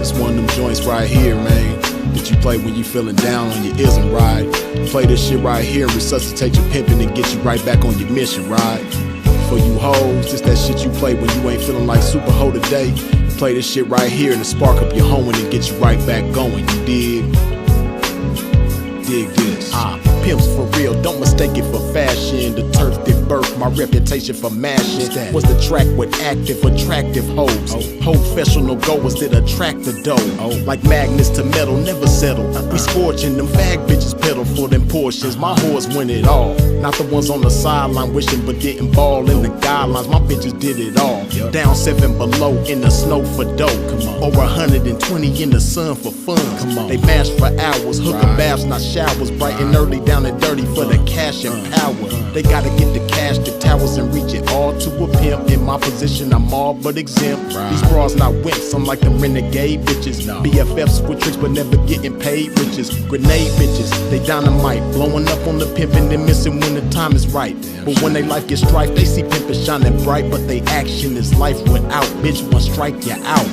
It's one of them joints right here, man, that you play when you feeling down on your ism, right? Play this shit right here and resuscitate your pimpin' and get you right back on your mission, right? For you hoes, this that shit you play when you ain't feeling like super hoe today. Play this shit right here and to spark up your hoeing and get you right back going, you dig? Dig this. Pimps for real, don't mistake it for fashion. The turf that birthed my reputation for mashing was the track with active, attractive hoes. Professional goers that attract the dough. Like magnets to metal, never settle. We scorching them fag bitches pedal for them portions. My whores win it all. Not the ones on the sideline wishing but didn't ball in the guidelines. My bitches did it all. Down 7 below in the snow for dough. Over 120 in the sun for fun. They mash for hours, hooker baths, not showers. Bright and early, down and dirty for the cash and power. They gotta get the cash, the towers, and reach it all to a pimp. In my position, I'm all but exempt. These bras not wimps, I'm like them renegade bitches. BFFs with tricks but never getting paid riches. Grenade bitches, they dynamite, blowing up on the pimpin' and missing when the time is right. But when they life gets strife, they see pimpin' shining bright, but they action is life without. Bitch, one strike, you out.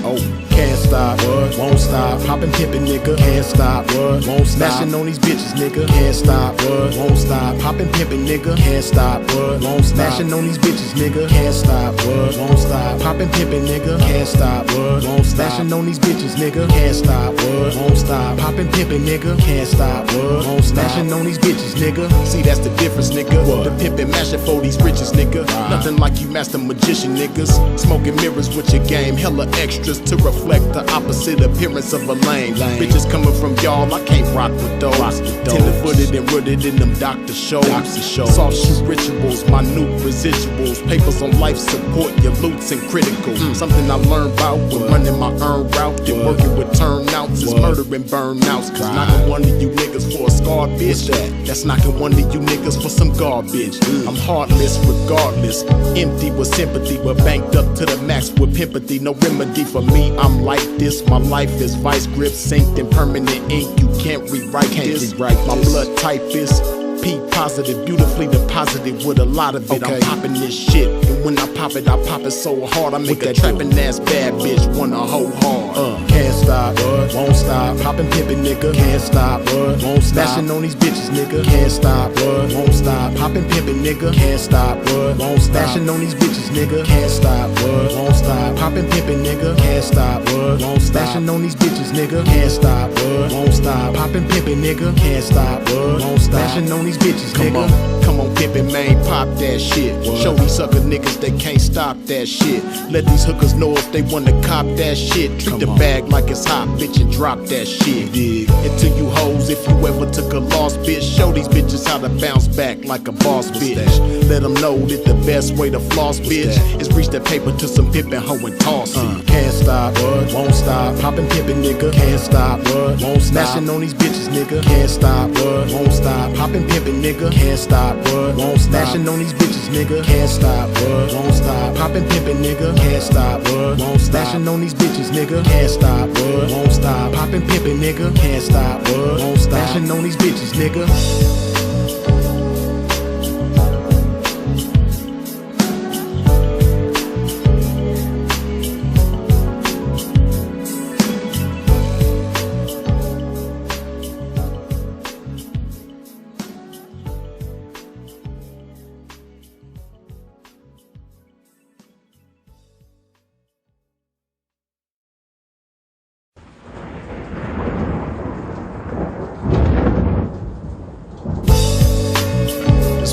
Can't stop, won't stop. Poppin' pimpin', nigga, can't stop, won't stop. Smashing on these bitches, nigga, can't stop, won't stop. Poppin' pimpin', nigga, can't stop, won't stop. Smashing on these bitches, nigga, can't stop, won't stop. Poppin' pimpin', nigga, can't stop, won't stop. Smashing on these bitches, nigga, can't stop, won't stop. Poppin' pimpin', nigga, can't stop, won't stop. Smashing on these bitches, nigga. See, that's the difference, nigga. The pimpin' mashing for these riches, nigga. Nothing like you master magician, niggas. Smoking mirrors with your game, hella extras to reflect the opposite appearance of a lame. Bitches coming from y'all, I can't rock with those. Tender-footed and rooted in them doctor shows. Soft shoe rituals, minute residuals. Papers on life support, your loots and critical. Something I learned about when running my earn route and working with turnouts is murdering burnouts. Cause knocking one of you niggas for a scarred bitch, that's knocking one of you niggas for some garbage. I'm heartless regardless, empty with sympathy, but banked up to the max with pimpathy. No remedy for me, I'm like this. My life is vice grip, synced in permanent ink. You can't rewrite this. My blood type is P positive, beautifully deposited with a lot of it. I'm popping this shit, and when I pop it so hard I make a trapping ass bad bitch wanna hoe hard. Can't stop, won't stop. Poppin' pimpin', nigga, can't stop, won't stop. Smashing on these bitches, nigga, can't stop, won't stop. Poppin' pimpin', nigga, can't stop, won't stop. Smashing on these bitches, nigga, can't stop, won't stop. Poppin' pimpin', nigga, can't stop, won't stop. Smashing on these bitches, nigga, can't stop, won't stop. Poppin' pimpin', nigga, can't stop, won't stop. Smashing on these bitches, nigga. Come on, pimpin', man, pop that shit. Show these sucker niggas they can't stop that shit. Let these hookers know if they wanna cop that shit. Treat the bag like it's hot, bitch, and drop that shit. And to you hoes, if you ever took a loss, bitch, show these bitches how to bounce back like a boss, bitch. Let them know that the best way to floss, bitch, is reach that paper to some pimpin' hoe and toss it. Can't stop, won't stop. Poppin' pimpin', nigga, can't stop, won't stop. Smashing on these bitches, nigga, can't stop, won't stop. Poppin' pimpin', nigga, can't stop, won't stop. Smashing on these bitches, nigga, can't stop, won't stop. Poppin' pimpin', nigga, can't stop, won't stop. Smashing on these bitches, nigga, can't stop, won't stop. Poppin' pimpin', nigga, can't stop, won't stop. Smashing on these bitches, nigga.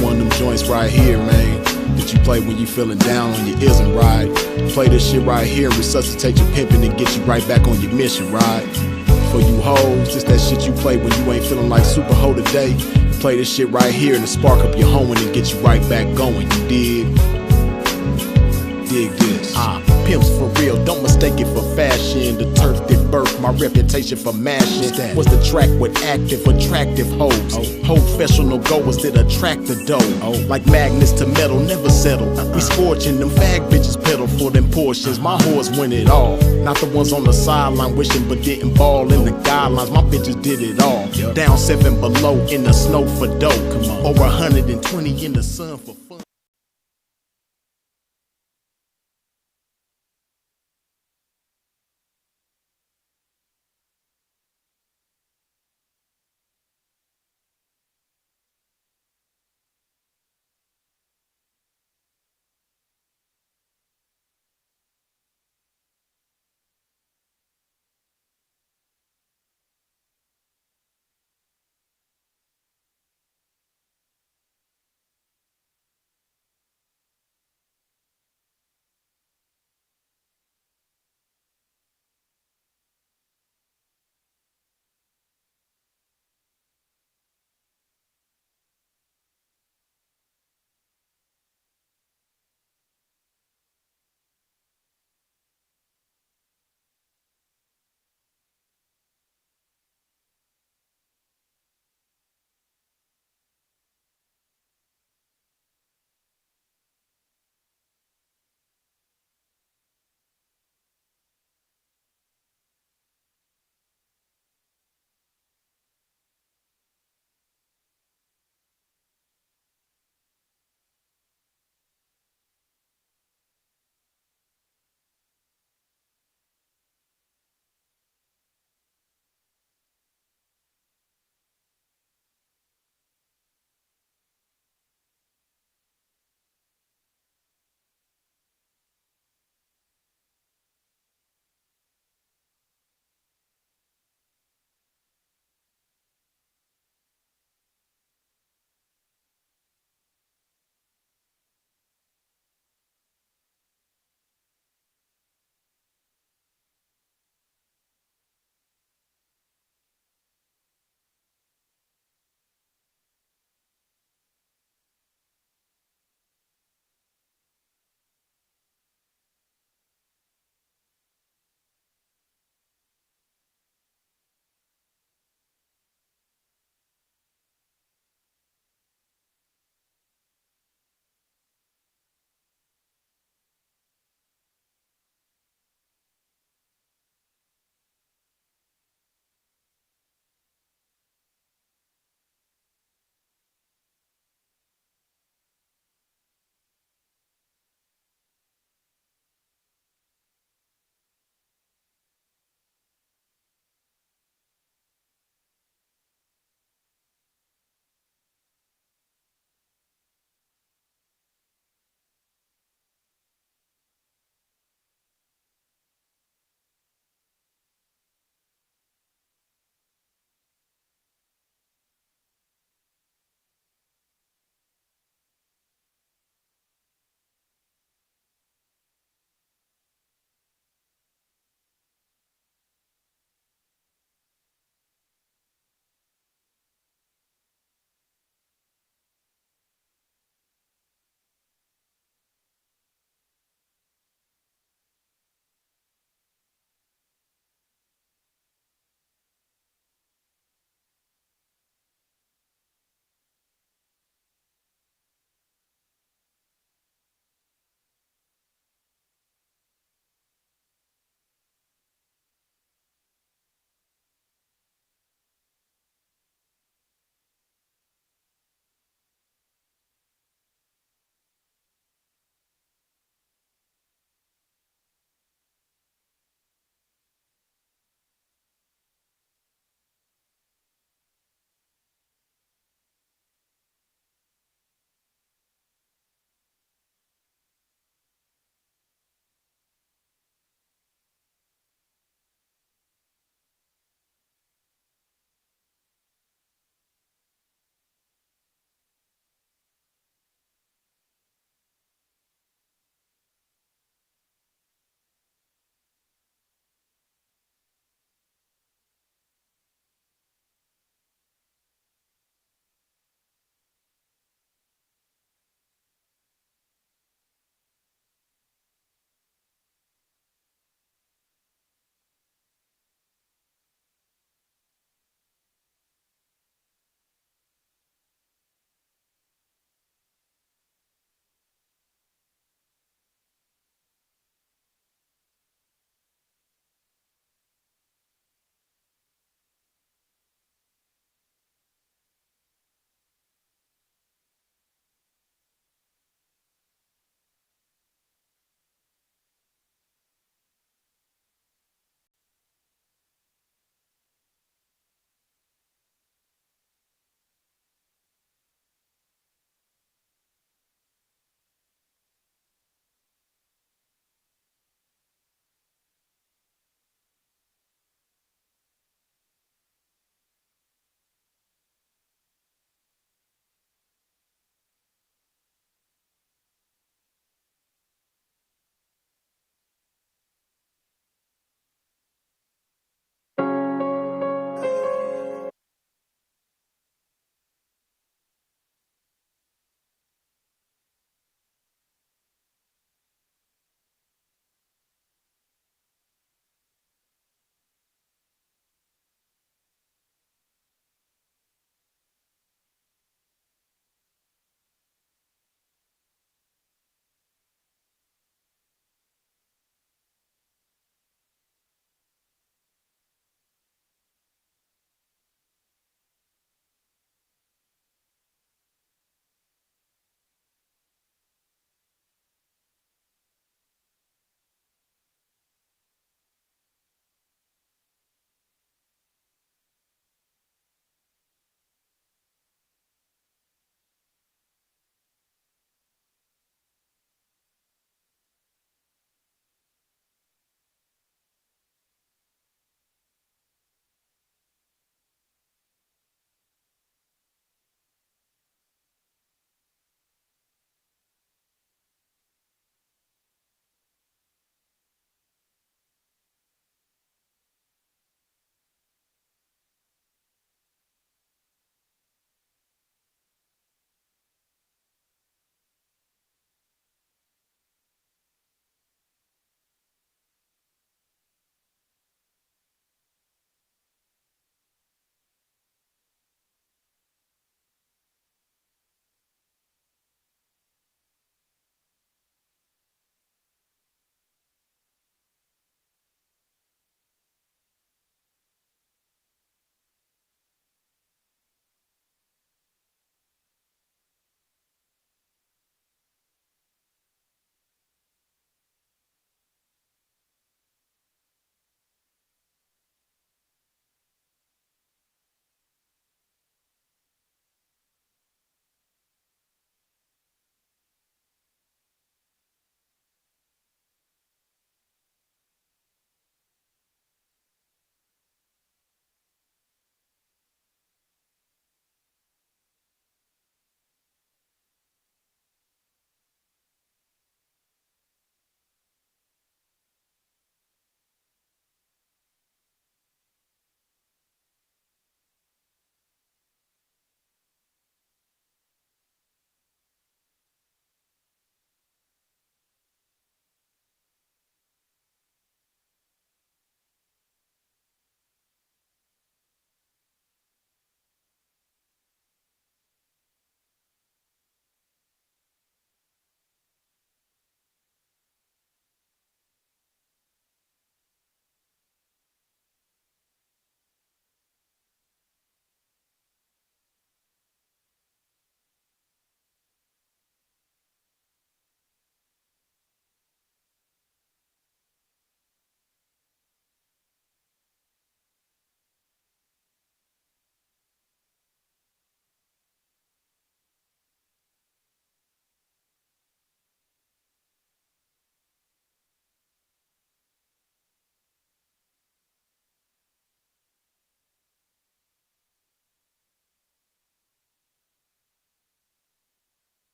One of them joints right here, man, that you play when you feeling down on your ism, right? Play this shit right here and resuscitate your pimpin' and get you right back on your mission, right? For you hoes, this that shit you play when you ain't feeling like super hoe today. Play this shit right here and to spark up your hoeing and get you right back going, you dig? Dig this. Pimps for real, don't mistake it for fashion. The turf that birthed my reputation for mashing was the track with active, attractive hoes. Professional goers that attract the dough. Like magnets to metal, never settle. We scorching them fag bitches pedal for them portions. My whores win it all. Not the ones on the sideline wishing but didn't ball in the guidelines. My bitches did it all. Down 7 below in the snow for dough. Over 120 in the sun for fun.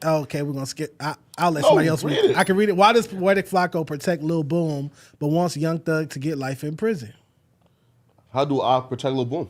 Okay, we're gonna skip. I'll let No, somebody else read read it. it. I can read it. Why does Poetic Flakko protect Lil Boom but wants Young Thug to get life in prison? How do I protect Lil Boom?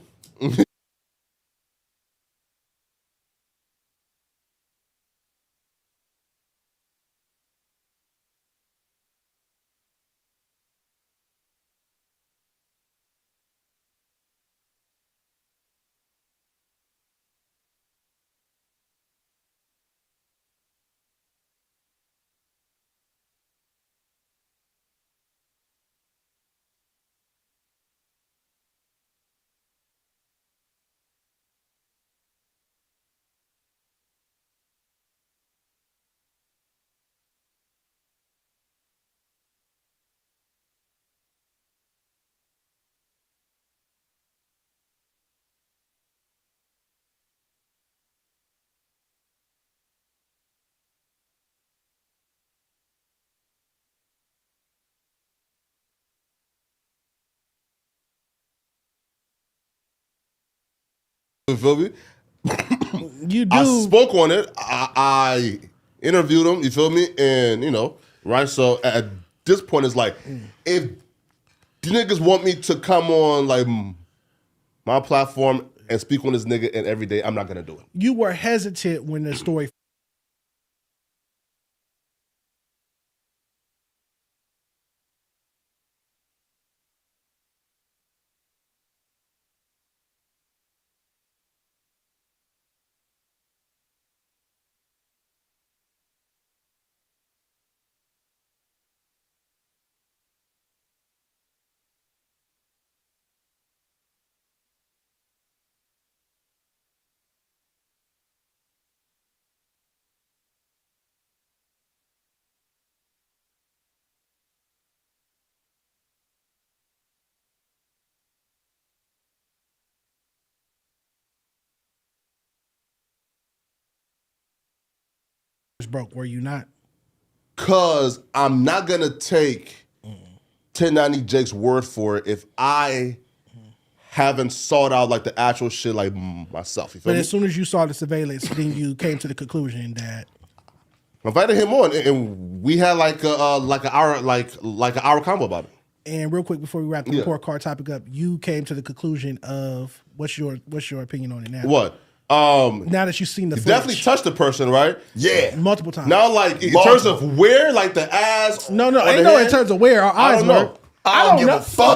You feel me? You do. I spoke on it. I interviewed him. You feel me? And right. So at this point, it's like, if the niggas want me to come on like my platform and speak on this nigga and every day, I'm not gonna do it. You were hesitant when the story was broke, were you not? Cause I'm not gonna take 1090 Jake's word for it if I haven't sought out like the actual shit like myself. You feel But me? as soon as you saw the surveillance, then you came to the conclusion that I invited him on, and we had like an hour combo about it. And real quick before we wrap the report card topic up, you came to the conclusion of what's your opinion on it now? What? Now that you've seen the footage. Definitely touched the person, right? Yeah. Multiple times. Now, like in terms of where, like the ass. No, or ain't the no head, in terms of where our eyes don't were. know. I don't give a fuck.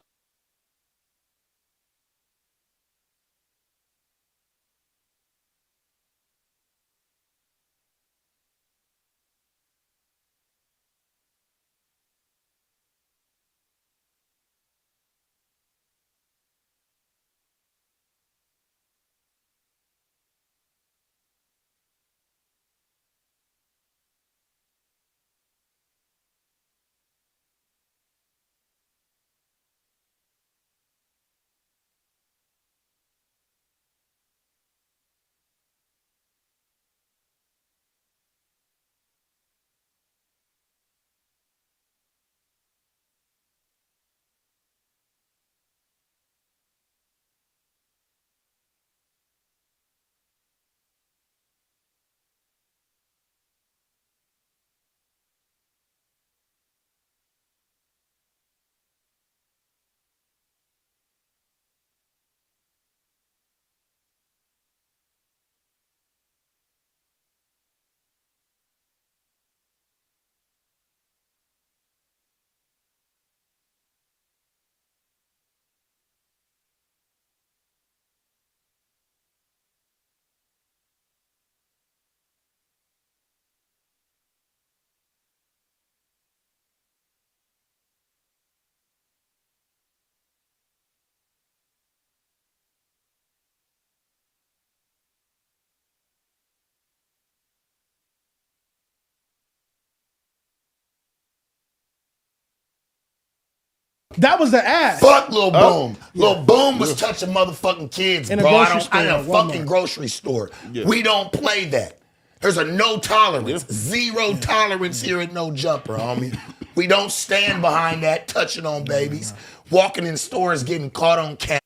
That was the ass. Fuck Lil Boom. Lil Boom was touching motherfucking kids, In a bro. grocery store, In a Walmart. fucking grocery store. We don't play that. There's a no tolerance, zero tolerance here at No Jumper, homie. We don't stand behind that, touching on babies, walking in stores, getting caught on camera.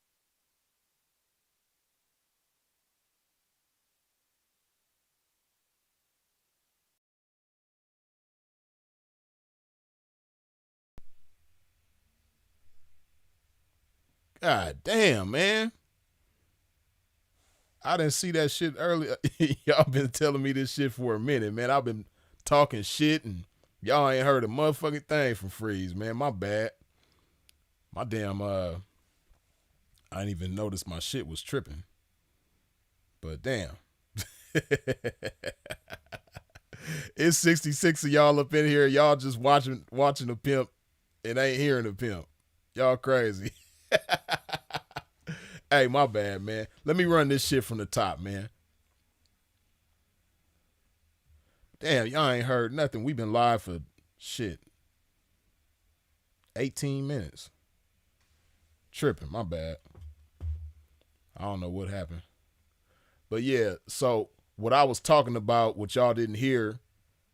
God damn, man. I didn't see that shit earlier. Y'all been telling me this shit for a minute, man. I've been talking shit and y'all ain't heard a motherfucking thing from Freeze, man. My bad. My damn, I didn't even notice my shit was tripping. But damn. It's 66 of y'all up in here. Y'all just watching the pimp and ain't hearing the pimp. Y'all crazy. Hey, my bad, man. Let me run this shit from the top, man. Damn, y'all ain't heard nothing. We've been live for shit 18 minutes. Tripping, my bad. I don't know what happened. But yeah, so what I was talking about, what y'all didn't hear,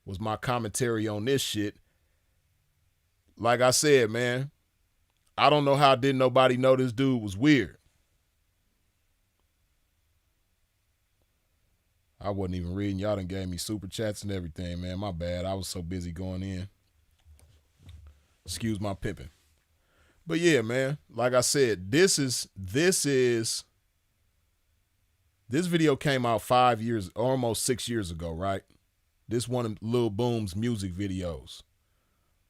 was my commentary on this shit. Like I said, man, I don't know how didn't nobody know this dude was weird. I wasn't even reading. Y'all done gave me super chats and everything, man. My bad. I was so busy going in. Excuse my pimping. But yeah, man, like I said, this video came out 5 years, almost 6 years ago, right? This one of Lil Boom's music videos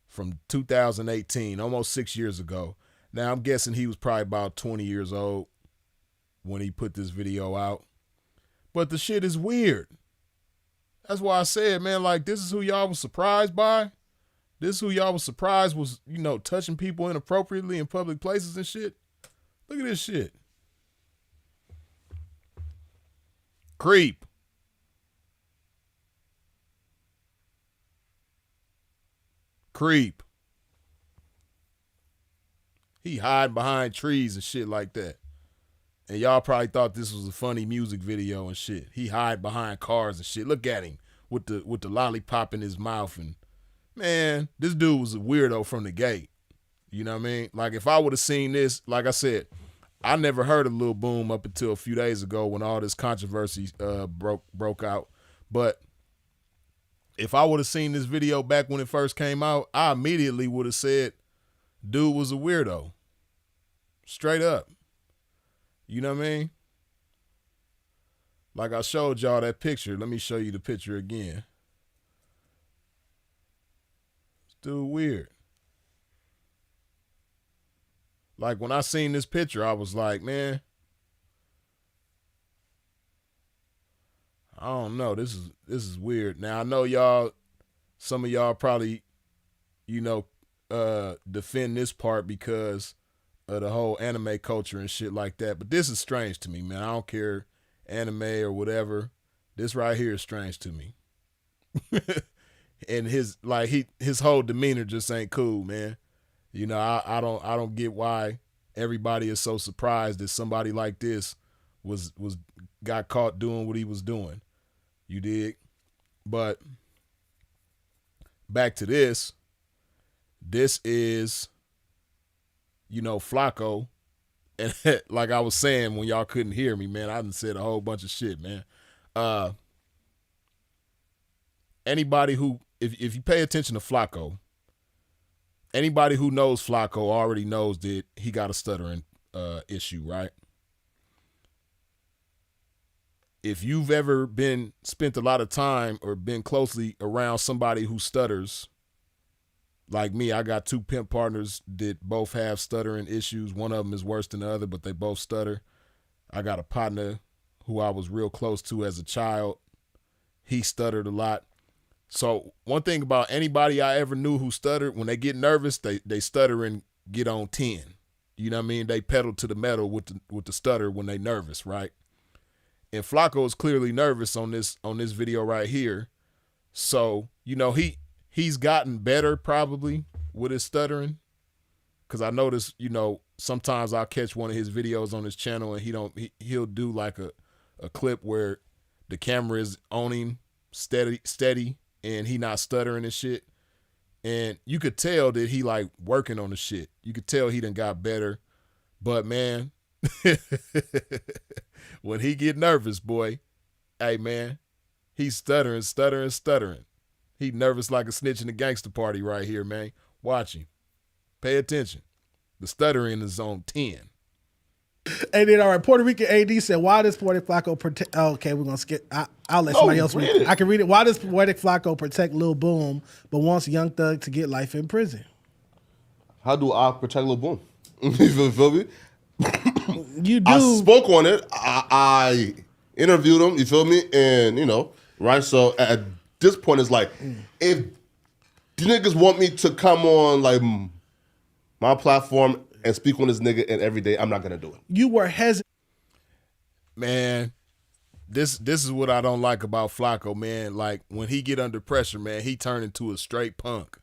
from 2018, almost 6 years ago. Now, I'm guessing he was probably about 20 years old when he put this video out. But the shit is weird. That's why I said, man, like, this is who y'all was surprised by. This is who y'all was surprised was, you know, touching people inappropriately in public places and shit. Look at this shit. Creep. Creep. He hide behind trees and shit like that. And y'all probably thought this was a funny music video and shit. He hide behind cars and shit. Look at him with the lollipop in his mouth. And man, this dude was a weirdo from the gate. You know what I mean? Like if I would have seen this, like I said, I never heard of Lil Boom up until a few days ago when all this controversy broke out. But if I would have seen this video back when it first came out, I immediately would have said, dude was a weirdo. Straight up. You know what I mean? Like I showed y'all that picture. Let me show you the picture again. This dude weird. Like when I seen this picture, I was like, man, I don't know. This is weird. Now I know y'all, some of y'all probably, you know, defend this part because of the whole anime culture and shit like that. But this is strange to me, man. I don't care anime or whatever. This right here is strange to me. And his whole demeanor just ain't cool, man. You know, I don't get why everybody is so surprised that somebody like this got caught doing what he was doing. You dig? But back to this. This is, you know, Flakko. And like I was saying when y'all couldn't hear me, man, I done said a whole bunch of shit, man. Anybody who, if you pay attention to Flakko, anybody who knows Flakko already knows that he got a stuttering issue, right? If you've ever spent a lot of time or been closely around somebody who stutters, like me, I got two pimp partners that both have stuttering issues. One of them is worse than the other, but they both stutter. I got a partner who I was real close to as a child. He stuttered a lot. So one thing about anybody I ever knew who stuttered, when they get nervous, they stutter and get on 10. You know what I mean? They pedal to the metal with the stutter when they nervous, right? And Flakko is clearly nervous on this video right here. So, you know, he's gotten better probably with his stuttering. Cause I notice, you know, sometimes I'll catch one of his videos on his channel and he'll do like a clip where the camera is on him steady and he not stuttering and shit. And you could tell that he like working on the shit. You could tell he done got better. But man, when he get nervous, boy, hey man, he's stuttering. He nervous like a snitch in the gangster party right here, man. Watch him. Pay attention. The stuttering is on 10. And then, all right, Puerto Rican AD said, why does Poetik Flakko protect? Oh, okay, we're going to skip. I'll let somebody else read it. I can read it. Why does Poetik Flakko protect Lil Boom but wants Young Thug to get life in prison? How do I protect Lil Boom? You feel me? You do. I spoke on it. I interviewed him. You feel me? And, you know, right? So at this point, it's like, if the niggas want me to come on, like, my platform and speak on this nigga and every day, I'm not going to do it. You were hesitant. Man, this is what I don't like about Flakko, man. Like, when he get under pressure, man, he turn into a straight punk.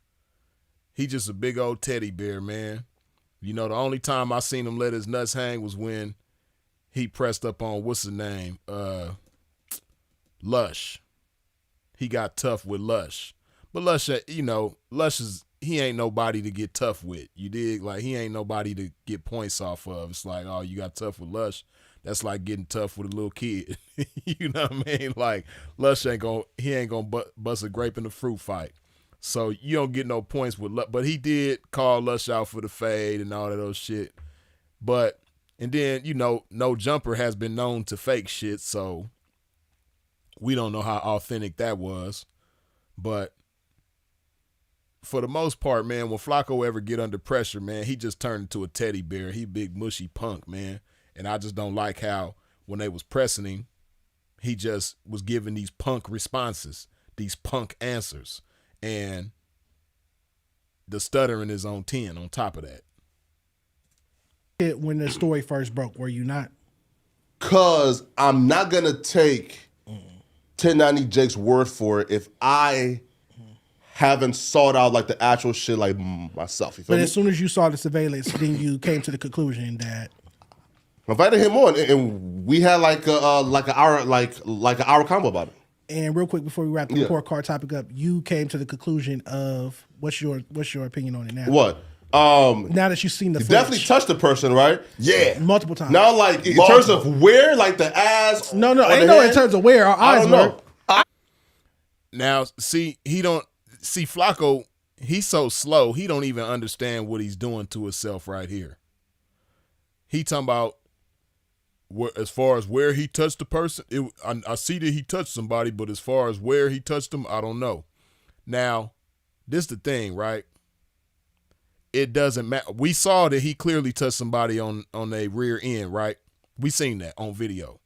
He just a big old teddy bear, man. You know, the only time I seen him let his nuts hang was when he pressed up on, what's his name? Lush. He got tough with Lush. But Lush, you know, Lush is, he ain't nobody to get tough with. You dig? Like, he ain't nobody to get points off of. It's like, oh, you got tough with Lush. That's like getting tough with a little kid. You know what I mean? Like, Lush ain't gonna bust a grape in the fruit fight. So you don't get no points with Lush. But he did call Lush out for the fade and all of those shit. But, and then, you know, No Jumper has been known to fake shit, so we don't know how authentic that was. But for the most part, man, when Flakko ever get under pressure, man, he just turned into a teddy bear. He big mushy punk, man. And I just don't like how when they was pressing him, he just was giving these punk responses, these punk answers. And the stuttering is on 10 on top of that. When the story first broke, were you not? Because I'm not going to take 1090 Jake's word for it if I haven't sought out like the actual shit like myself. You feel But me? as soon as you saw the surveillance, then you came to the conclusion that I invited him on, and we had like an hour combo about it. And real quick before we wrap the report card topic up, you came to the conclusion of what's your opinion on it now? What? Now that you've seen the he footage. definitely touched the person, right? Yeah. Multiple times. Now, like in terms of where, like the ass. No, or ain't the no head, in terms of where our eyes I don't were. know. Now, see, Flakko, he's so slow, he don't even understand what he's doing to himself right here. He talking about, as far as where he touched the person, I see that he touched somebody, but as far as where he touched them, I don't know. Now, this the thing, right? It doesn't matter. We saw that he clearly touched somebody on their rear end, right? We seen that on video.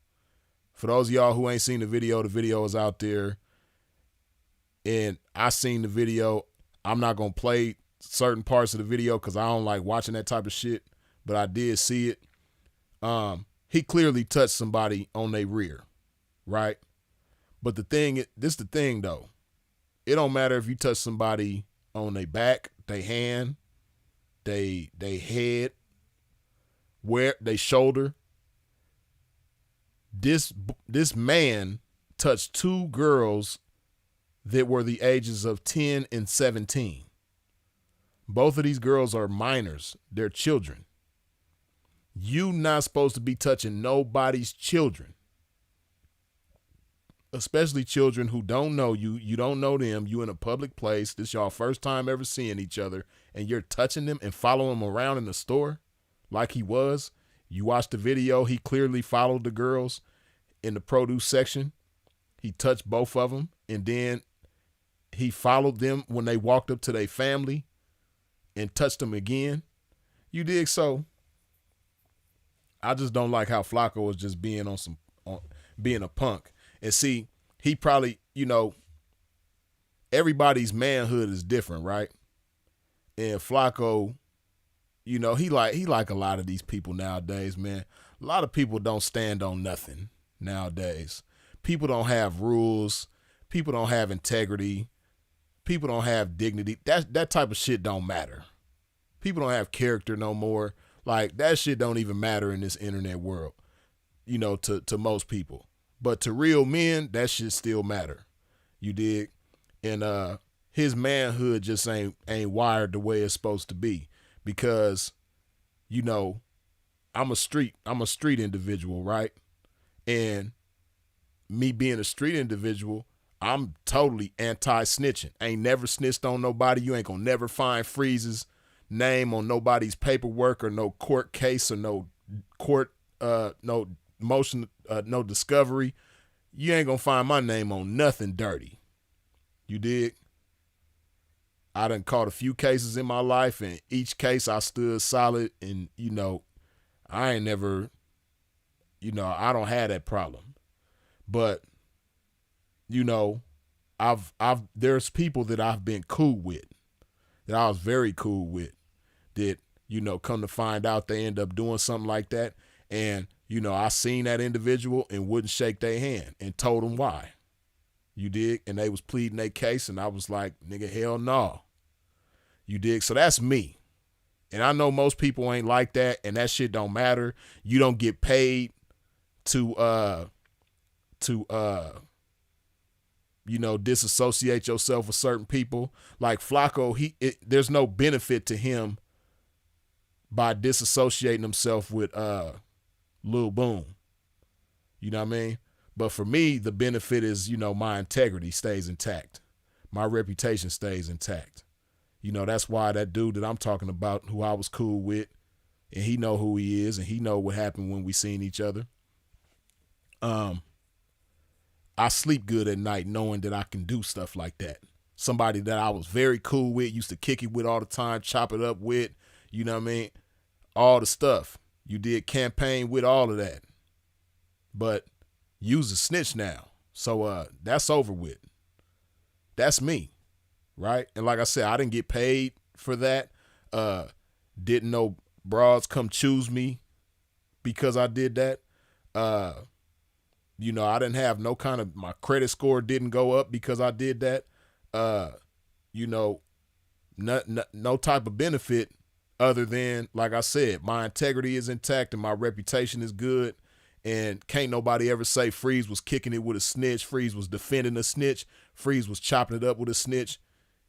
For those of y'all who ain't seen the video is out there. And I seen the video. I'm not going to play certain parts of the video because I don't like watching that type of shit, but I did see it. He clearly touched somebody on their rear, right? But this is the thing though. It don't matter if you touch somebody on their back, their hand, they head, where they shoulder. This man touched two girls that were the ages of 10 and 17. Both of these girls are minors. They're children. You not supposed to be touching nobody's children, especially children who don't know you. You don't know them. You in a public place. This y'all first time ever seeing each other, and you're touching them and following them around in the store like he was. You watched the video. He clearly followed the girls in the produce section. He touched both of them, and then he followed them when they walked up to their family and touched them again. You dig? So I just don't like how Flakko is just being being a punk. And see, he probably, you know, everybody's manhood is different, right? And Flakko, you know, he like a lot of these people nowadays, man. A lot of people don't stand on nothing nowadays. People don't have rules. People don't have integrity. People don't have dignity. That type of shit don't matter. People don't have character no more. Like, that shit don't even matter in this internet world, you know, to most people. But to real men, that shit still matter. You dig? And his manhood just ain't wired the way it's supposed to be. Because, you know, I'm a street individual, right? And me being a street individual, I'm totally anti-snitching. Ain't never snitched on nobody. You ain't gonna never find Freeze's name on nobody's paperwork or no court case or no court no motion, no discovery, you ain't gonna find my name on nothing dirty. You dig? I done caught a few cases in my life, and each case I stood solid, and I ain't never, I don't have that problem. But there's people that I've been cool with, that I was very cool with, that come to find out they end up doing something like that, and I seen that individual and wouldn't shake their hand and told them why. You dig? And they was pleading their case, and I was like, nigga, hell no. You dig? So that's me. And I know most people ain't like that, and that shit don't matter. You don't get paid to disassociate yourself with certain people. Like Flakko, there's no benefit to him by disassociating himself with Lil Boom. You know what I mean? But for me, the benefit is, my integrity stays intact. My reputation stays intact. That's why that dude that I'm talking about, who I was cool with, and he know who he is, and he know what happened when we seen each other. I sleep good at night knowing that I can do stuff like that. Somebody that I was very cool with, used to kick it with all the time, chop it up with, you know what I mean? All the stuff. You did campaign with all of that. But you's a snitch now. So that's over with. That's me. Right? And like I said, I didn't get paid for that. Didn't no broads come choose me because I did that. I didn't have no kind of, my credit score didn't go up because I did that. No type of benefit other than, like I said, my integrity is intact and my reputation is good. And can't nobody ever say Freeze was kicking it with a snitch. Freeze was defending a snitch. Freeze was chopping it up with a snitch.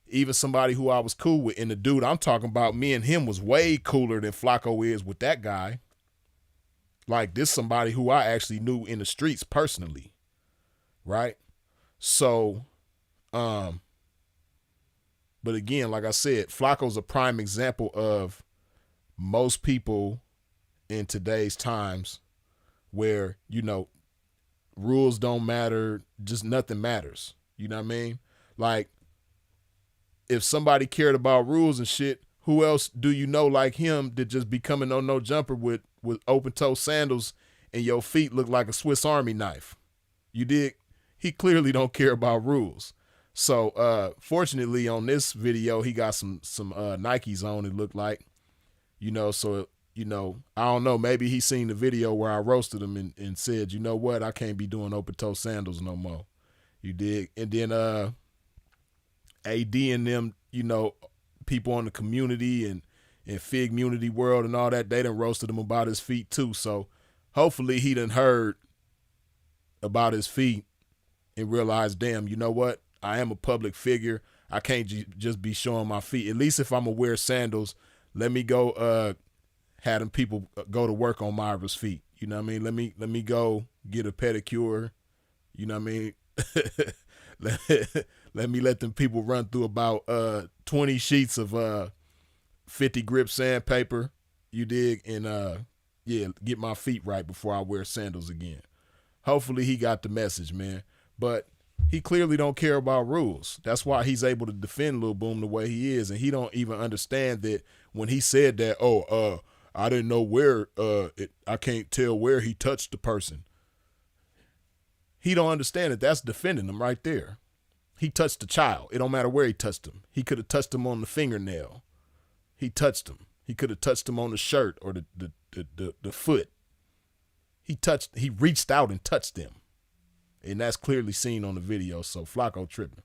Even somebody who I was cool with. And the dude I'm talking about, me and him was way cooler than Flakko is with that guy. Like, this somebody who I actually knew in the streets personally. Right? So, but again, like I said, Flakko's a prime example of most people in today's times where, rules don't matter, just nothing matters. You know what I mean? Like, if somebody cared about rules and shit, who else do you know like him that just be coming on no jumper with open-toe sandals and your feet look like a Swiss Army knife? You dig? He clearly don't care about rules. So, fortunately, on this video, he got some Nikes on, it looked like. So, I don't know, maybe he seen the video where I roasted him and said, you know what, I can't be doing open-toe sandals no more. You dig? And then AD and them, people in the community and Fig Community World and all that, they done roasted him about his feet too. So hopefully he done heard about his feet and realized, damn, you know what? I am a public figure. I can't just be showing my feet. At least if I'm gonna wear sandals, let me go have them people go to work on Myra's feet. You know what I mean? Let me go get a pedicure. You know what I mean? let them people run through about 20 sheets of 50 grip sandpaper. You dig? And get my feet right before I wear sandals again. Hopefully he got the message, man. But he clearly don't care about rules. That's why he's able to defend Lil Boom the way he is, and he don't even understand that when he said that, I didn't know where I can't tell where he touched the person. He don't understand that that's defending him right there. He touched the child. It don't matter where he touched him. He could have touched him on the fingernail. He touched him. He could have touched him on the shirt or the foot. He reached out and touched them. And that's clearly seen on the video. So Flakko tripping.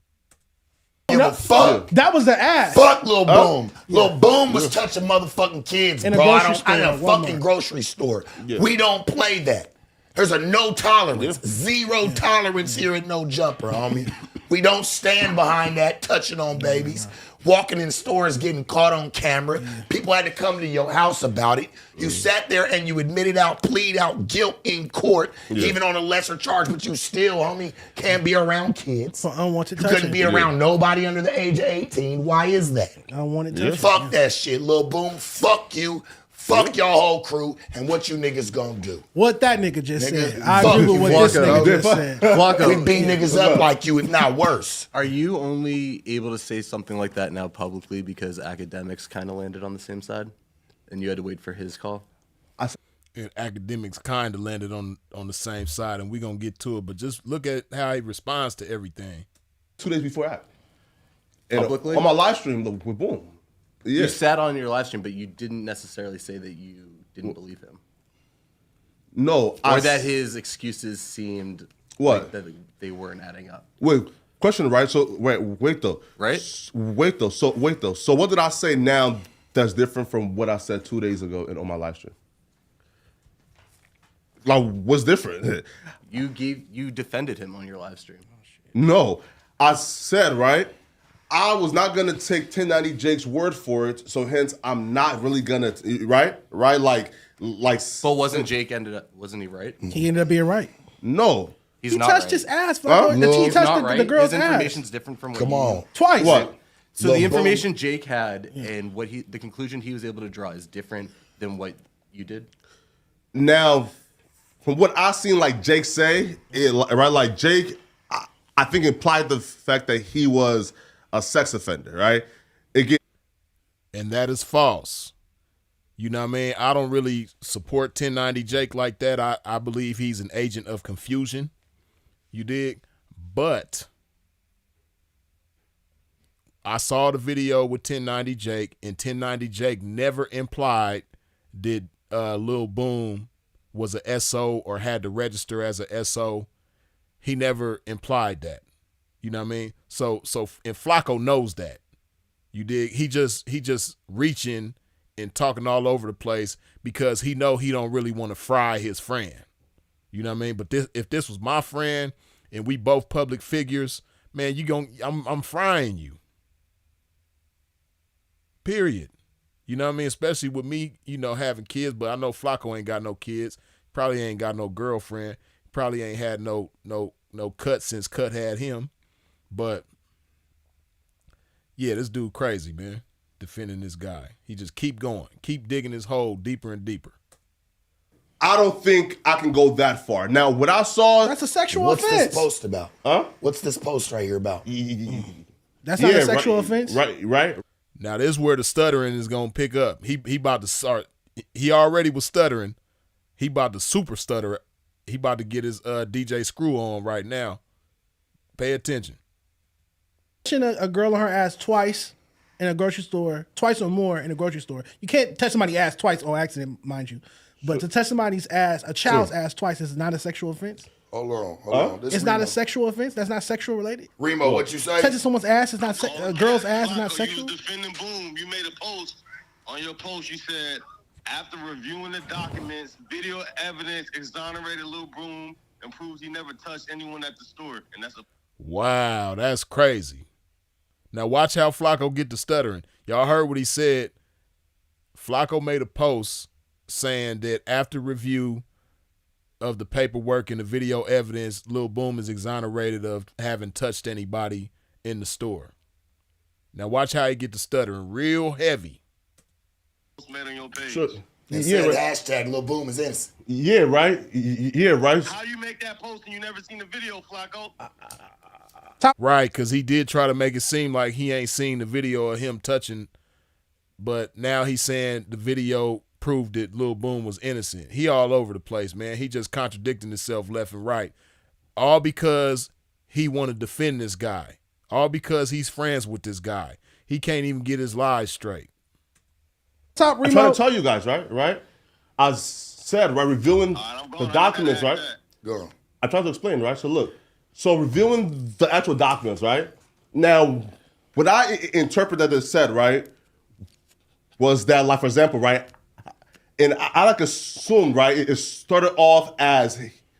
Fuck. That was the ass. Fuck Lil Boom. Lil Boom was touching motherfucking kids, in bro. In a fucking grocery store. Yeah. We don't play that. There's a no tolerance, zero tolerance here at No Jumper, homie. We don't stand behind that, touching on babies, walking in stores, getting caught on camera. People had to come to your house about it. You sat there and you plead out guilt in court, even on a lesser charge, but you still, homie, can't be around kids. For unwanted touching. You couldn't be around nobody under the age of 18. Why is that? Unwanted touching. Fuck that shit, Lil Boom. Fuck you. Fuck y'all whole crew, and what you niggas gonna do? What that nigga just Nigga, said. I fuck agree with you, what this Flakko. nigga just said. We Flakko, beat niggas up like you, if not worse. are you only able to say something like that now publicly because Akademiks kind of landed on the same side, and you had to wait for his call? And Akademiks kind of landed on the same side, and we're going to get to it. But just look at how he responds to everything. 2 days before that. And Publicly? on my live stream with Boom. Yeah. You sat on your live stream, but you didn't necessarily say that you didn't believe him. No. Or that his excuses seemed What? like that they weren't adding up. Wait, question, right? So wait though. Right? Wait though. So what did I say now that's different from what I said 2 days ago on my live stream? Like, what's different? You defended him on your live stream. No, I said, right, I was not gonna take 1090 Jake's word for it, so hence I'm not really gonna, right, like. But wasn't he right? He ended up being right. No, He's He not touched right. his ass. Huh? He He's touched not the right. girl's His ass. information's different from what Come you- on. Twice. what? So the Lil' information Jake had and the conclusion he was able to draw is different than what you did. Now, from what I seen, like Jake say, right, like Jake, I think implied the fact that he was a sex offender, right? And that is false. You know what I mean? I don't really support 1090 Jake like that. I believe he's an agent of confusion. You dig? But I saw the video with 1090 Jake, and 1090 Jake never implied that Lil Boom was a SO or had to register as a SO. He never implied that. You know what I mean? So and Flakko knows that. You dig? He just reaching and talking all over the place because he know he don't really want to fry his friend. You know what I mean? But if this was my friend and we both public figures, man, I'm frying you. Period. You know what I mean? Especially with me, having kids, but I know Flakko ain't got no kids. Probably ain't got no girlfriend. Probably ain't had no cut since cut had him. But yeah, this dude crazy, man. Defending this guy. He just keep going. Keep digging his hole deeper and deeper. I don't think I can go that far. Now, what I saw... That's a sexual What's offense. this post about? Huh? What's this post right here about? That's not a sexual offense. Right. Now, this is where the stuttering is going to pick up. He about to start. He already was stuttering. He about to super stutter. He about to get his DJ Screw on right now. Pay attention. Touching a girl on her ass twice in a grocery store, twice or more in a grocery store. You can't touch somebody's ass twice on accident, mind you. But to touch somebody's ass, a child's ass twice, is not a sexual offense. Hold on. This It's not Remo. a sexual offense. That's not sexual related. Remo, what you say? Touching someone's ass is not a girl's ass is not Flakko, sexual. You was defending Boom. You made a post. On your post, you said, after reviewing the documents, video evidence exonerated Lil Boom and proves he never touched anyone at the store. And that's a... Wow, that's crazy. Now watch how Flakko get to stuttering. Y'all heard what he said. Flakko made a post saying that after review of the paperwork and the video evidence, Lil Boom is exonerated of having touched anybody in the store. Now watch how he get to stuttering real heavy. made on your page. Sure. And Yeah, said right. hashtag Lil Boom is innocent. Yeah, right. Yeah, right. How you make that post and you never seen the video, Flakko? Right, because he did try to make it seem like he ain't seen the video of him touching, but now he's saying the video proved that Lil Boom was innocent. He all over the place, man. He just contradicting himself left and right. All because he want to defend this guy. All because he's friends with this guy. He can't even get his lies straight. Top I'm trying remote. to tell you guys, right? I said, right, reviewing I'm the going documents, after right? that. Go on. I tried to explain, right? So look, reviewing the actual documents, right? Now, what I interpret that it said, right, was that, like, for example, right, and I like assume, right, it started off as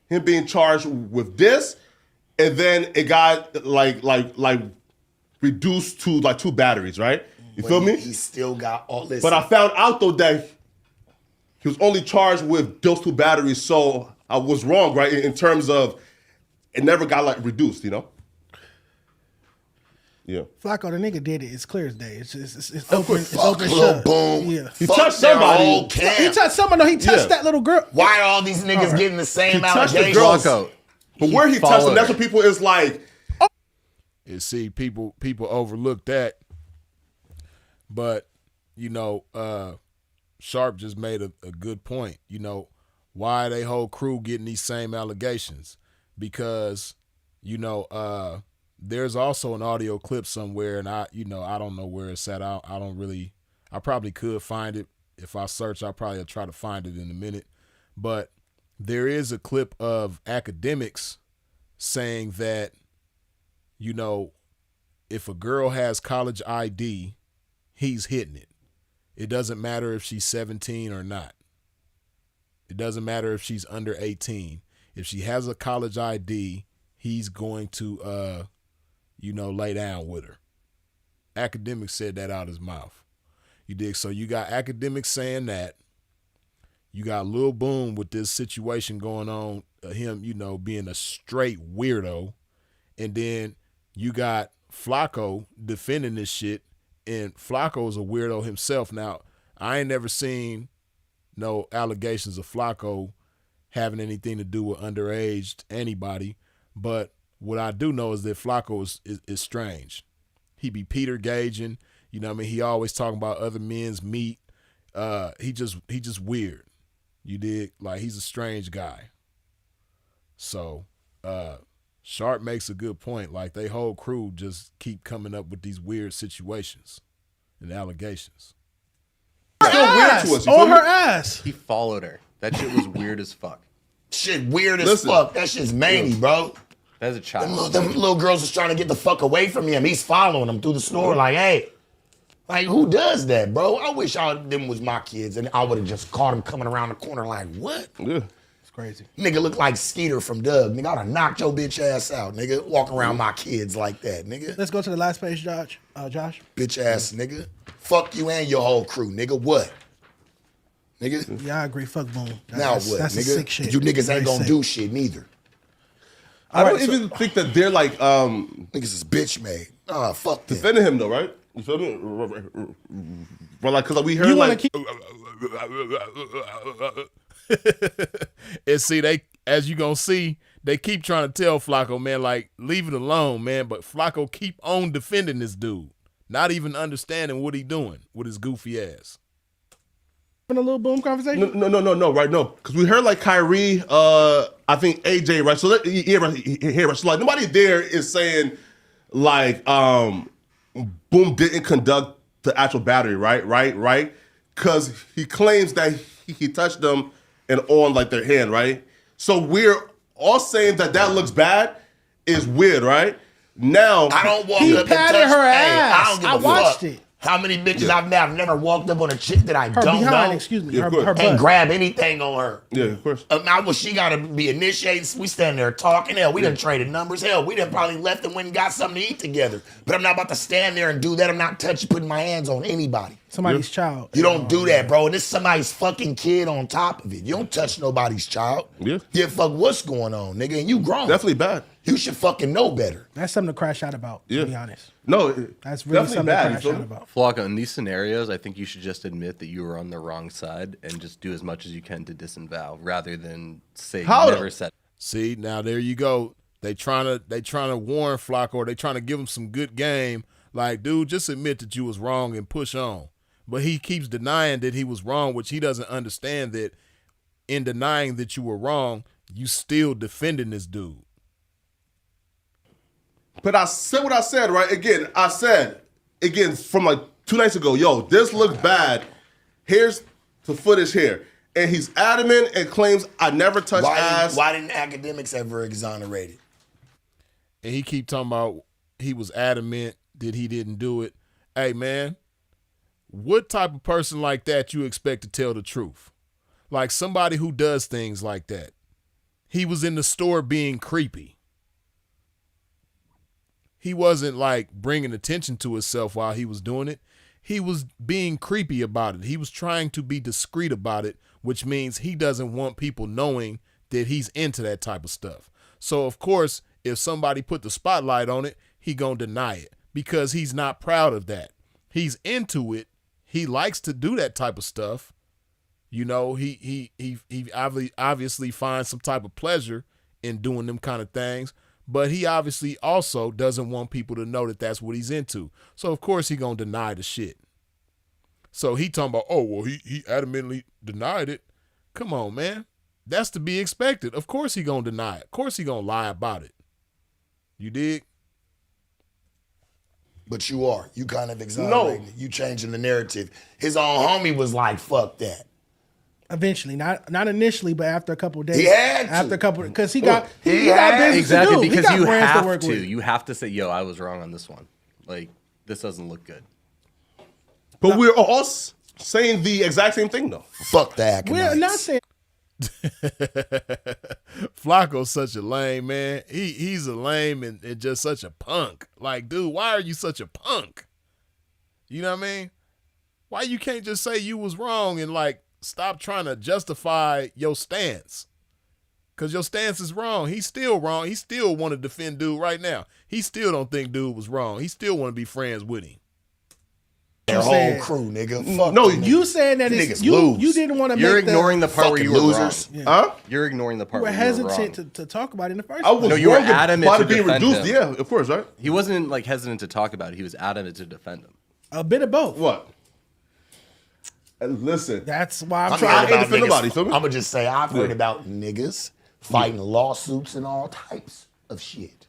him being charged with this, and then it got like reduced to like 2 batteries, right? You feel me? He still got all this. But I found out though that he was only charged with those 2 batteries, so I was wrong, right? In terms of it never got like reduced, Yeah. Flacco, the nigga did it. It's clear as day. It's Of open. course. It's Fuck open Lil shut. Boom. Yeah. He Fuck touched their somebody. whole camp. He touched someone. No, he touched Yeah. that little girl. Why all these niggas getting the same He touched the allegations? girls. Flacco. But where he touched followed them, that's her. what people is like. And see, people overlook that. But, Sharp just made a good point. Why they whole crew getting these same allegations? Because, there's also an audio clip somewhere, and I don't know where it's at. I probably could find it. If I search, I'll probably try to find it in a minute. But there is a clip of Akademiks saying that, if a girl has college ID, he's hitting it. It doesn't matter if she's 17 or not. It doesn't matter if she's under 18. If she has a college ID, he's going to, lay down with her. Akademiks said that out his mouth. You dig? So you got Akademiks saying that. You got Lil Boom with this situation going on, him, being a straight weirdo. And then you got Flakko defending this shit, and Flakko is a weirdo himself. Now, I ain't never seen no allegations of Flakko having anything to do with underage anybody, but what I do know is that Flakko is strange. He be Peter gauging, he always talking about other men's meat. He just weird. You dig? Like, he's a strange guy. So, Sharp makes a good point. Like, they whole crew just keep coming up with these weird situations and allegations. Still weird to us. You On feel her me? ass. He followed her. That shit was weird as fuck. Shit weird as Listen. fuck. That shit's mangy, bro. That's a Them child. little girls is trying to get the fuck away from him. He's following them through the store like, hey. Like, who does that, bro? I wish all of them was my kids, and I would have just caught him coming around the corner like, what? Yeah. It's crazy. Nigga look like Skeeter from Doug. Nigga, I'd have knocked your bitch ass out, nigga. Walk around my kids like that, nigga. Let's go to the last page, Josh. Bitch ass nigga. Fuck you and your whole crew, nigga. What? Nigga? Yeah, I agree. Fuck Boom. Now what, That's nigga? a sick shit. You niggas Very ain't gonna sick. do shit neither. I don't right, so- even think that they're like Niggas is bitch made. Fuck them. defending him though, right? You feel me? But like, cause we heard You want like to keep? And see, as you gonna see, they keep trying to tell Flakko, man, like, leave it alone, man. But Flakko keep on defending this dude, not even understanding what he doing with his goofy ass. In a little Boom conversation? no, right? No, because we heard like Kyrie, I think AJ, right? So right. So like nobody there is saying like Boom didn't conduct the actual battery, right? Because he claims that he touched them and on like their hand, right? So we're all saying that looks bad is weird, right? Now I don't walk He up and patted touch her hey, ass. I don't give I a watched fuck. it. How many bitches I've met? I've never walked up on a chick that I Her don't behind, know excuse me. Yeah, Her, of course. her and butt. grab anything on her. yeah, of course. Now, well, she got to be initiated. We stand there talking. Hell, we done traded numbers. Hell, we done probably left and went and got something to eat together. But I'm not about to stand there and do that. I'm not putting my hands on anybody. Somebody's child. You don't do that, bro. And this is somebody's fucking kid on top of it. You don't touch nobody's child. Yeah. Yeah, fuck what's going on, nigga. And you grown. Definitely bad. You should fucking know better. That's something to crash out about, Yeah. to be honest. No, That's really definitely something bad. to You crash feel out me? about. Flakko, in these scenarios, I think you should just admit that you were on the wrong side and just do as much as you can to disavow, rather than say How you though? never said. See, now there you go. They trying to warn Flakko, or they trying to give him some good game. Like, dude, just admit that you was wrong and push on. But he keeps denying that he was wrong, which he doesn't understand that in denying that you were wrong, you still defending this dude. But I said what I said, right? I said from like 2 nights ago, yo, this looks bad. Here's the footage here. And he's adamant and claims I never touched ass. Why didn't Akademiks ever exonerate it? And he keep talking about he was adamant that he didn't do it. Hey, man, what type of person like that you expect to tell the truth? Like somebody who does things like that. He was in the store being creepy. He wasn't like bringing attention to himself while he was doing it. He was being creepy about it. He was trying to be discreet about it, which means he doesn't want people knowing that he's into that type of stuff. So, of course, if somebody put the spotlight on it, he gonna deny it. because he's not proud of that. He's into it. He likes to do that type of stuff. You know, he obviously finds some type of pleasure in doing them kind of things, but he obviously also doesn't want people to know that that's what he's into. So of course he gonna deny the shit. So he talking about, oh, well, he adamantly denied it. Come on, man. That's to be expected. Of course he gonna deny it. Of course he gonna lie about it. You dig? But you kind of exonerating it. You changing the narrative. His own homie was like, fuck that. Eventually, not initially, but after a couple of days. He had to. After a couple, because he got He got had- business Exactly, to do. because he got you brands to have work to. with. You have to say, yo, I was wrong on this one. Like, this doesn't look good. But we're all saying the exact same thing, though. Fuck the Akademiks. We're not saying Flakko's such a lame, man. He's a lame and just such a punk. Like, dude, why are you such a punk? You know what I mean? Why you can't just say you was wrong and like stop trying to justify your stance? Because your stance is wrong. He's still wrong. He still want to defend dude right now. He still don't think dude was wrong. He still want to be friends with him. Their whole saying- crew, nigga. Fuck No, them you niggas. saying that Niggas it's you. lose. You didn't want to You're make ignoring the part where fucking you were losers. wrong. Huh? You're ignoring the part You were where you were wrong. hesitant to talk about it in the first I place. was No, you were wrong adamant about to it being defend reduced. him. Yeah, of course, right? He wasn't like hesitant to talk about it. He was adamant to defend him. A bit of both. What? And listen, That's why I'm I'm trying. ain't defend nobody, feel me? I'm gonna just say I've heard about niggas fighting lawsuits and all types of shit.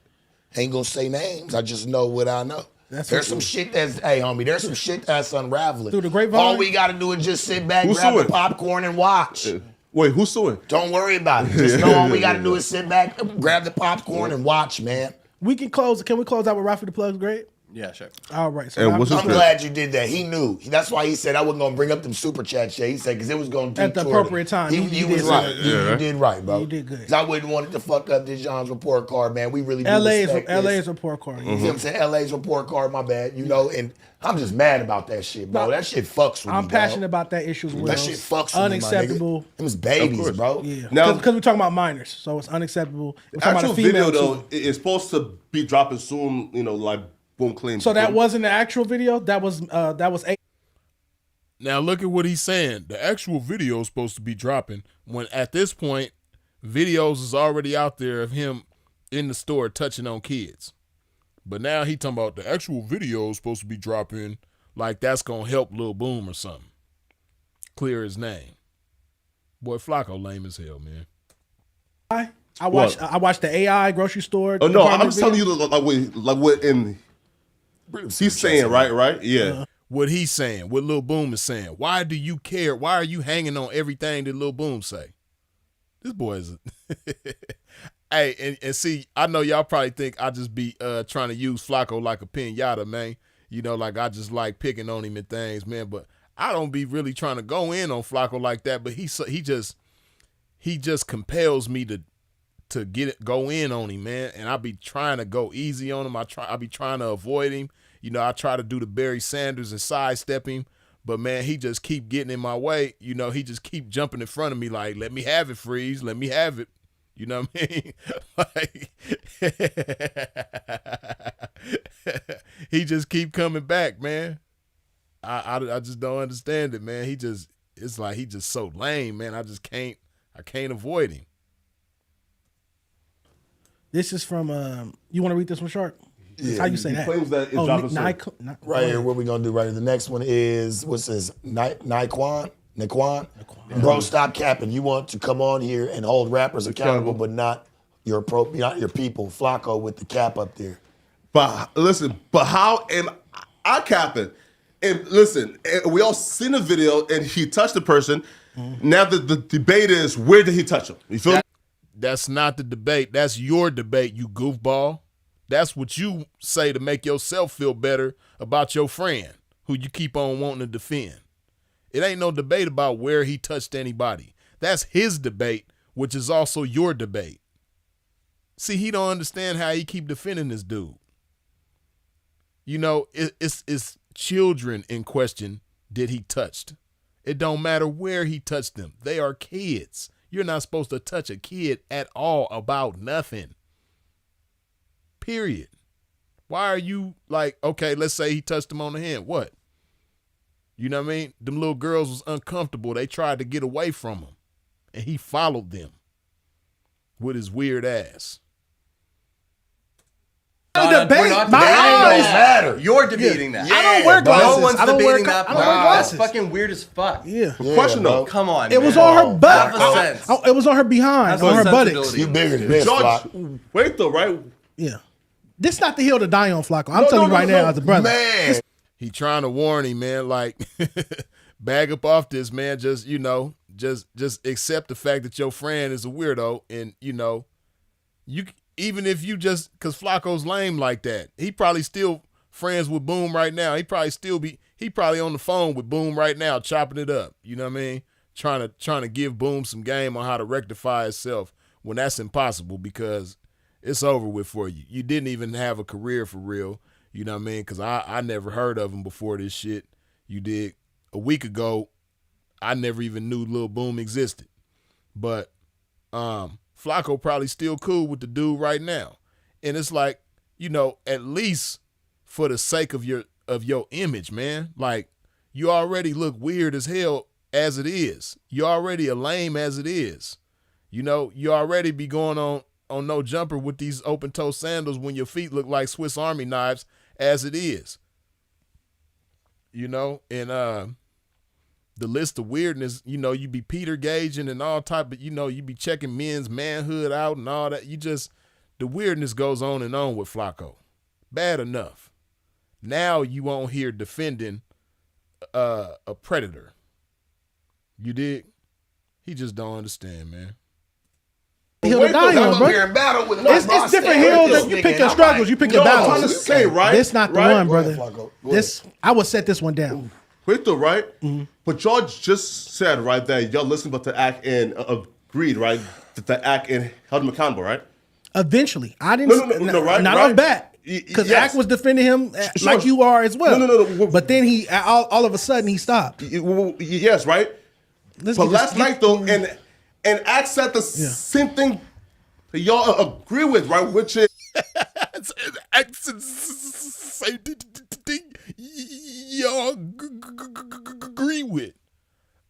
Ain't gonna say names. I just know what I know. That's There's what some you- shit that's, hey homie, there's some shit that's unraveling. Through the grapevine? All we gotta do is just sit back, Who's grab the suing? popcorn and watch. wait, who's suing? Don't worry about it. Just know all we gotta do is sit back, grab the popcorn and watch, man. We can close. Can we close out with Rafi the Plug's grade? Yeah, sure. All right. So And Rafi- what's his I'm grade? glad you did that. He knew. That's why he said I wasn't gonna bring up them super chat shit. He said because it was gonna At the detour appropriate time. He, You he did was right. right. You did right, bro. You did good. 'Cause I wouldn't want it to fuck up this John's report card, man. We really do LA respect is this. report card. You see what I'm saying? LA's report card, my bad. You know, and I'm just mad about that shit, bro. No, That shit fucks with me. I'm passionate dog. about that issue as well. That shit fucks with Unacceptable. me, my nigga. Them is babies, Of course. bro. Yeah. Now- Because we're talking about minors, so it's unacceptable. We're talking Actual about a female video though too. is supposed to be dropping soon. You know, like boom, clean. So that wasn't the actual video. That was a. Now look at what he's saying. The actual video is supposed to be dropping when at this point, videos is already out there of him in the store touching on kids. But now he talking about the actual video is supposed to be dropping like that's gonna help Lil Boom or something. Clear his name. Boy, Flakko lame as hell, man. I watched. What? I watched the AI grocery store. Oh no, I'm department just telling video. you like what in he's saying, right? Yeah. What he's saying, what Lil Boom is saying. Why do you care? Why are you hanging on everything that Lil Boom say? This boy is hey, and see, I know y'all probably think I just be trying to use Flakko like a pinata, man. You know, like I just like picking on him and things, man. But I don't be really trying to go in on Flakko like that. But he just compels me to go in on him, man. And I be trying to go easy on him. I be trying to avoid him. You know, I try to do the Barry Sanders and sidestep him. But man, he just keep getting in my way. You know, he just keep jumping in front of me like, let me have it, Freeze. Let me have it. You know what I mean? Like, he just keep coming back, man. I just don't understand it, man. It's like he just so lame, man. I can't avoid him. This is from. You want to read this one, Shark? How you say he that? claims that it's oh, dropping soon. Right here, what we gonna do right here. The next one is, what's this? Naquan? Bro, stop capping. You want to come on here and hold rappers accountable, but not your people. Flakko with the cap up there. But listen, but how am I capping? And listen, we all seen the video and he touched the person. Now the debate is, where did he touch him? You feel me? That's not the debate. That's your debate, you goofball. That's what you say to make yourself feel better about your friend who you keep on wanting to defend. It ain't no debate about where he touched anybody. That's his debate, which is also your debate. See, he don't understand how he keep defending this dude. You know, it's children in question that he touched. It don't matter where he touched them. They are kids. You're not supposed to touch a kid at all about nothing. Period. Why are you like, okay, let's say he touched him on the hand. What? You know what I mean? Them little girls was uncomfortable. They tried to get away from him. And he followed them with his weird ass. Matter. You're debating that. I don't wear glasses. No one's debating that. I don't wear glasses. That's fucking weird as fuck. Yeah. Question though. Come on, It was on her butt. Have a sense. It was on her behind, on her buttocks. You bigger than this, George, Flakko. wait though, right? Yeah. This not the hill to die on, Flakko. I'm telling you right now as a brother. Man. He trying to warn him, man, like, bag up off this, man. Just, you know, just accept the fact that your friend is a weirdo. And, you know, you even if you just, because Flacco's lame like that, he probably still friends with Boom right now. He probably on the phone with Boom right now, chopping it up. You know what I mean? Trying to give Boom some game on how to rectify itself when that's impossible because it's over with for you. You didn't even have a career for real. You know what I mean? Because I never heard of him before this shit. You did. A week ago, I never even knew Lil Boom existed. But Flacco probably still cool with the dude right now. And it's like, you know, at least for the sake of your image, man. Like, you already look weird as hell as it is. You already a lame as it is. You know, you already be going on no jumper with these open toe sandals when your feet look like Swiss Army knives as it is. You know, and the list of weirdness, you know, you be Peter gauging and all type of, you know, you be checking men's manhood out and all that. The weirdness goes on and on with Flacco. Bad enough. Now you won't hear defending a predator. You dig? He just don't understand, man. Hill to die on, bro. It's different hills that you pick your struggles, you pick your battles. I'm trying to say, right? This not the one, brother. This I would set this one down. Wait though, right? But George just said, right, that y'all listened but to act and agreed, right? To act and held him accountable, right? Eventually. I didn't No, right? Not right? off bat. Because Yes. Ack was defending him Sure. like you are as well. No. But then he all of a sudden he stopped. Yes, right? But last night though, and Ack said the same thing that y'all agree with, right? Which is y'all agree with.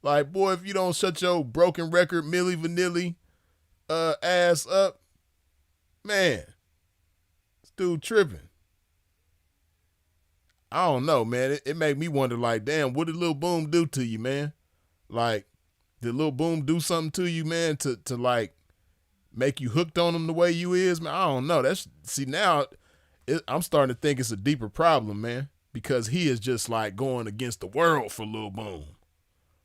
Like, boy, if you don't shut your broken record Milli Vanilli ass up, man, this dude tripping. I don't know, man. It made me wonder, like, damn, what did Lil Boom do to you, man? Like, did Lil Boom do something to you, man, to like make you hooked on him the way you is, man? I don't know. Now I'm starting to think it's a deeper problem, man, because he is just like going against the world for Lil Boom.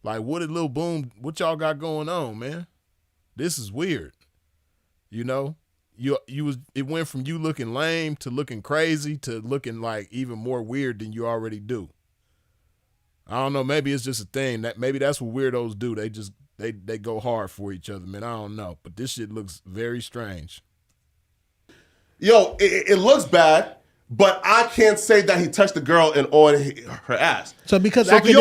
Like, what did Lil Boom, what y'all got going on, man? This is weird. You know, it went from you looking lame to looking crazy to looking like even more weird than you already do. I don't know. Maybe it's just a thing that maybe that's what weirdos do. They go hard for each other, man. I don't know, but this shit looks very strange. Yo, it looks bad, but I can't say that he touched the girl and on her ass. So because no. Excuse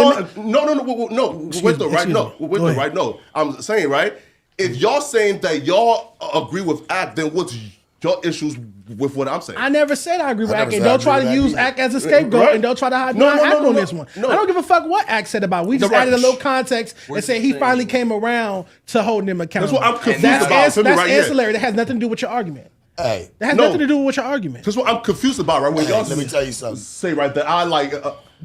me. No. I'm saying, right? If y'all saying that y'all agree with Ack, then what's your issues with what I'm saying? I never said I agree with never Ack, and said I don't try agree to with use Ack Ack as a scapegoat, Right. and don't try to hide No, Ack no, on no, this one. no. I don't give a fuck what Ack said about it. We just Right. added a little context and Where's said the he thing? finally came around to holding him accountable. That's what I'm confused That's about. Feel me, that's right? Yeah. ancillary. That has nothing to do with your argument. Hey, That has No. nothing to do with your argument. That's what I'm confused about, right? When y'all let me tell you something. say, right, that I like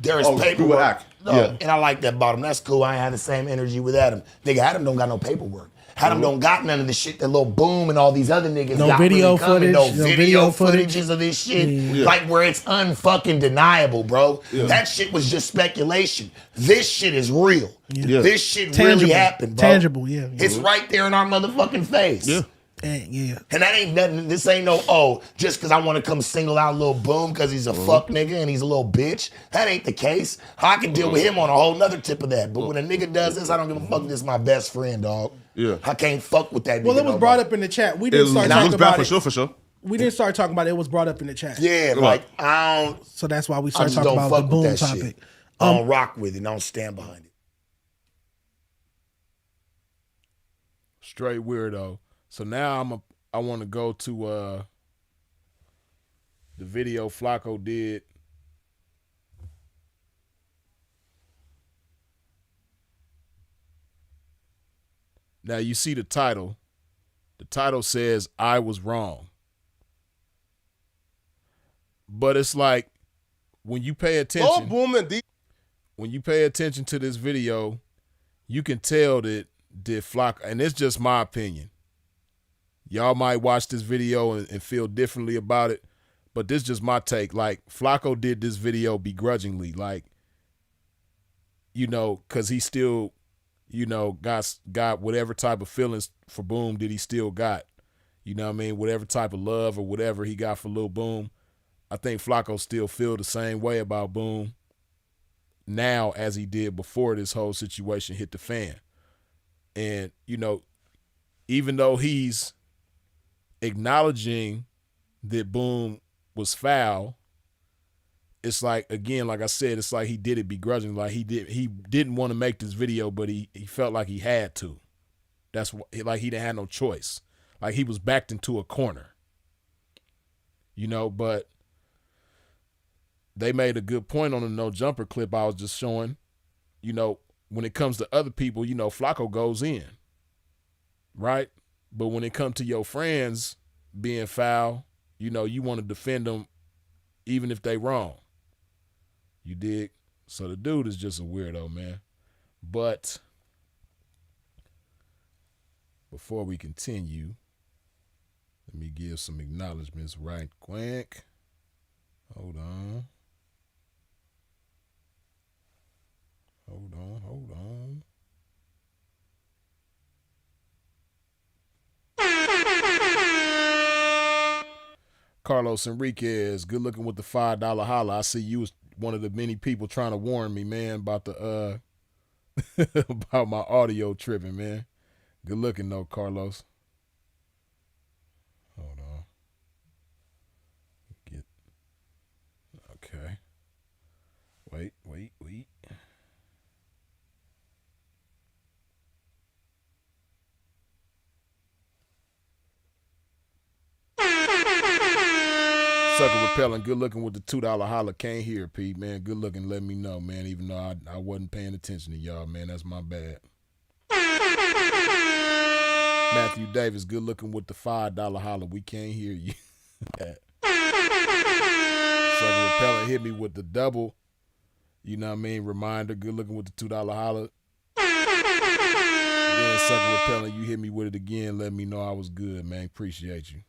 There is agree with paperwork. Ack. No, Yeah. and I like that about him. That's cool. I ain't had the same energy with Adam. Nigga, Adam don't got no paperwork. Adam don't got none of the shit that Lil Boom and all these other niggas No got video really coming. footage, No no video video footage. footages of this shit. Yeah. Like where it's unfucking deniable, bro. That shit was just speculation. This shit is real. Yeah. This shit Tangible. really happened, bro. Tangible, yeah. It's right there in our motherfucking face. Yeah. Yeah. And that ain't nothing. This ain't no, just because I want to come single out Lil Boom because he's a fuck nigga and he's a little bitch. That ain't the case. I can deal with him on a whole nother tip of that. But when a nigga does this, I don't give a fuck. This is my best friend, dog. Yeah. I can't fuck with that nigga. Well, it was no brought more. up in the chat. We It didn't start talking looks bad about it. for sure. We didn't start talking about it. It was brought up in the chat. Yeah, like, I don't, So that's why we I started just talking don't about the fuck Boom with that topic. shit. I don't rock with it and I don't stand behind it. Straight weirdo. So now I want to go to the video Flakko did. Now you see the title. The title says, "I was wrong." But it's like, when you pay attention, when you pay attention to this video, you can tell that Flakko, and it's just my opinion. Y'all might watch this video and feel differently about it, but this is just my take. Like, Flakko did this video begrudgingly, like, because he still, got whatever type of feelings for Boom that he still got. You know what I mean? Whatever type of love or whatever he got for Lil Boom. I think Flakko still feel the same way about Boom now as he did before this whole situation hit the fan. And, even though he's acknowledging that Boom was foul, it's like, again, like I said, it's like he did it begrudgingly. Like he didn't want to make this video, but he felt like he had to. That's what, like, he didn't have no choice. Like, he was backed into a corner. But they made a good point on the No Jumper clip I was just showing. When it comes to other people, Flakko goes in, right? But when it comes to your friends being foul, you want to defend them even if they wrong. You dig? So the dude is just a weirdo, man. But before we continue, let me give some acknowledgments right quick. Hold on. Carlos Enriquez, good looking with the $5 holla. I see you was one of the many people trying to warn me, man, about the about my audio tripping, man. Good looking though, Carlos. Hold on. Okay. Wait. Sucker repelling, good looking with the $2 holla. Can't hear, Pete, man. Good looking, let me know, man. Even though I wasn't paying attention to y'all, man. That's my bad. Matthew Davis, good looking with the $5 holla. We can't hear you. Sucker repelling hit me with the double, reminder. Good looking with the $2 holla. Then sucker repelling, you hit me with it again. Let me know I was good, man. Appreciate you.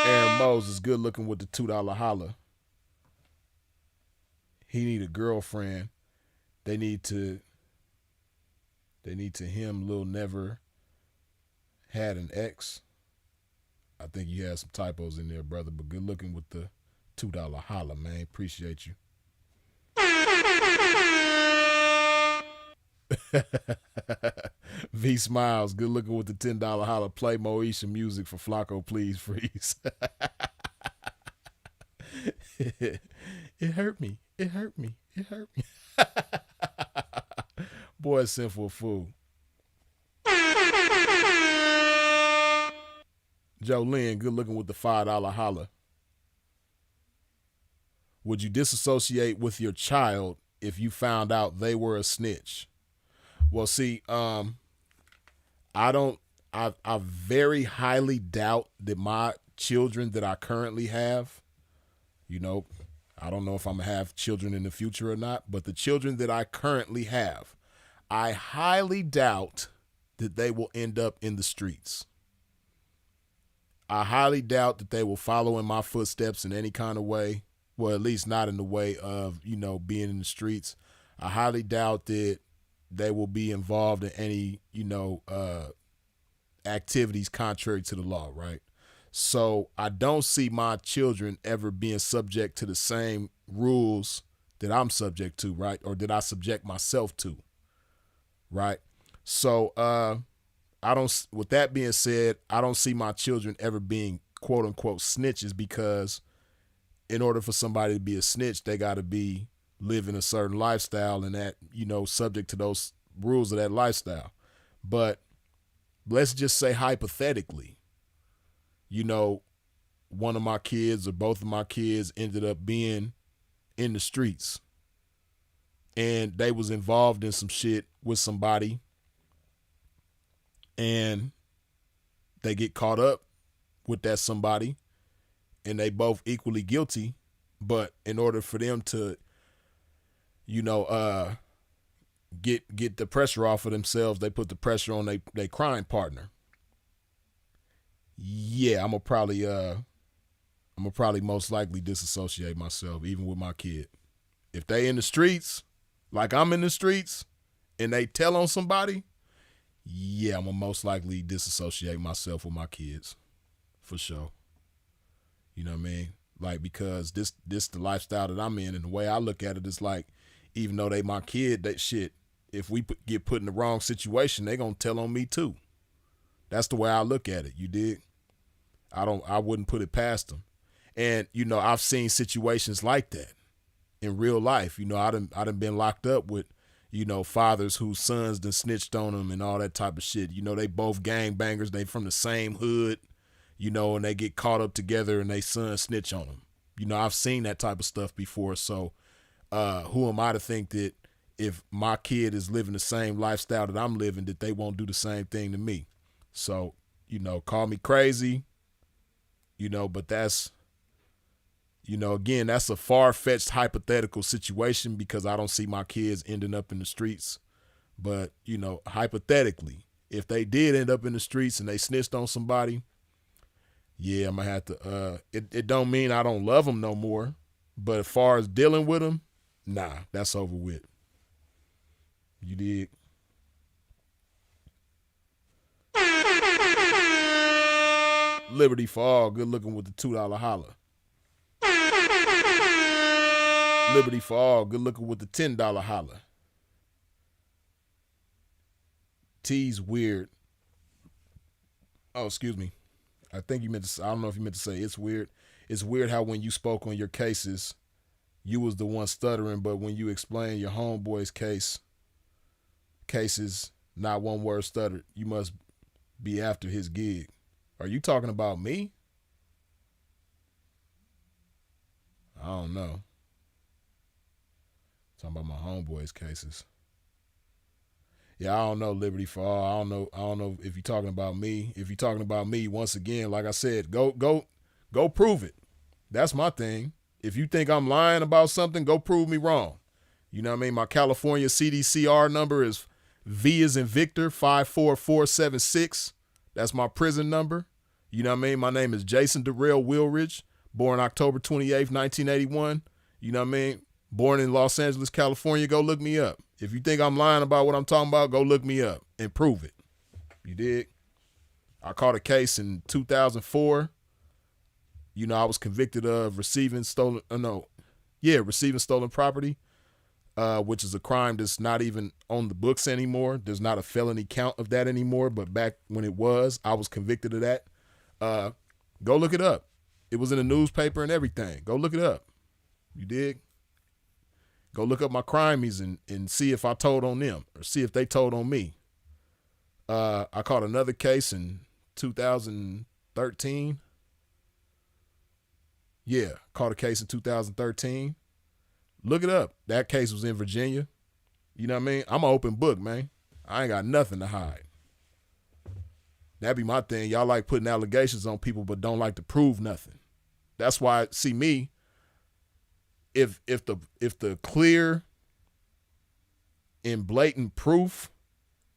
Aaron Moses, good looking with the $2 holla. He need a girlfriend. They need to him. Lil never had an ex. I think you had some typos in there, brother, but good looking with the $2 holla, man. Appreciate you. V Smiles, good looking with the $10 holla. Play Moesha music for Flakko, please, freeze. It hurt me. Boy, sinful fool. Jolene, good looking with the $5 holla. Would you disassociate with your child if you found out they were a snitch? Well, see, I very highly doubt that my children that I currently have, I don't know if I'm going to have children in the future or not, but the children that I currently have, I highly doubt that they will end up in the streets. I highly doubt that they will follow in my footsteps in any kind of way. Well, at least not in the way of, being in the streets. I highly doubt that they will be involved in any, activities contrary to the law, right? So I don't see my children ever being subject to the same rules that I'm subject to, right? Or that I subject myself to, right? So with that being said, I don't see my children ever being quote unquote snitches, because in order for somebody to be a snitch, they got to be living a certain lifestyle and that, subject to those rules of that lifestyle. But let's just say hypothetically, you know, one of my kids or both of my kids ended up being in the streets and they was involved in some shit with somebody and they get caught up with that somebody and they both equally guilty, but in order for them to, you know, get the pressure off of themselves, they put the pressure on they crime partner. Yeah, I'm gonna probably most likely disassociate myself, even with my kid. If they in the streets, like I'm in the streets, and they tell on somebody, yeah, I'm gonna most likely disassociate myself with my kids, for sure. You know what I mean? Like, because this the lifestyle that I'm in, and the way I look at it is like, even though they my kid, that shit, if we get put in the wrong situation, they gonna tell on me too. That's the way I look at it. You dig? I wouldn't put it past them. And, you know, I've seen situations like that in real life. You know, I done been locked up with, you know, fathers whose sons done snitched on them and all that type of shit. You know, they both gangbangers. They from the same hood, you know, and they get caught up together and they sons snitch on them. You know, I've seen that type of stuff before. So who am I to think that if my kid is living the same lifestyle that I'm living, that they won't do the same thing to me? So, you know, call me crazy, you know, but that's, you know, again, that's a far-fetched hypothetical situation because I don't see my kids ending up in the streets. But, you know, hypothetically, if they did end up in the streets and they snitched on somebody, yeah, I'm going to have to, it don't mean I don't love them no more. But as far as dealing with them, nah, that's over with. You dig? Liberty for all, good looking with the $2 holler. Liberty for all, good looking with the $10 holler. T's weird. Oh, excuse me. I think you meant to, I don't know if you meant to say it's weird. It's weird how when you spoke on your cases, you was the one stuttering, but when you explain your homeboy's cases, not one word stuttered. You must be after his gig. Are you talking about me? I don't know. Talking about my homeboy's cases. Yeah, I don't know, Liberty for all. I don't know if you're talking about me. If you're talking about me, once again, like I said, go prove it. That's my thing. If you think I'm lying about something, go prove me wrong. You know what I mean? My California CDCR number is V as in Victor 54476. That's my prison number. You know what I mean? My name is Jason Darrell Wilridge, born October 28th, 1981. You know what I mean? Born in Los Angeles, California. Go look me up. If you think I'm lying about what I'm talking about, go look me up and prove it. You dig? I caught a case in 2004. You know, I was convicted of receiving stolen property, which is a crime that's not even on the books anymore. There's not a felony count of that anymore, but back when it was, I was convicted of that. Go look it up. It was in the newspaper and everything. Go look it up. You dig? Go look up my crimies and see if I told on them or see if they told on me. I caught another case in 2013. Yeah, caught a case in 2013. Look it up. That case was in Virginia. You know what I mean? I'm an open book, man. I ain't got nothing to hide. That'd be my thing. Y'all like putting allegations on people but don't like to prove nothing. That's why, see me, if the clear and blatant proof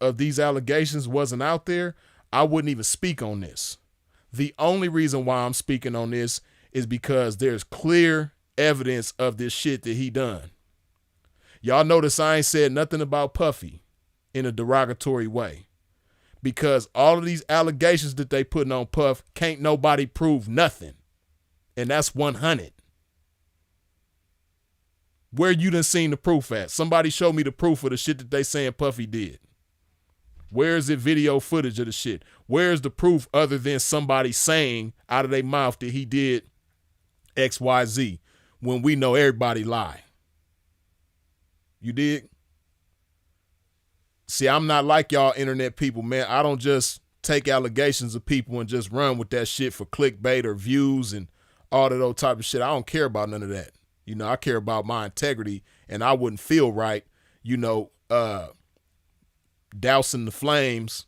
of these allegations wasn't out there, I wouldn't even speak on this. The only reason why I'm speaking on this is because there's clear evidence of this shit that he done. Y'all notice I ain't said nothing about Puffy in a derogatory way because all of these allegations that they putting on Puff, can't nobody prove nothing. And that's 100. Where you done seen the proof at? Somebody show me the proof of the shit that they saying Puffy did. Where is it video footage of the shit? Where's the proof other than somebody saying out of their mouth that he did XYZ when we know everybody lie? You dig? See, I'm not like y'all internet people, man. I don't just take allegations of people and just run with that shit for clickbait or views and all of those type of shit. I don't care about none of that. You know, I care about my integrity, and I wouldn't feel right, you know, dousing the flames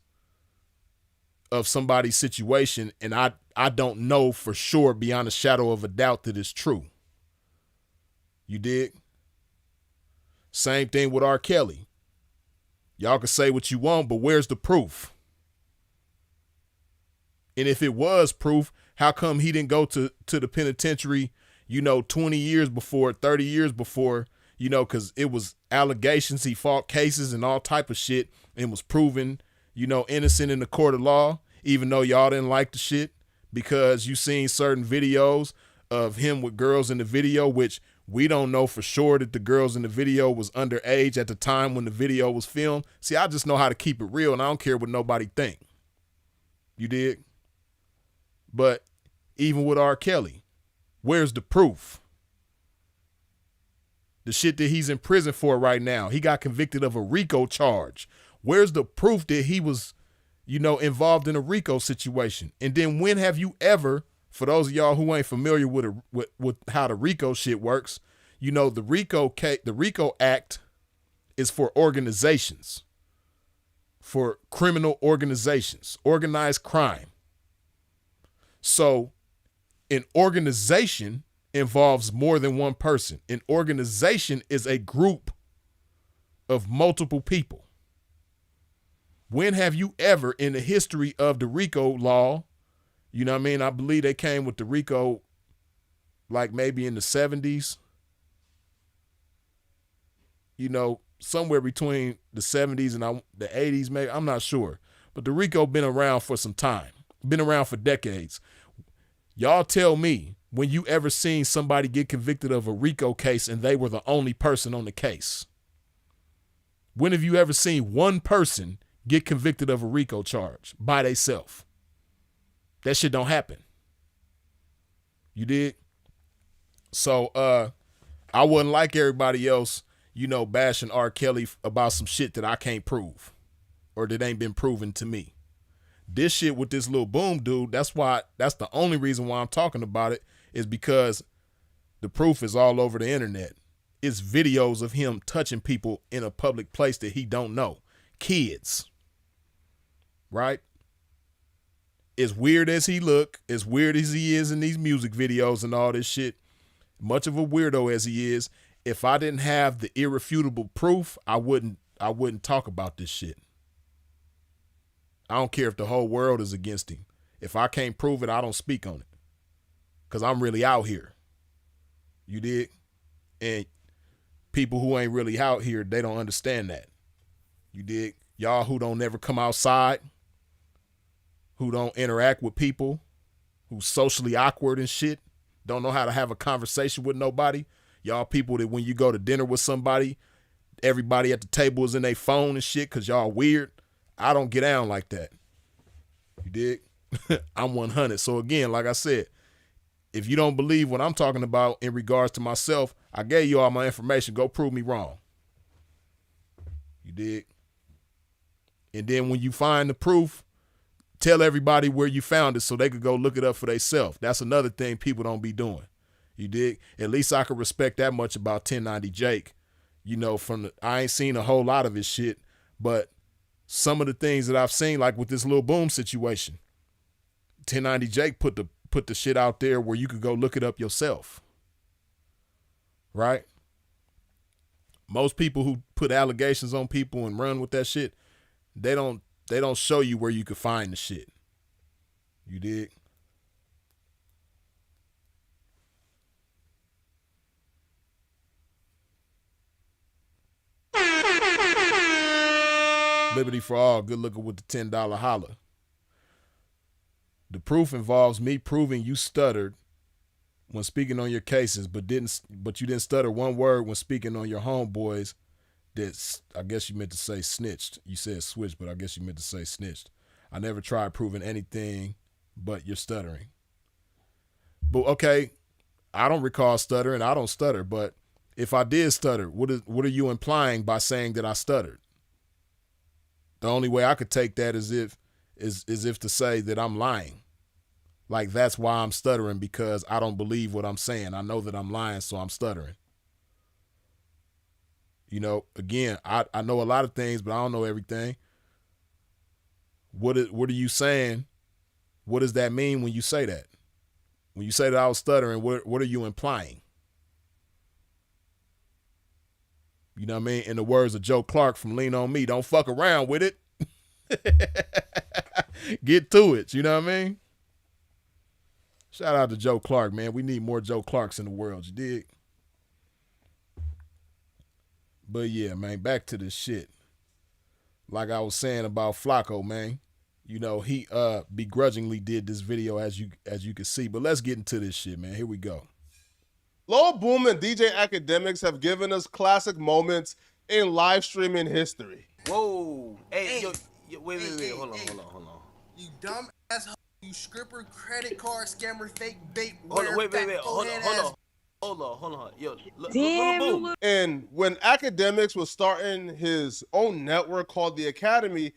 of somebody's situation, and I don't know for sure beyond a shadow of a doubt that it's true. You dig? Same thing with R. Kelly. Y'all can say what you want, but where's the proof? And if it was proof, how come he didn't go to the penitentiary, you know, 20 years before, 30 years before, you know, because it was allegations, he fought cases and all type of shit and was proven, you know, innocent in the court of law, even though y'all didn't like the shit because you seen certain videos of him with girls in the video, which we don't know for sure that the girls in the video was underage at the time when the video was filmed. See, I just know how to keep it real, and I don't care what nobody think. You dig? But even with R. Kelly, where's the proof? The shit that he's in prison for right now, he got convicted of a RICO charge. Where's the proof that he was, you know, involved in a RICO situation? And then when have you ever, for those of y'all who ain't familiar with how the RICO shit works, you know, the RICO Act is for organizations, for criminal organizations, organized crime. So an organization involves more than one person. An organization is a group of multiple people. When have you ever in the history of the RICO law, you know what I mean? I believe they came with the RICO like maybe in the 70s, you know, somewhere between the 70s and the 80s, maybe. I'm not sure. But the RICO been around for some time, been around for decades. Y'all tell me when you ever seen somebody get convicted of a RICO case and they were the only person on the case. When have you ever seen one person get convicted of a RICO charge by themselves? That shit don't happen. You dig? So I wouldn't like everybody else, you know, bashing R. Kelly about some shit that I can't prove or that ain't been proven to me. This shit with this little boom dude, that's the only reason why I'm talking about it is because the proof is all over the internet. It's videos of him touching people in a public place that he don't know. Kids. Right? As weird as he look, as weird as he is in these music videos and all this shit, much of a weirdo as he is, if I didn't have the irrefutable proof, I wouldn't talk about this shit. I don't care if the whole world is against him. If I can't prove it, I don't speak on it. Because I'm really out here. You dig? And people who ain't really out here, they don't understand that. You dig? Y'all who don't never come outside, who don't interact with people, who's socially awkward and shit, don't know how to have a conversation with nobody. Y'all people that when you go to dinner with somebody, everybody at the table is in their phone and shit because y'all weird. I don't get down like that. You dig? I'm 100. So again, like I said, if you don't believe what I'm talking about in regards to myself, I gave you all my information. Go prove me wrong. You dig? And then when you find the proof, tell everybody where you found it so they could go look it up for themselves. That's another thing people don't be doing. You dig? At least I could respect that much about 1090 Jake. You know, I ain't seen a whole lot of his shit, but some of the things that I've seen, like with this Lil Boom situation, 1090 Jake put the shit out there where you could go look it up yourself. Right? Most people who put allegations on people and run with that shit, they don't show you where you could find the shit. You dig? Liberty for all, good looking with the $10 holler. The proof involves me proving you stuttered when speaking on your cases, but you didn't stutter one word when speaking on your homeboys. That I guess you meant to say snitched. You said switched, but I guess you meant to say snitched. I never tried proving anything but you're stuttering. But okay, I don't recall stuttering. I don't stutter, but if I did stutter, what are you implying by saying that I stuttered? The only way I could take that is if is if to say that I'm lying. Like, that's why I'm stuttering, because I don't believe what I'm saying. I know that I'm lying, so I'm stuttering. You know, again, I know a lot of things, but I don't know everything. What are you saying? What does that mean when you say that? When you say that I was stuttering, what are you implying? You know what I mean? In the words of Joe Clark from Lean On Me, don't fuck around with it. Get to it. You know what I mean? Shout out to Joe Clark, man. We need more Joe Clarks in the world. You dig? But yeah, man, back to this shit. Like I was saying about Flakko, man. You know, he begrudgingly did this video, as you can see. But let's get into this shit, man. Here we go. Lil Boom and DJ Akademiks have given us classic moments in live streaming history. Whoa. Hey, yo, wait. Hold on. You dumb asshole. You scripper, credit card scammer, fake bait. Hold on. Yo, Damn, Lil Boom. And when Akademiks was starting his own network called the Academy,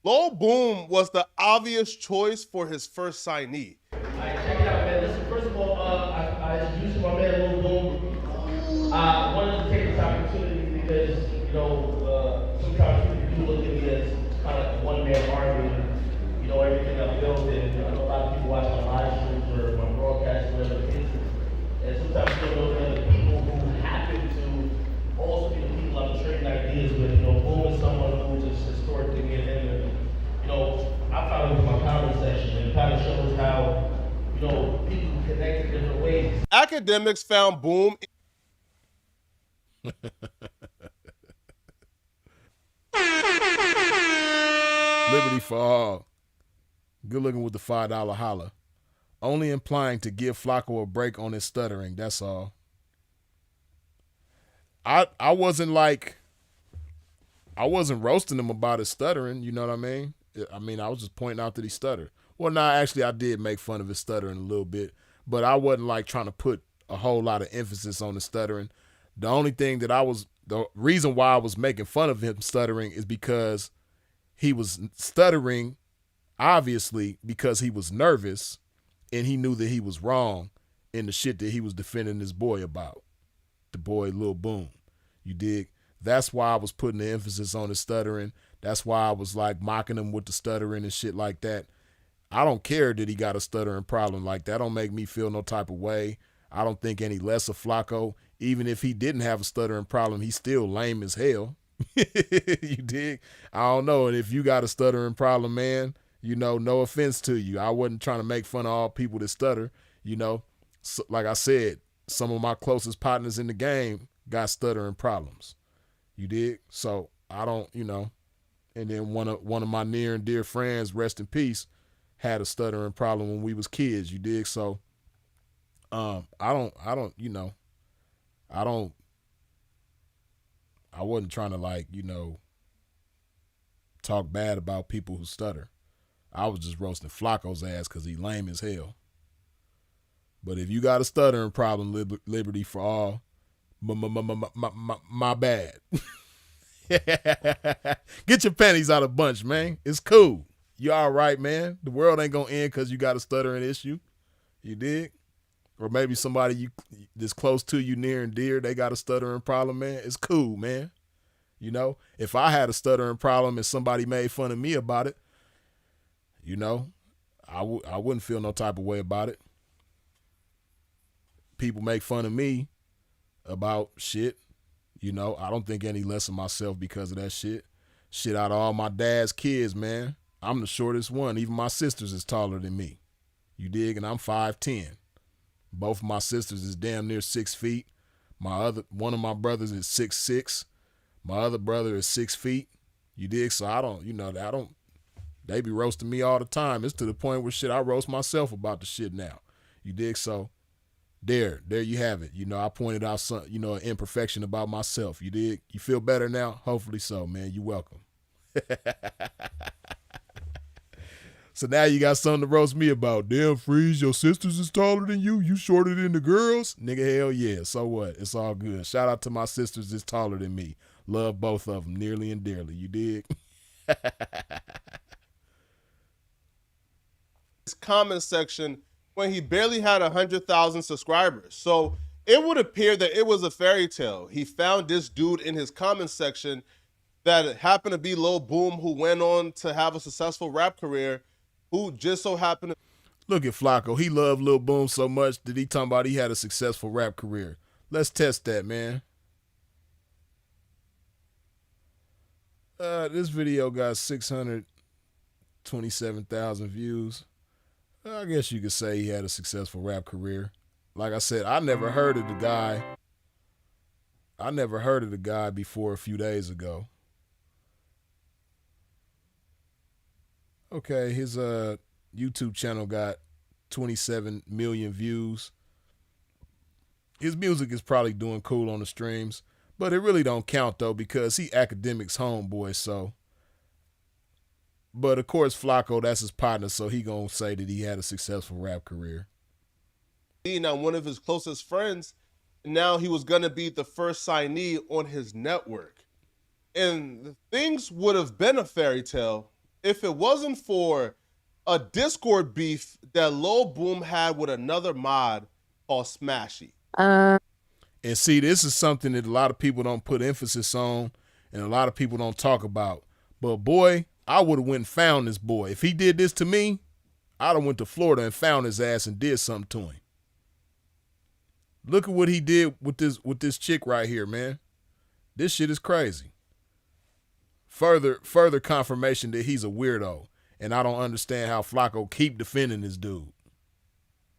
Lil Boom was the obvious choice for his first signee. All right, check it out, man. Listen, first of all, I introduced my man Lil Boom. I wanted to take this opportunity because, you know, sometimes people do look at me as kind of like a one-man army. You know, everything I've built, and I know a lot of people watch my live streams or my broadcasts, whatever it is. And sometimes you don't know the people who happen to also be the people I'm trading ideas with. You know, Boom is someone who just historically get in there. You know, I found it with my comment section, and it kind of shows how, you know, people connect in different ways. Akademiks found Boom. Liberty for all. Good looking with the $5 holla. Only implying to give Flakko a break on his stuttering. That's all. I wasn't roasting him about his stuttering. You know what I mean? I was just pointing out that he stuttered. Well, no, actually, I did make fun of his stuttering a little bit, but I wasn't like trying to put a whole lot of emphasis on the stuttering. The only thing that the reason why I was making fun of him stuttering is because he was stuttering, obviously, because he was nervous and he knew that he was wrong in the shit that he was defending his boy about. The boy, Lil Boom. You dig? That's why I was putting the emphasis on the stuttering. That's why I was like mocking him with the stuttering and shit like that. I don't care that he got a stuttering problem like that. Don't make me feel no type of way. I don't think any less of Flakko. Even if he didn't have a stuttering problem, he's still lame as hell. You dig? I don't know. And if you got a stuttering problem, man, you know, no offense to you. I wasn't trying to make fun of all people that stutter. You know, so, like I said, some of my closest partners in the game got stuttering problems. You dig? So I don't, you know. And then one of my near and dear friends, rest in peace, had a stuttering problem when we was kids. You dig? So I wasn't trying to, like, you know, talk bad about people who stutter. I was just roasting Flakko's ass because he lame as hell. But if you got a stuttering problem, liberty for all, my bad. Get your panties out of bunch, man. It's cool. You all right, man. The world ain't gonna end because you got a stuttering issue. You dig? Or maybe somebody that's close to you, near and dear, they got a stuttering problem, man. It's cool, man. You know, if I had a stuttering problem and somebody made fun of me about it, you know, I wouldn't feel no type of way about it. People make fun of me about shit. You know, I don't think any less of myself because of that shit. Shit, out of all my dad's kids, man, I'm the shortest one. Even my sisters is taller than me. You dig? And I'm 5'10". Both of my sisters is damn near 6 feet. One of my brothers is 6'6". My other brother is 6 feet. You dig? So they be roasting me all the time. It's to the point where shit, I roast myself about the shit now. You dig? So there you have it. You know, I pointed out some, you know, an imperfection about myself. You dig? You feel better now? Hopefully so, man. You're welcome. So now you got something to roast me about. Damn, Freeze, your sisters is taller than you. You shorter than the girls? Nigga, hell yeah. So what? It's all good. Shout out to my sisters that's taller than me. Love both of them nearly and dearly. You dig? comment section when he barely had 100,000 subscribers. So it would appear that it was a fairy tale. He found this dude in his comment section that happened to be Lil Boom, who went on to have a successful rap career, who just so happened to... Look at Flakko. He loved Lil Boom so much that he talking about he had a successful rap career. Let's test that, man. This video got 627,000 views. I guess you could say he had a successful rap career. Like I said, I never heard of the guy. I never heard of the guy before a few days ago. Okay, his YouTube channel got 27 million views. His music is probably doing cool on the streams, but it really don't count though because he Akademiks homeboy, so. But of course, Flakko, that's his partner, so he gonna say that he had a successful rap career. Now, one of his closest friends, now he was gonna be the first signee on his network. And things would have been a fairy tale if it wasn't for a Discord beef that Lil Boom had with another mod called Smashy. And see, this is something that a lot of people don't put emphasis on and a lot of people don't talk about. But boy, I would have went and found this boy. If he did this to me, I'd have went to Florida and found his ass and did something to him. Look at what he did with this chick right here, man. This shit is crazy. Further confirmation that he's a weirdo, and I don't understand how Flakko keep defending this dude.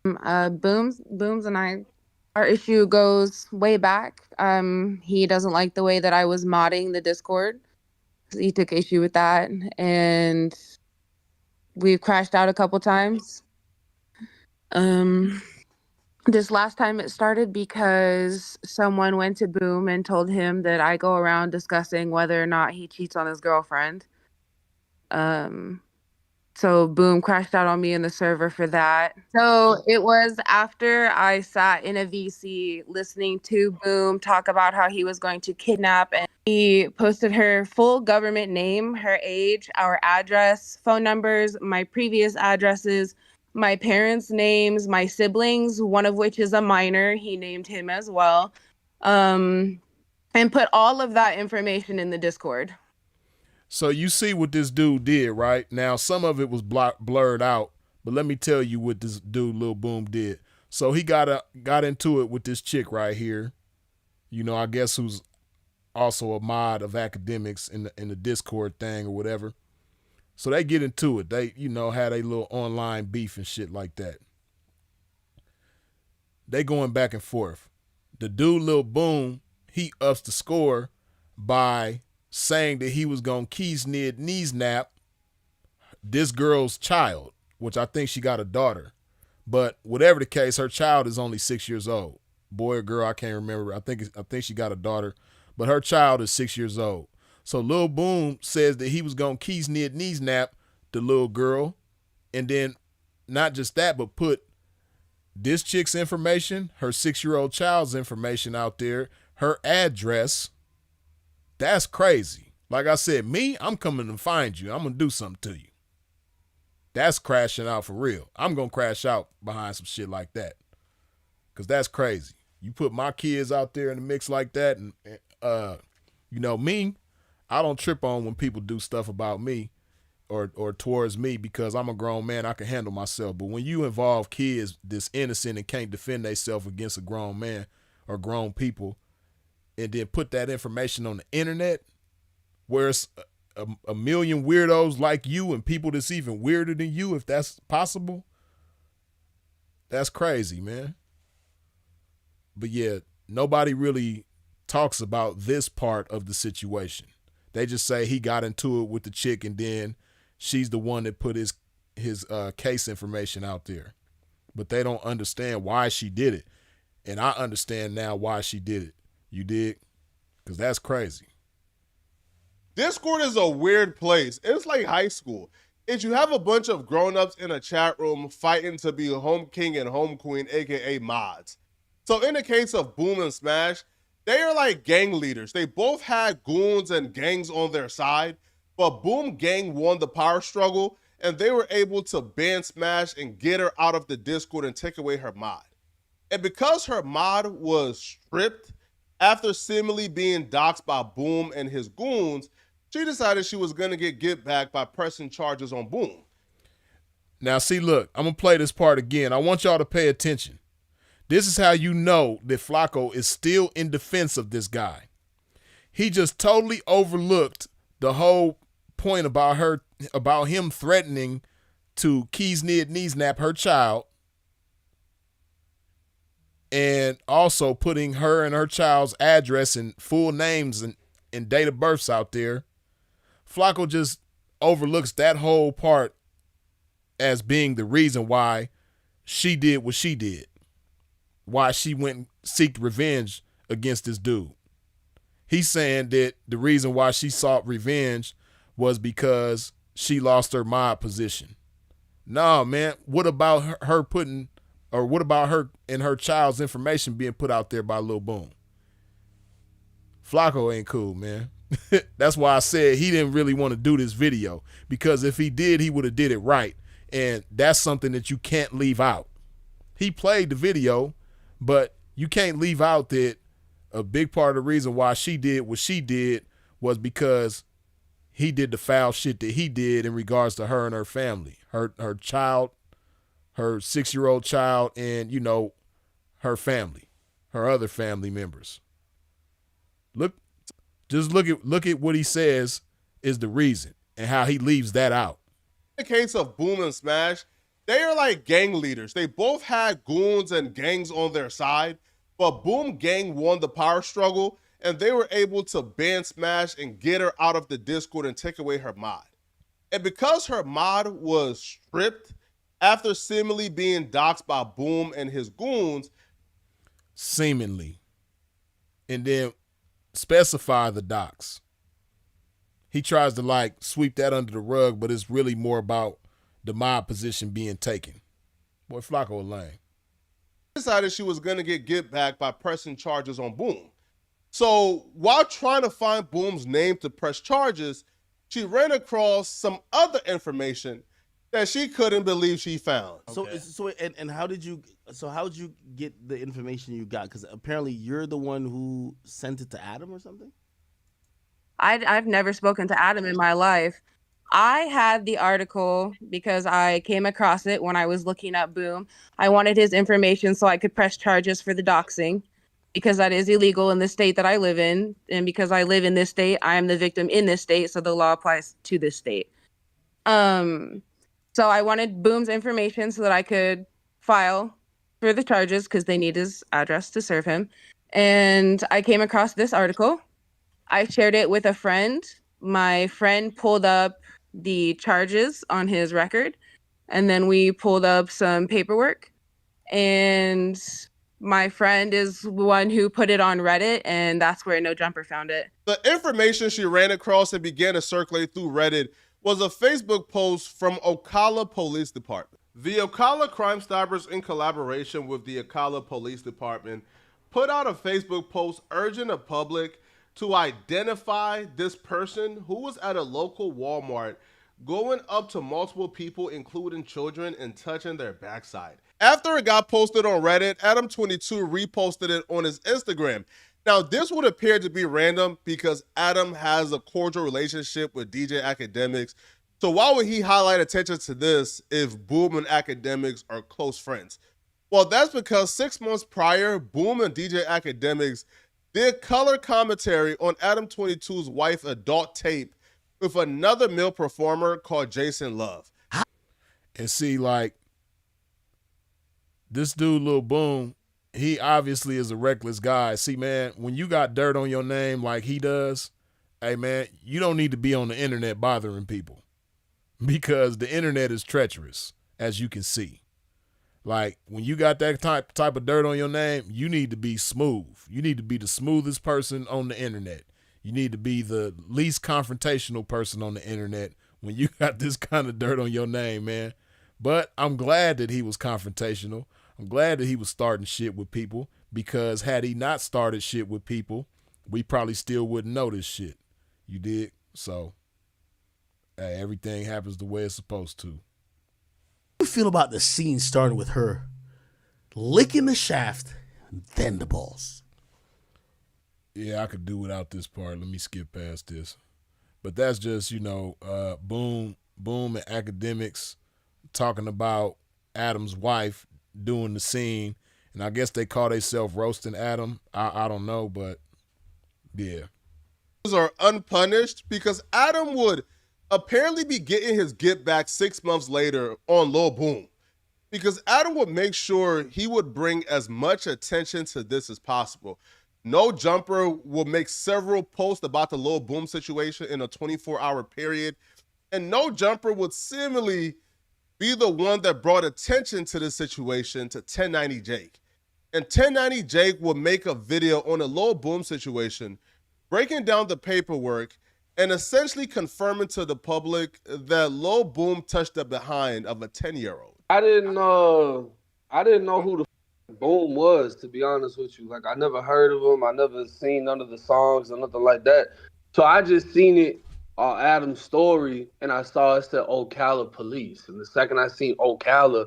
Booms and I, our issue goes way back. He doesn't like the way that I was modding the Discord. He took issue with that, and we've crashed out a couple times. This last time it started because someone went to Boom and told him that I go around discussing whether or not he cheats on his girlfriend. So Boom crashed out on me in the server for that. So it was after I sat in a VC listening to Boom talk about how he was going to kidnap, and he posted her full government name, her age, our address, phone numbers, my previous addresses, my parents' names, my siblings, one of which is a minor. He named him as well. And put all of that information in the Discord. So you see what this dude did, right? Now, some of it was blurred out, but let me tell you what this dude, Lil Boom, did. So he got into it with this chick right here, you know, I guess who's also a mod of Akademiks in the Discord thing or whatever. So they get into it. They, you know, had a little online beef and shit like that. They going back and forth. The dude, Lil Boom, he ups the score by saying that he was going to kneesnap this girl's child, which I think she got a daughter. But whatever the case, her child is only 6 years old. Boy or girl, I can't remember. I think she got a daughter, but her child is 6 years old. So Lil Boom says that he was going to kneesnap the little girl, and then not just that, but put this chick's information, her 6-year-old child's information out there, her address. That's crazy. Like I said, I'm coming to find you. I'm going to do something to you. That's crashing out for real. I'm going to crash out behind some shit like that. Because that's crazy. You put my kids out there in the mix like that, and you know, me, I don't trip on when people do stuff about me or towards me because I'm a grown man. I can handle myself. But when you involve kids that's innocent and can't defend themselves against a grown man or grown people, and then put that information on the internet where it's a million weirdos like you and people that's even weirder than you, if that's possible, that's crazy, man. But yeah, nobody really talks about this part of the situation. They just say he got into it with the chick and then she's the one that put his case information out there. But they don't understand why she did it. And I understand now why she did it. You dig? Because that's crazy. Discord is a weird place. It's like high school. If you have a bunch of grown-ups in a chat room fighting to be home king and home queen, aka mods. So in the case of Boom and Smash, they are like gang leaders. They both had goons and gangs on their side, but Boom gang won the power struggle, and they were able to ban smash and get her out of the Discord and take away her mod. And because her mod was stripped after seemingly being doxxed by Boom and his goons, she decided she was going to get back by pressing charges on Boom. Now, see, look, I'm going to play this part again. I want y'all to pay attention. This is how you know that Flakko is still in defense of this guy. He just totally overlooked the whole point about him threatening to kneesnap her child, and also putting her and her child's address and full names and date of births out there. Flakko just overlooks that whole part as being the reason why she did what she did, why she went and seeked revenge against this dude. He's saying that the reason why she sought revenge was because she lost her mod position. No, man. What about her and her child's information being put out there by Lil Boom? Flakko ain't cool, man. That's why I said he didn't really want to do this video, because if he did, he would have did it right. And that's something that you can't leave out. He played the video, but you can't leave out that a big part of the reason why she did what she did was because he did the foul shit that he did in regards to her and her family, her child, her 6-year-old child, and, you know, her family, her other family members. Look at what he says is the reason and how he leaves that out. In the case of Boom and Smash, they are like gang leaders. They both had goons and gangs on their side, but Boom gang won the power struggle, and they were able to ban Smash and get her out of the Discord and take away her mod. And because her mod was stripped after seemingly being doxxed by Boom and his goons. Seemingly. And then specify the dox. He tries to like sweep that under the rug, but it's really more about the mod position being taken. Boy, Flakko a lame. Decided she was going to get back by pressing charges on Boom. So while trying to find Boom's name to press charges, she ran across some other information that she couldn't believe she found. And how did you get the information you got? Because apparently you're the one who sent it to Adam or something? I've never spoken to Adam in my life. I had the article because I came across it when I was looking up Boom. I wanted his information so I could press charges for the doxing, because that is illegal in the state that I live in. And because I live in this state, I am the victim in this state, so the law applies to this state. So I wanted Boom's information so that I could file for the charges, because they need his address to serve him. And I came across this article. I shared it with a friend. My friend pulled up the charges on his record, and then we pulled up some paperwork. And my friend is the one who put it on Reddit, and that's where No Jumper found it. The information she ran across and began to circulate through Reddit was a Facebook post from Ocala Police Department. The Ocala Crime Stoppers, in collaboration with the Ocala Police Department, put out a Facebook post urging the public to identify this person who was at a local Walmart going up to multiple people, including children, and touching their backside. After it got posted on Reddit, Adam22 reposted it on his Instagram. Now, this would appear to be random because Adam has a cordial relationship with DJ Akademiks. So why would he highlight attention to this if Boom and Akademiks are close friends? Well, that's because 6 months prior, Boom and DJ Akademiks did color commentary on Adam22's wife adult tape with another male performer called Jason Love. And see, like, this dude, Lil Boom, he obviously is a reckless guy. See, man, when you got dirt on your name like he does, hey, man, you don't need to be on the internet bothering people, because the internet is treacherous, as you can see. Like, when you got that type of dirt on your name, you need to be smooth. You need to be the smoothest person on the internet. You need to be the least confrontational person on the internet when you got this kind of dirt on your name, man. But I'm glad that he was confrontational. I'm glad that he was starting shit with people, because had he not started shit with people, we probably still wouldn't know this shit. You dig? So Hey, everything happens the way it's supposed to. How do you feel about the scene starting with her licking the shaft and then the balls? Yeah, I could do without this part. Let me skip past this. But that's just, Boom and Akademiks talking about Adam's wife doing the scene. And I guess they call themselves roasting Adam. I don't know, but yeah. Are unpunished because Adam would apparently be getting his get back 6 months later on Lil Boom. Because Adam would make sure he would bring as much attention to this as possible. No Jumper will make several posts about the Lil Boom situation in a 24-hour period. And No Jumper would seemingly be the one that brought attention to this situation to 1090 Jake. And 1090 Jake would make a video on the Lil Boom situation, breaking down the paperwork and essentially confirming to the public that Lil Boom touched the behind of a 10-year-old. I didn't know who the Boom was, to be honest with you. Like, I never heard of him. I never seen none of the songs or nothing like that. So I just seen it on Adam's story, and I saw it said Ocala Police. And the second I seen Ocala,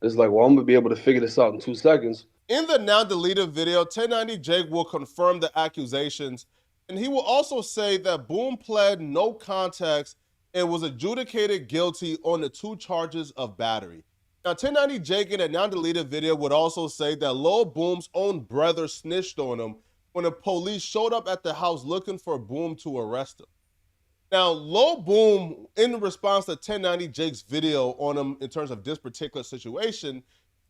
it's like, well, I'm going to be able to figure this out in 2 seconds. In the now deleted video, 1090 Jake will confirm the accusations, and he will also say that Boom pled no contest and was adjudicated guilty on the 2 charges of battery. Now, 1090 Jake in a now deleted video would also say that Lil Boom's own brother snitched on him when the police showed up at the house looking for Boom to arrest him. Now, Lil Boom, in response to 1090 Jake's video on him in terms of this particular situation,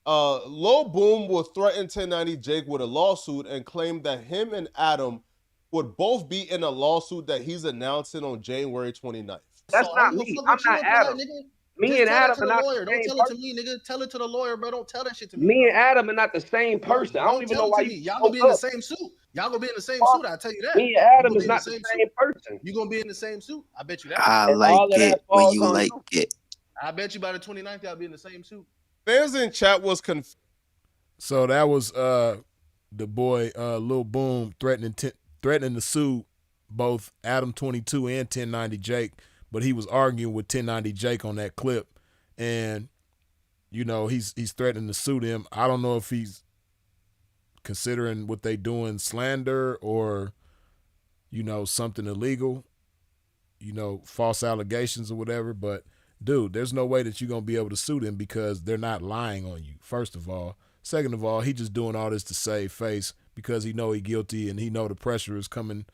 Lil Boom will threaten 1090 Jake with a lawsuit and claim that him and Adam would both be in a lawsuit that he's announcing on January 29th. That's not me. I'm not Adam. Me and Adam are not the same Don't tell it to me, nigga. Tell it to the lawyer, bro. Don't tell that shit to me. Me and Adam are not the same person. I don't even know why y'all gonna be in the same suit. Y'all gonna be in the same suit. I tell you that. Me and Adam is not the same person. You gonna be in the same suit. I bet you that. I like it when you like it. I bet you by the 29th y'all be in the same suit. Fans in chat was confused. So that was the boy Lil Boom threatening to sue both Adam 22 and 1090 Jake, but he was arguing with 1090 Jake on that clip, and he's threatening to sue them. I don't know if he's considering what they doing slander or something illegal, false allegations or whatever, but dude, there's no way that you're going to be able to sue them because they're not lying on you, first of all. Second of all, he just doing all this to save face because he know he guilty and he know the pressure is coming,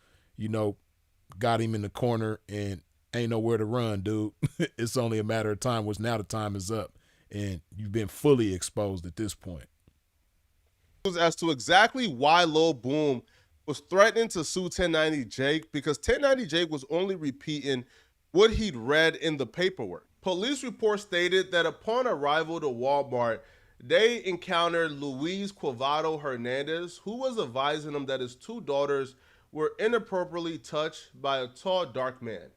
got him in the corner and ain't nowhere to run, dude. It's only a matter of time, which now the time is up and you've been fully exposed at this point. As to exactly why Lil Boom was threatening to sue 1090 Jake, because 1090 Jake was only repeating what he'd read in the paperwork. Police reports stated that upon arrival to Walmart, they encountered Luis Quavado Hernandez, who was advising them that his 2 daughters were inappropriately touched by a tall, dark man.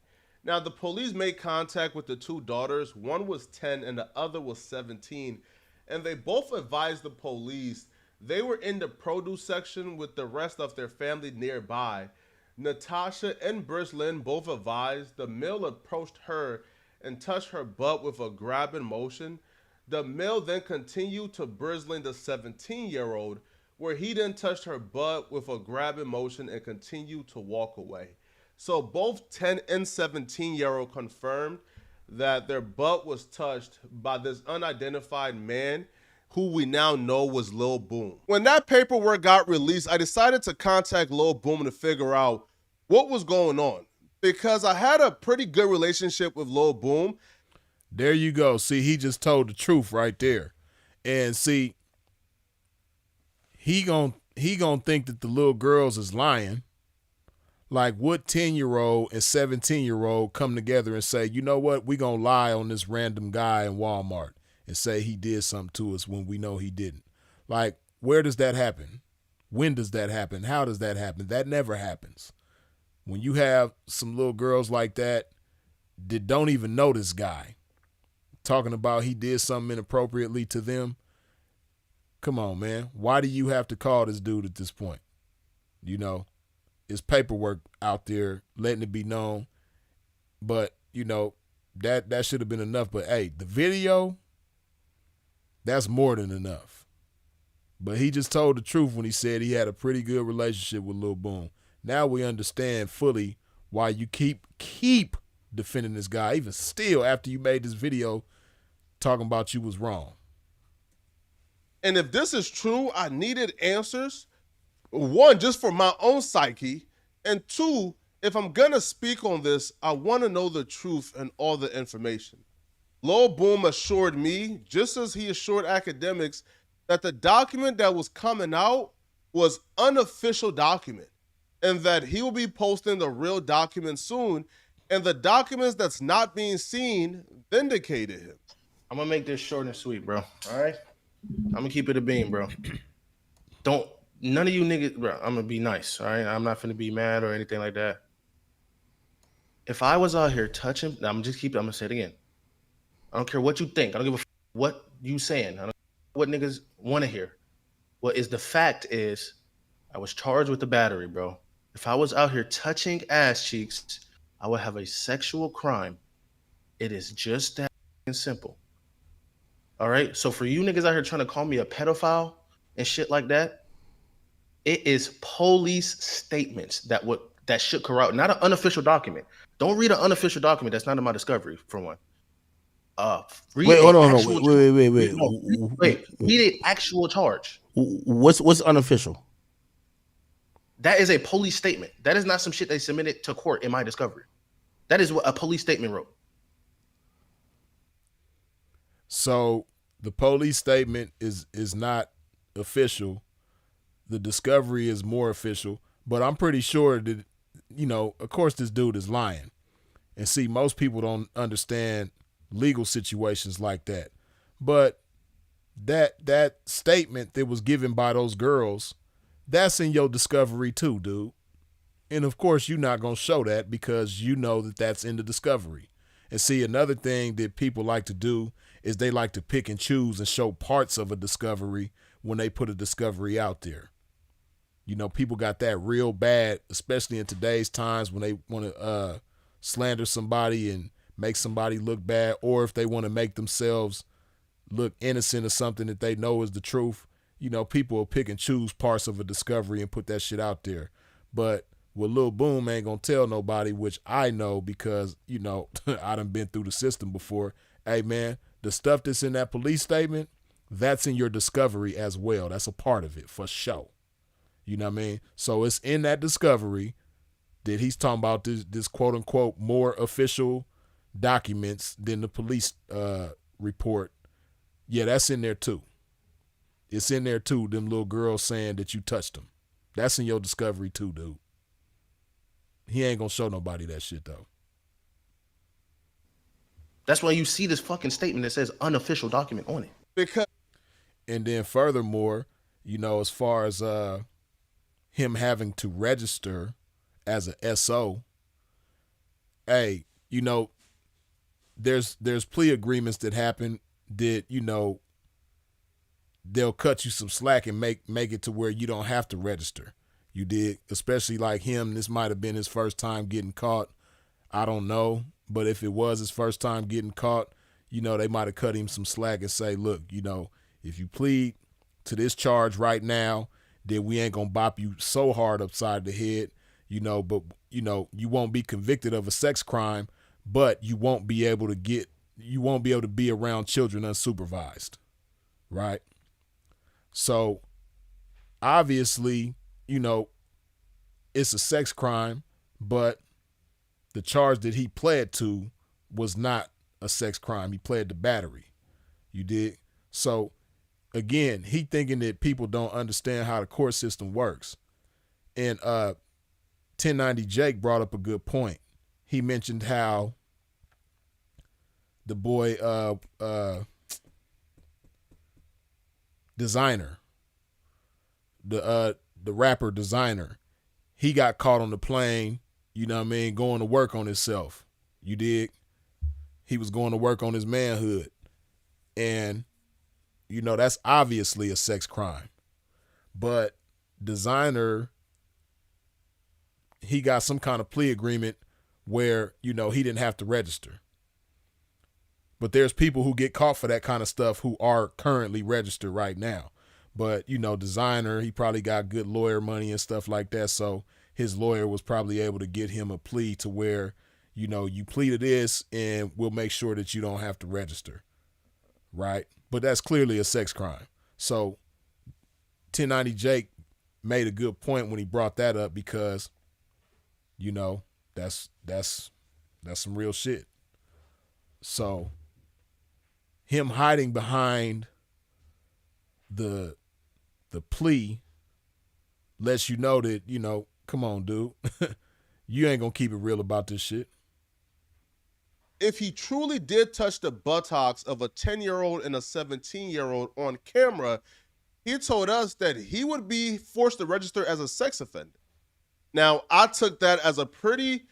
Now, the police made contact with the 2 daughters. One was 10 and the other was 17, and they both advised the police they were in the produce section with the rest of their family nearby. Natasha and Brislin both advised the male approached her and touched her butt with a grabbing motion. The male then continued to Brislin, the 17-year-old, where he then touched her butt with a grabbing motion and continued to walk away. So both 10 and 17-year-old confirmed that their butt was touched by this unidentified man who we now know was Lil Boom. When that paperwork got released, I decided to contact Lil Boom to figure out what was going on because I had a pretty good relationship with Lil Boom. There you go. See, he just told the truth right there. And see, he gon' think that the little girls is lying. Like, what 10-year-old and 17-year-old come together and say, you know what, we gonna lie on this random guy in Walmart and say he did something to us when we know he didn't. Like, where does that happen? When does that happen? How does that happen? That never happens. When you have some little girls like that don't even know this guy, talking about he did something inappropriately to them. Come on, man. Why do you have to call this dude at this point? It's paperwork out there letting it be known. But, that should have been enough. But hey, the video, that's more than enough. But he just told the truth when he said he had a pretty good relationship with Lil Boom. Now we understand fully why you keep defending this guy, even still after you made this video talking about you was wrong. And if this is true, I needed answers. One, just for my own psyche. And two, if I'm going to speak on this, I want to know the truth and all the information. Lil Boom assured me, just as he assured Akademiks, that the document that was coming out was unofficial document and that he will be posting the real document soon. And the documents that's not being seen vindicated him. I'm gonna make this short and sweet, bro. All right? I'm gonna keep it a beam, bro. None of you niggas, bro, I'm gonna be nice, all right? I'm not gonna be mad or anything like that. If I was out here touching, I'm gonna say it again. I don't care what you think. I don't give a what you saying. I don't care what niggas want to hear. What is the fact is, I was charged with the battery, bro. If I was out here touching ass cheeks, I would have a sexual crime. It is just that simple. All right? So for you niggas out here trying to call me a pedophile and shit like that, it is police statements that should corrupt, not an unofficial document. Don't read an unofficial document that's not in my discovery, for one. Wait, hold on. Wait. Read an actual charge. What's unofficial? That is a police statement. That is not some shit they submitted to court in my discovery. That is what a police statement wrote. So the police statement is not official. The discovery is more official, but I'm pretty sure that, of course this dude is lying. And see, most people don't understand legal situations like that. But that statement that was given by those girls, that's in your discovery too, dude. And of course you're not going to show that because you know that that's in the discovery. And see, another thing that people like to do is they like to pick and choose and show parts of a discovery when they put a discovery out there. People got that real bad, especially in today's times when they want to slander somebody and make somebody look bad, or if they want to make themselves look innocent of something that they know is the truth. People will pick and choose parts of a discovery and put that shit out there. But what Lil Boom ain't gonna tell nobody, which I know because, I done been through the system before. Hey man, the stuff that's in that police statement, that's in your discovery as well. That's a part of it for sure. You know what I mean? So it's in that discovery that he's talking about this quote unquote more official documents than the police report. Yeah, that's in there too. It's in there too, them little girls saying that you touched them. That's in your discovery too, dude. He ain't gonna show nobody that shit though. That's why you see this fucking statement that says unofficial document on it. And then furthermore, as far as him having to register as a SO, hey, there's plea agreements that happen that, they'll cut you some slack and make it to where you don't have to register. You dig? Especially like him, this might have been his first time getting caught. I don't know. But if it was his first time getting caught, they might have cut him some slack and say, look, if you plead to this charge right now, then we ain't gonna bop you so hard upside the head, but you won't be convicted of a sex crime, but you won't be able to be around children unsupervised. Right? So obviously, it's a sex crime, but the charge that he pled to was not a sex crime. He pled to battery. You did? So again, he thinking that people don't understand how the court system works. And 1090 Jake brought up a good point. He mentioned how the boy Designer, the rapper Designer, he got caught on the plane, going to work on himself. You dig? He was going to work on his manhood. And, that's obviously a sex crime. But Designer, he got some kind of plea agreement where, he didn't have to register. But there's people who get caught for that kind of stuff who are currently registered right now. But, you know, designer, he probably got good lawyer money and stuff like that. So his lawyer was probably able to get him a plea to where, you know, you plead to this and we'll make sure that you don't have to register. Right? But that's clearly a sex crime. So 1090 Jake made a good point when he brought that up because, you know, that's some real shit. So him hiding behind the plea lets you know that, you know, come on, dude. You ain't gonna keep it real about this shit. If he truly did touch the buttocks of a 10-year-old and a 17-year-old on camera, he told us that he would be forced to register as a sex offender. Now, I took that as a pretty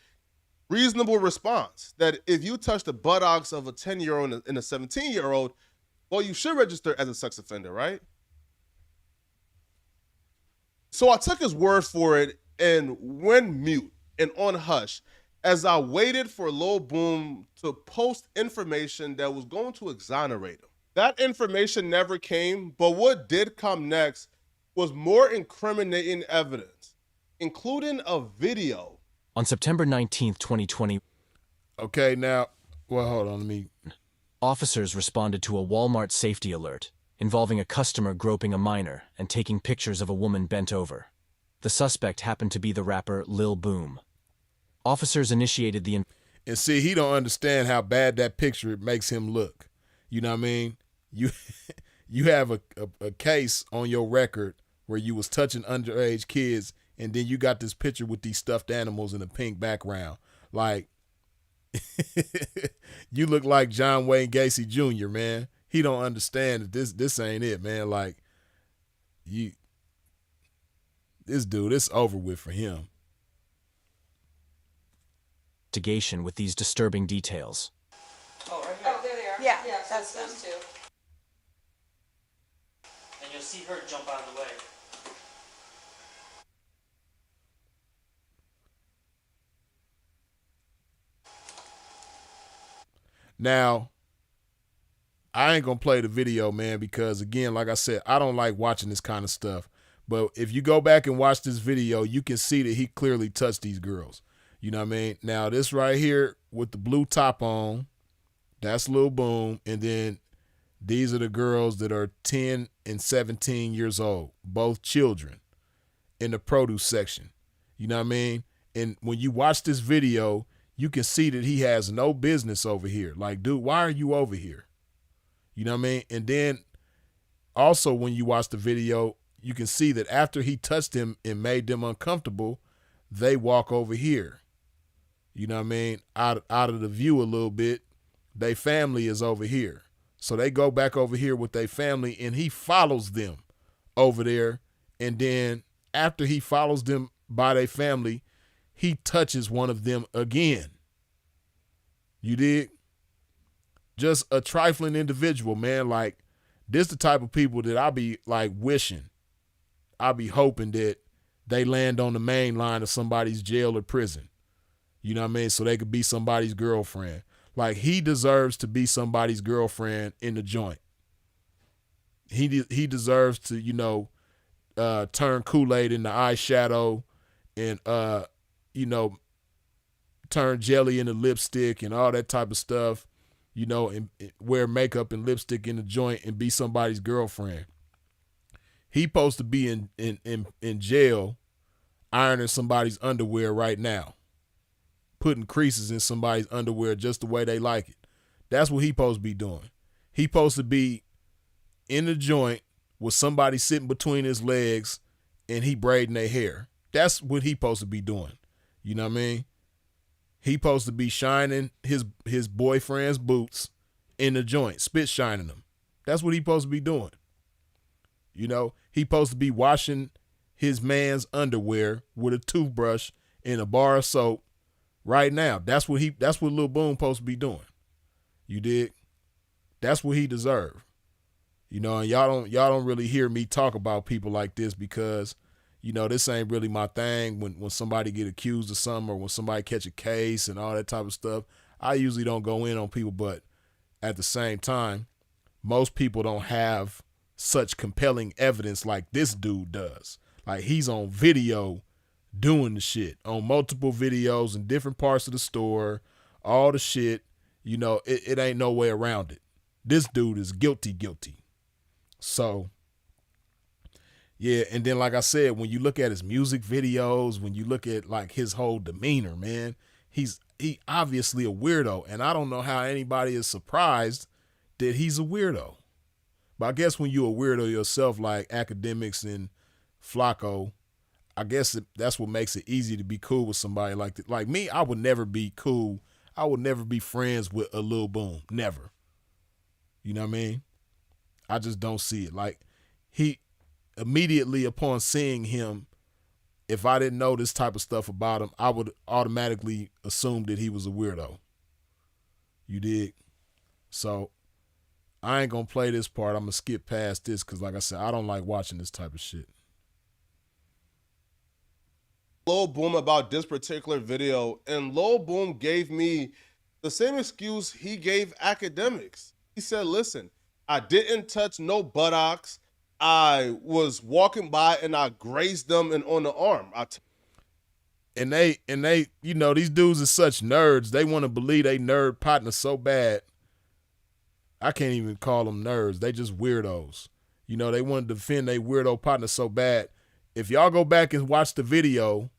reasonable response, that if you touch the buttocks of a 10-year-old and a 17-year-old, well, you should register as a sex offender, right? So I took his word for it and went mute and on hush as I waited for Lil Boom to post information that was going to exonerate him. That information never came, but what did come next was more incriminating evidence, including a video. On September 19th, 2020. Okay, now, well, hold on, Officers responded to a Walmart safety alert involving a customer groping a minor and taking pictures of a woman bent over. The suspect happened to be the rapper Lil Boom. Officers initiated the... And see, he don't understand how bad that picture makes him look. You know what I mean? You have a case on your record where you was touching underage kids, and then you got this picture with these stuffed animals in a pink background. Like, you look like John Wayne Gacy Jr., man. He don't understand that this ain't it, man. Like, this dude, it's over with for him. Investigation with these disturbing details. Oh, right here. Oh, there they are. Yeah, that's those two. And you'll see her jump out of the way. Now, I ain't gonna play the video, man, because again, like I said, I don't like watching this kind of stuff. But if you go back and watch this video, you can see that he clearly touched these girls. You know what I mean? Now, this right here with the blue top on, that's Lil Boom. And then these are the girls that are 10 and 17 years old, both children, in the produce section. You know what I mean? And when you watch this video, you can see that he has no business over here. Like, dude, why are you over here? You know what I mean? And then also when you watch the video, you can see that after he touched them and made them uncomfortable, they walk over here. You know what I mean? Out of the view a little bit, their family is over here. So they go back over here with their family, and he follows them over there. And then after he follows them by their family, he touches one of them again. You dig? Just a trifling individual, man. Like, this the type of people that I be like wishing. I be hoping that they land on the main line of somebody's jail or prison. You know what I mean? So they could be somebody's girlfriend. Like, he deserves to be somebody's girlfriend in the joint. He deserves to, you know, turn Kool-Aid into eyeshadow and, you know, turn jelly into lipstick and all that type of stuff, you know, and wear makeup and lipstick in the joint and be somebody's girlfriend. He supposed to be in jail ironing somebody's underwear right now, putting creases in somebody's underwear just the way they like it. That's what he supposed to be doing. He supposed to be in the joint with somebody sitting between his legs and he braiding their hair. That's what he supposed to be doing. You know what I mean? He supposed to be shining his boyfriend's boots in the joint, spit shining them. That's what he supposed to be doing. You know, he supposed to be washing his man's underwear with a toothbrush and a bar of soap right now. That's what Lil Boom supposed to be doing. You dig? That's what he deserved. You know, and y'all don't really hear me talk about people like this because, you know, this ain't really my thing. When somebody get accused of something or when somebody catch a case and all that type of stuff, I usually don't go in on people. But at the same time, most people don't have such compelling evidence like this dude does. Like, he's on video doing the shit, on multiple videos in different parts of the store, all the shit. You know, it ain't no way around it. This dude is guilty. So, yeah, and then like I said, when you look at his music videos, when you look at like his whole demeanor, man, he obviously a weirdo, and I don't know how anybody is surprised that he's a weirdo. But I guess when you're a weirdo yourself, like Akademiks and Flakko, I guess that's what makes it easy to be cool with somebody like that. Like me, I would never be cool. I would never be friends with a Lil Boom. Never. You know what I mean? I just don't see it. Like, he immediately upon seeing him, if I didn't know this type of stuff about him, I would automatically assume that he was a weirdo. You dig? So I ain't gonna play this part. I'm gonna skip past this because, like I said, I don't like watching this type of shit. Lil Boom about this particular video, and Lil Boom gave me the same excuse he gave Akademiks. He said, listen, I didn't touch no buttocks. I was walking by and I grazed them and on the arm. And they, you know, these dudes are such nerds. They want to believe they nerd partner so bad. I can't even call them nerds. They just weirdos. You know, they want to defend their weirdo partner so bad. If y'all go back and watch the video,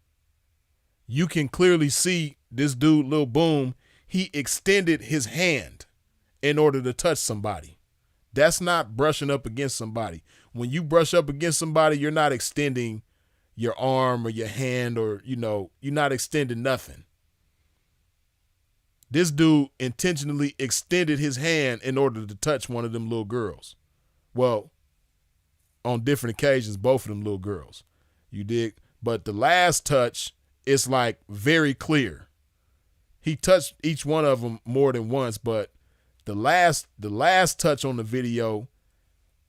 you can clearly see this dude, Lil Boom, he extended his hand in order to touch somebody. That's not brushing up against somebody. When you brush up against somebody, you're not extending your arm or your hand, or, you know, you're not extending nothing. This dude intentionally extended his hand in order to touch one of them little girls. Well, on different occasions, both of them little girls. You dig? But the last touch, it's like very clear. He touched each one of them more than once, but the last touch on the video,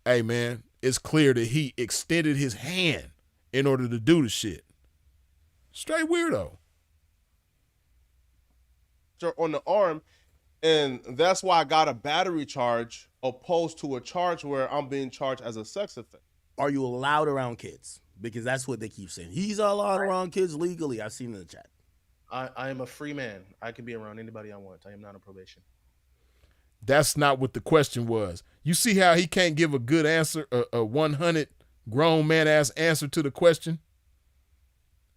hey man, it's clear that he extended his hand in order to do the shit. Straight weirdo. On the arm, and that's why I got a battery charge opposed to a charge where I'm being charged as a sex offender. Are you allowed around kids? Because that's what they keep saying. He's allowed around kids legally. I've seen in the chat. I am a free man. I can be around anybody I want. I am not on probation. That's not what the question was. You see how he can't give a good answer, a 100 grown man ass answer to the question?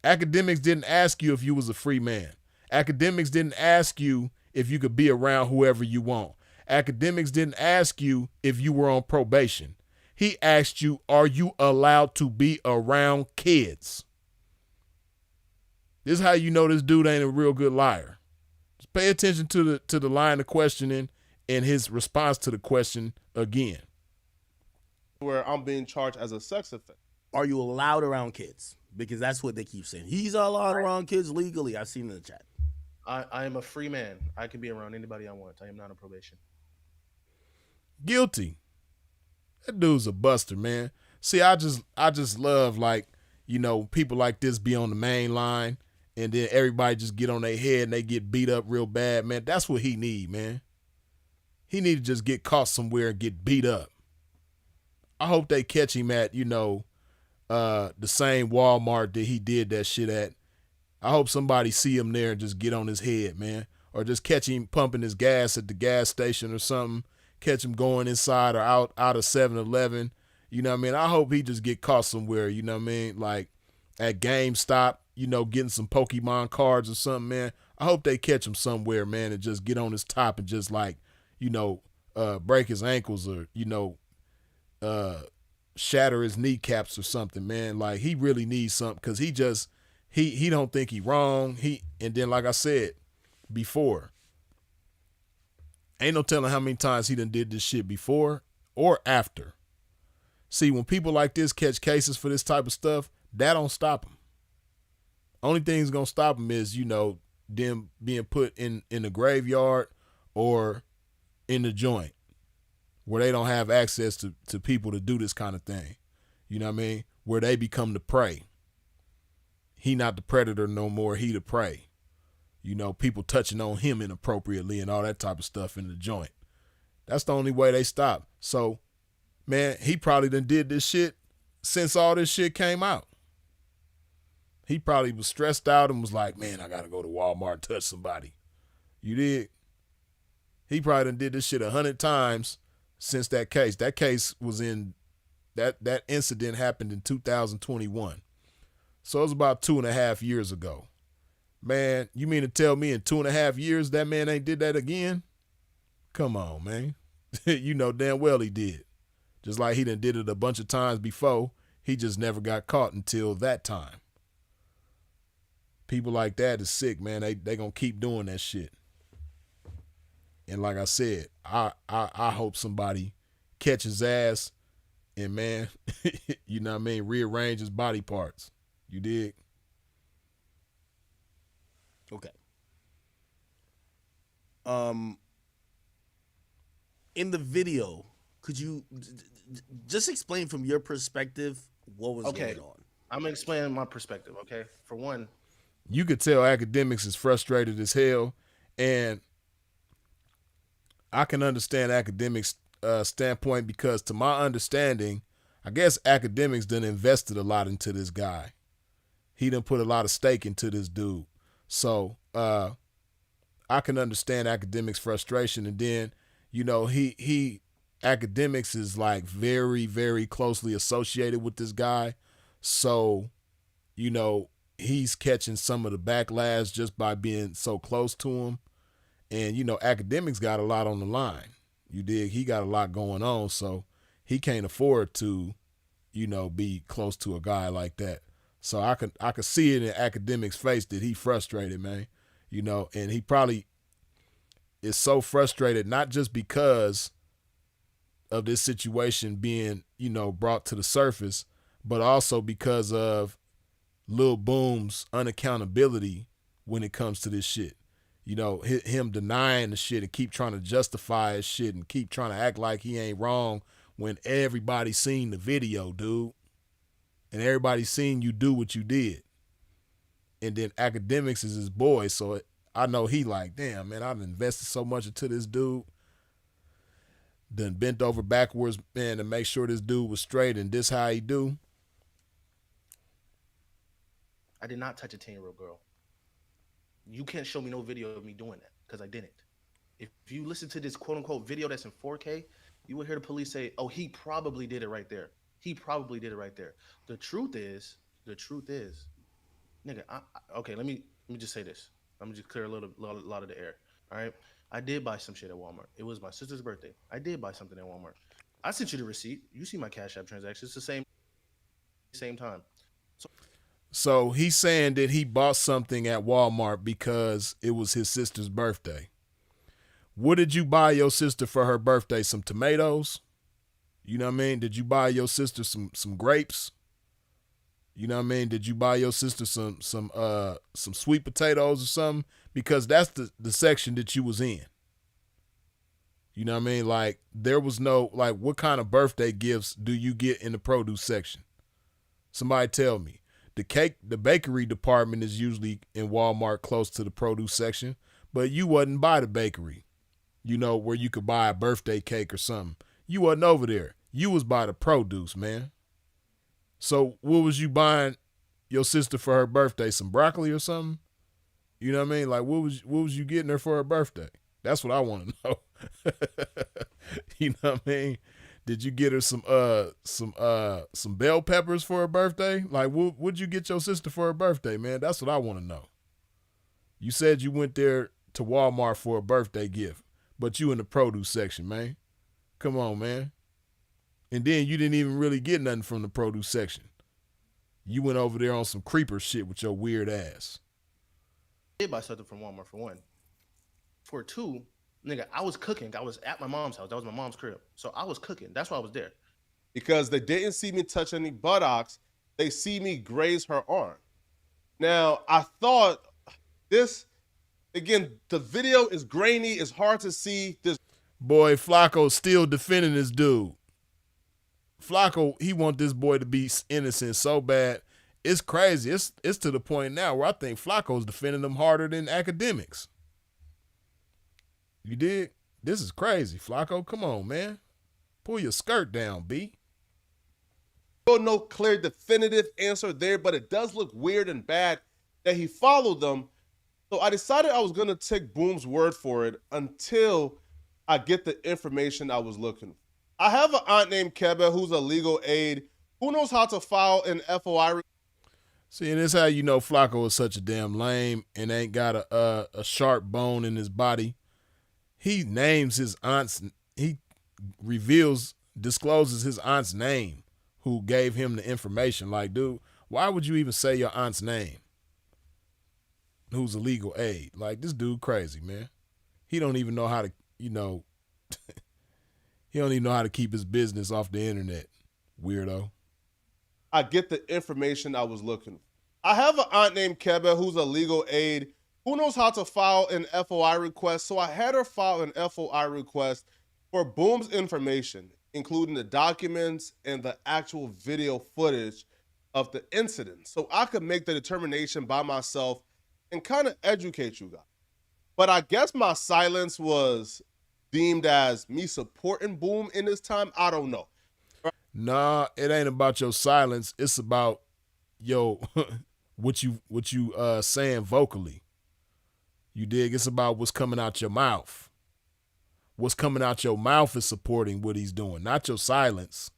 Akademiks didn't ask you if you was a free man. Akademiks didn't ask you if you could be around whoever you want. Akademiks didn't ask you if you were on probation. He asked you, are you allowed to be around kids? This is how you know this dude ain't a real good liar. Just pay attention to the line of questioning and his response to the question again. Where I'm being charged as a sex offender. Are you allowed around kids? Because that's what they keep saying. He's allowed around kids legally. I've seen in the chat. I am a free man. I can be around anybody I want. I am not on probation. Guilty. That dude's a buster, man. See, I just love, like, you know, people like this be on the main line and then everybody just get on their head and they get beat up real bad, man. That's what he need, man. He need to just get caught somewhere and get beat up. I hope they catch him at, you know, the same Walmart that he did that shit at. I hope somebody see him there and just get on his head, man. Or just catch him pumping his gas at the gas station or something. Catch him going inside or out of 7-Eleven. You know what I mean? I hope he just get caught somewhere, you know what I mean? Like at GameStop, you know, getting some Pokemon cards or something, man. I hope they catch him somewhere, man, and just get on his top and just, like, you know, break his ankles or, you know, shatter his kneecaps or something, man. Like, he really needs something because he just, he don't think he wrong. And then, like I said before, ain't no telling how many times he done did this shit before or after. See, when people like this catch cases for this type of stuff, that don't stop them. Only thing that's going to stop them is, you know, them being put in the graveyard or in the joint where they don't have access to people to do this kind of thing. You know what I mean? Where they become the prey. He not the predator no more. He the prey. You know, people touching on him inappropriately and all that type of stuff in the joint. That's the only way they stop. So, man, he probably done did this shit since all this shit came out. He probably was stressed out and was like, man, I got to go to Walmart and touch somebody. You did? He probably done did this shit 100 times since that case. That case was in, that incident happened in 2021. So it was about 2.5 years ago. Man, you mean to tell me in 2.5 years that man ain't did that again? Come on, man. You know damn well he did. Just like he done did it a bunch of times before. He just never got caught until that time. People like that is sick, man. They gonna keep doing that shit. And like I said, I hope somebody catches ass and, man, you know what I mean, rearrange his body parts. You dig? Okay. In the video, could you just explain from your perspective what was going on? I'm gonna explain my perspective. Okay, for one, you could tell Akademiks is frustrated as hell, and I can understand Akademiks' standpoint because, to my understanding, I guess Akademiks done invested a lot into this guy. He done put a lot of stake into this dude. So I can understand Akademiks' frustration. And then, you know, Akademiks is like very, very closely associated with this guy. So, you know, he's catching some of the backlash just by being so close to him. And, you know, Akademiks got a lot on the line. You dig? He got a lot going on. So he can't afford to, you know, be close to a guy like that. So I could see it in Akademiks' face that he frustrated, man. You know, and he probably is so frustrated, not just because of this situation being, you know, brought to the surface, but also because of Lil Boom's unaccountability when it comes to this shit. You know, him denying the shit and keep trying to justify his shit and keep trying to act like he ain't wrong when everybody seen the video, dude. And everybody seen you do what you did. And then Akademiks is his boy, so I know he like, damn, man, I've invested so much into this dude. Done bent over backwards, man, to make sure this dude was straight, and this how he do. I did not touch a 10-year-old girl. You can't show me no video of me doing that because I didn't. If you listen to this quote-unquote video that's in 4K, you will hear the police say, oh, he probably did it right there. He probably did it right there. The truth is, nigga, okay, let me just say this. Let me just clear a lot of the air. All right. I did buy some shit at Walmart. It was my sister's birthday. I did buy something at Walmart. I sent you the receipt. You see my Cash App transaction. It's the same time. So he's saying that he bought something at Walmart because it was his sister's birthday. What did you buy your sister for her birthday? Some tomatoes? You know what I mean? Did you buy your sister some grapes? You know what I mean? Did you buy your sister some sweet potatoes or something? Because that's the section that you was in. You know what I mean? Like, there was no, like, what kind of birthday gifts do you get in the produce section? Somebody tell me. The bakery department is usually in Walmart close to the produce section, but you wasn't by the bakery, you know, where you could buy a birthday cake or something. You wasn't over there. You was by the produce, man. So what was you buying your sister for her birthday? Some broccoli or something? You know what I mean? Like, what was you getting her for her birthday? That's what I want to know. You know what I mean? Did you get her some bell peppers for her birthday? Like, what'd you get your sister for her birthday, man? That's what I want to know. You said you went there to Walmart for a birthday gift, but you in the produce section, man. Come on, man. And then you didn't even really get nothing from the produce section. You went over there on some creeper shit with your weird ass. I did buy something from Walmart for one. For two, nigga, I was cooking. I was at my mom's house. That was my mom's crib. So I was cooking. That's why I was there. Because they didn't see me touch any buttocks. They see me graze her arm. Now, I thought this, again, the video is grainy. It's hard to see this. Boy, Flakko's still defending this dude. Flakko, he want this boy to be innocent so bad. It's crazy. It's to the point now where I think Flakko's defending him harder than Akademiks. You dig? This is crazy, Flakko. Come on, man. Pull your skirt down, B. No clear definitive answer there, but it does look weird and bad that he followed them. So I decided I was going to take Boom's word for it until I get the information I was looking for. I have an aunt named Keba who's a legal aid who knows how to file an FOI. See, and this is how you know Flakko is such a damn lame and ain't got a sharp bone in his body. He names his aunt's, he discloses his aunt's name who gave him the information. Like, dude, why would you even say your aunt's name? Who's a legal aid? Like, this dude crazy, man. He don't even know how to, he don't even know how to keep his business off the internet. Weirdo. I get the information I was looking for. I have an aunt named Keba who's a legal aid who knows how to file an FOI request. So I had her file an FOI request for Boom's information, including the documents and the actual video footage of the incident, so I could make the determination by myself and kind of educate you guys. But I guess my silence was deemed as me supporting Boom in this time. I don't know. Nah, it ain't about your silence. It's about what you saying vocally. You dig? It's about what's coming out your mouth. What's coming out your mouth is supporting what he's doing, not your silence.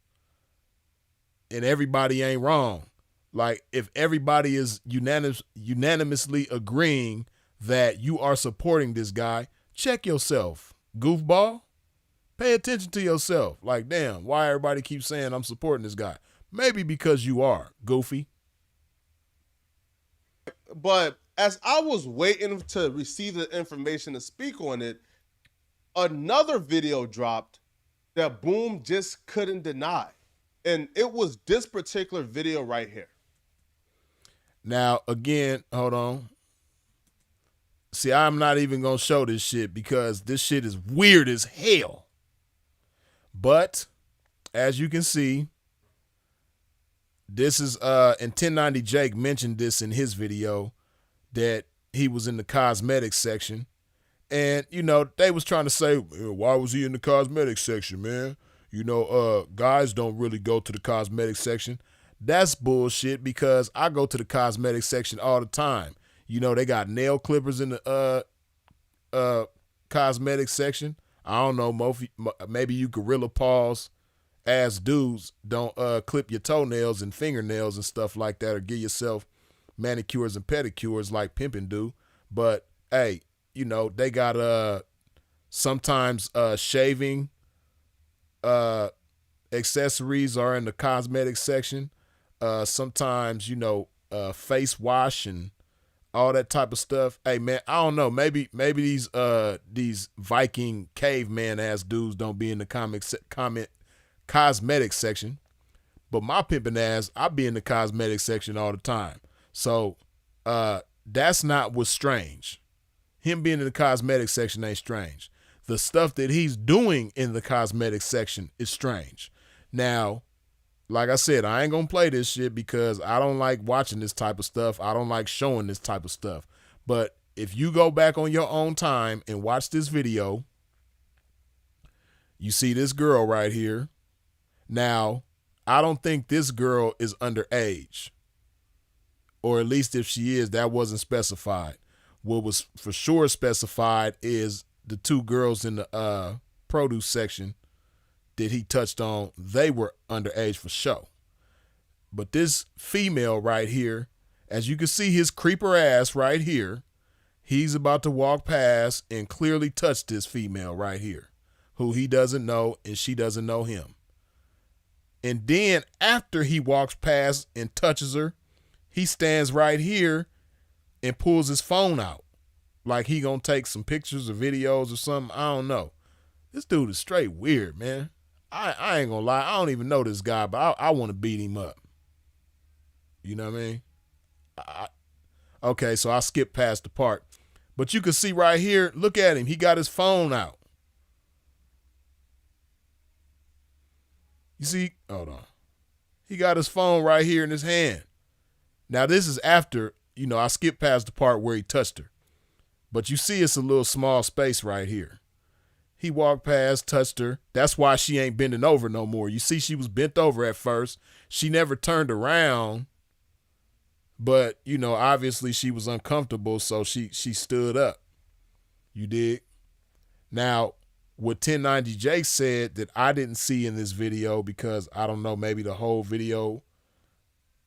And everybody ain't wrong. Like, if everybody is unanimously agreeing that you are supporting this guy, check yourself, goofball. Pay attention to yourself. Like, damn, why everybody keeps saying I'm supporting this guy? Maybe because you are, goofy. But as I was waiting to receive the information to speak on it, another video dropped that Boom just couldn't deny. And it was this particular video right here. Now, again, hold on. See, I'm not even going to show this shit because this shit is weird as hell. But as you can see, this is and 1090 Jake mentioned this in his video that he was in the cosmetics section. And, they was trying to say, why was he in the cosmetics section, man? Guys don't really go to the cosmetics section. That's bullshit because I go to the cosmetics section all the time. They got nail clippers in the cosmetics section. I don't know, maybe you gorilla paws ass dudes don't clip your toenails and fingernails and stuff like that, or give yourself manicures and pedicures like pimping do. But hey, they got sometimes shaving accessories are in the cosmetics section. Sometimes face wash and all that type of stuff. Hey man, I don't know. Maybe these Viking caveman ass dudes don't be in the cosmetics section. But my pimping ass, I be in the cosmetics section all the time. So that's not what's strange. Him being in the cosmetics section ain't strange. The stuff that he's doing in the cosmetics section is strange. Now, like I said, I ain't gonna play this shit because I don't like watching this type of stuff. I don't like showing this type of stuff. But if you go back on your own time and watch this video, you see this girl right here. Now, I don't think this girl is underage. Or at least if she is, that wasn't specified. What was for sure specified is the two girls in the produce section that he touched on, they were underage for sure. But this female right here, as you can see his creeper ass right here, he's about to walk past and clearly touch this female right here, who he doesn't know and she doesn't know him. And then after he walks past and touches her, he stands right here and pulls his phone out. Like he gonna take some pictures or videos or something. I don't know. This dude is straight weird, man. I ain't gonna lie. I don't even know this guy, but I want to beat him up. You know what I mean? Okay, so I skipped past the part. But you can see right here, look at him. He got his phone out. You see? Hold on. He got his phone right here in his hand. Now, this is after, I skipped past the part where he touched her. But you see it's a little small space right here. He walked past, touched her. That's why she ain't bending over no more. You see, she was bent over at first. She never turned around, but, you know, obviously she was uncomfortable, so she stood up. You dig? Now, what 1090J said that I didn't see in this video, because I don't know, maybe the whole video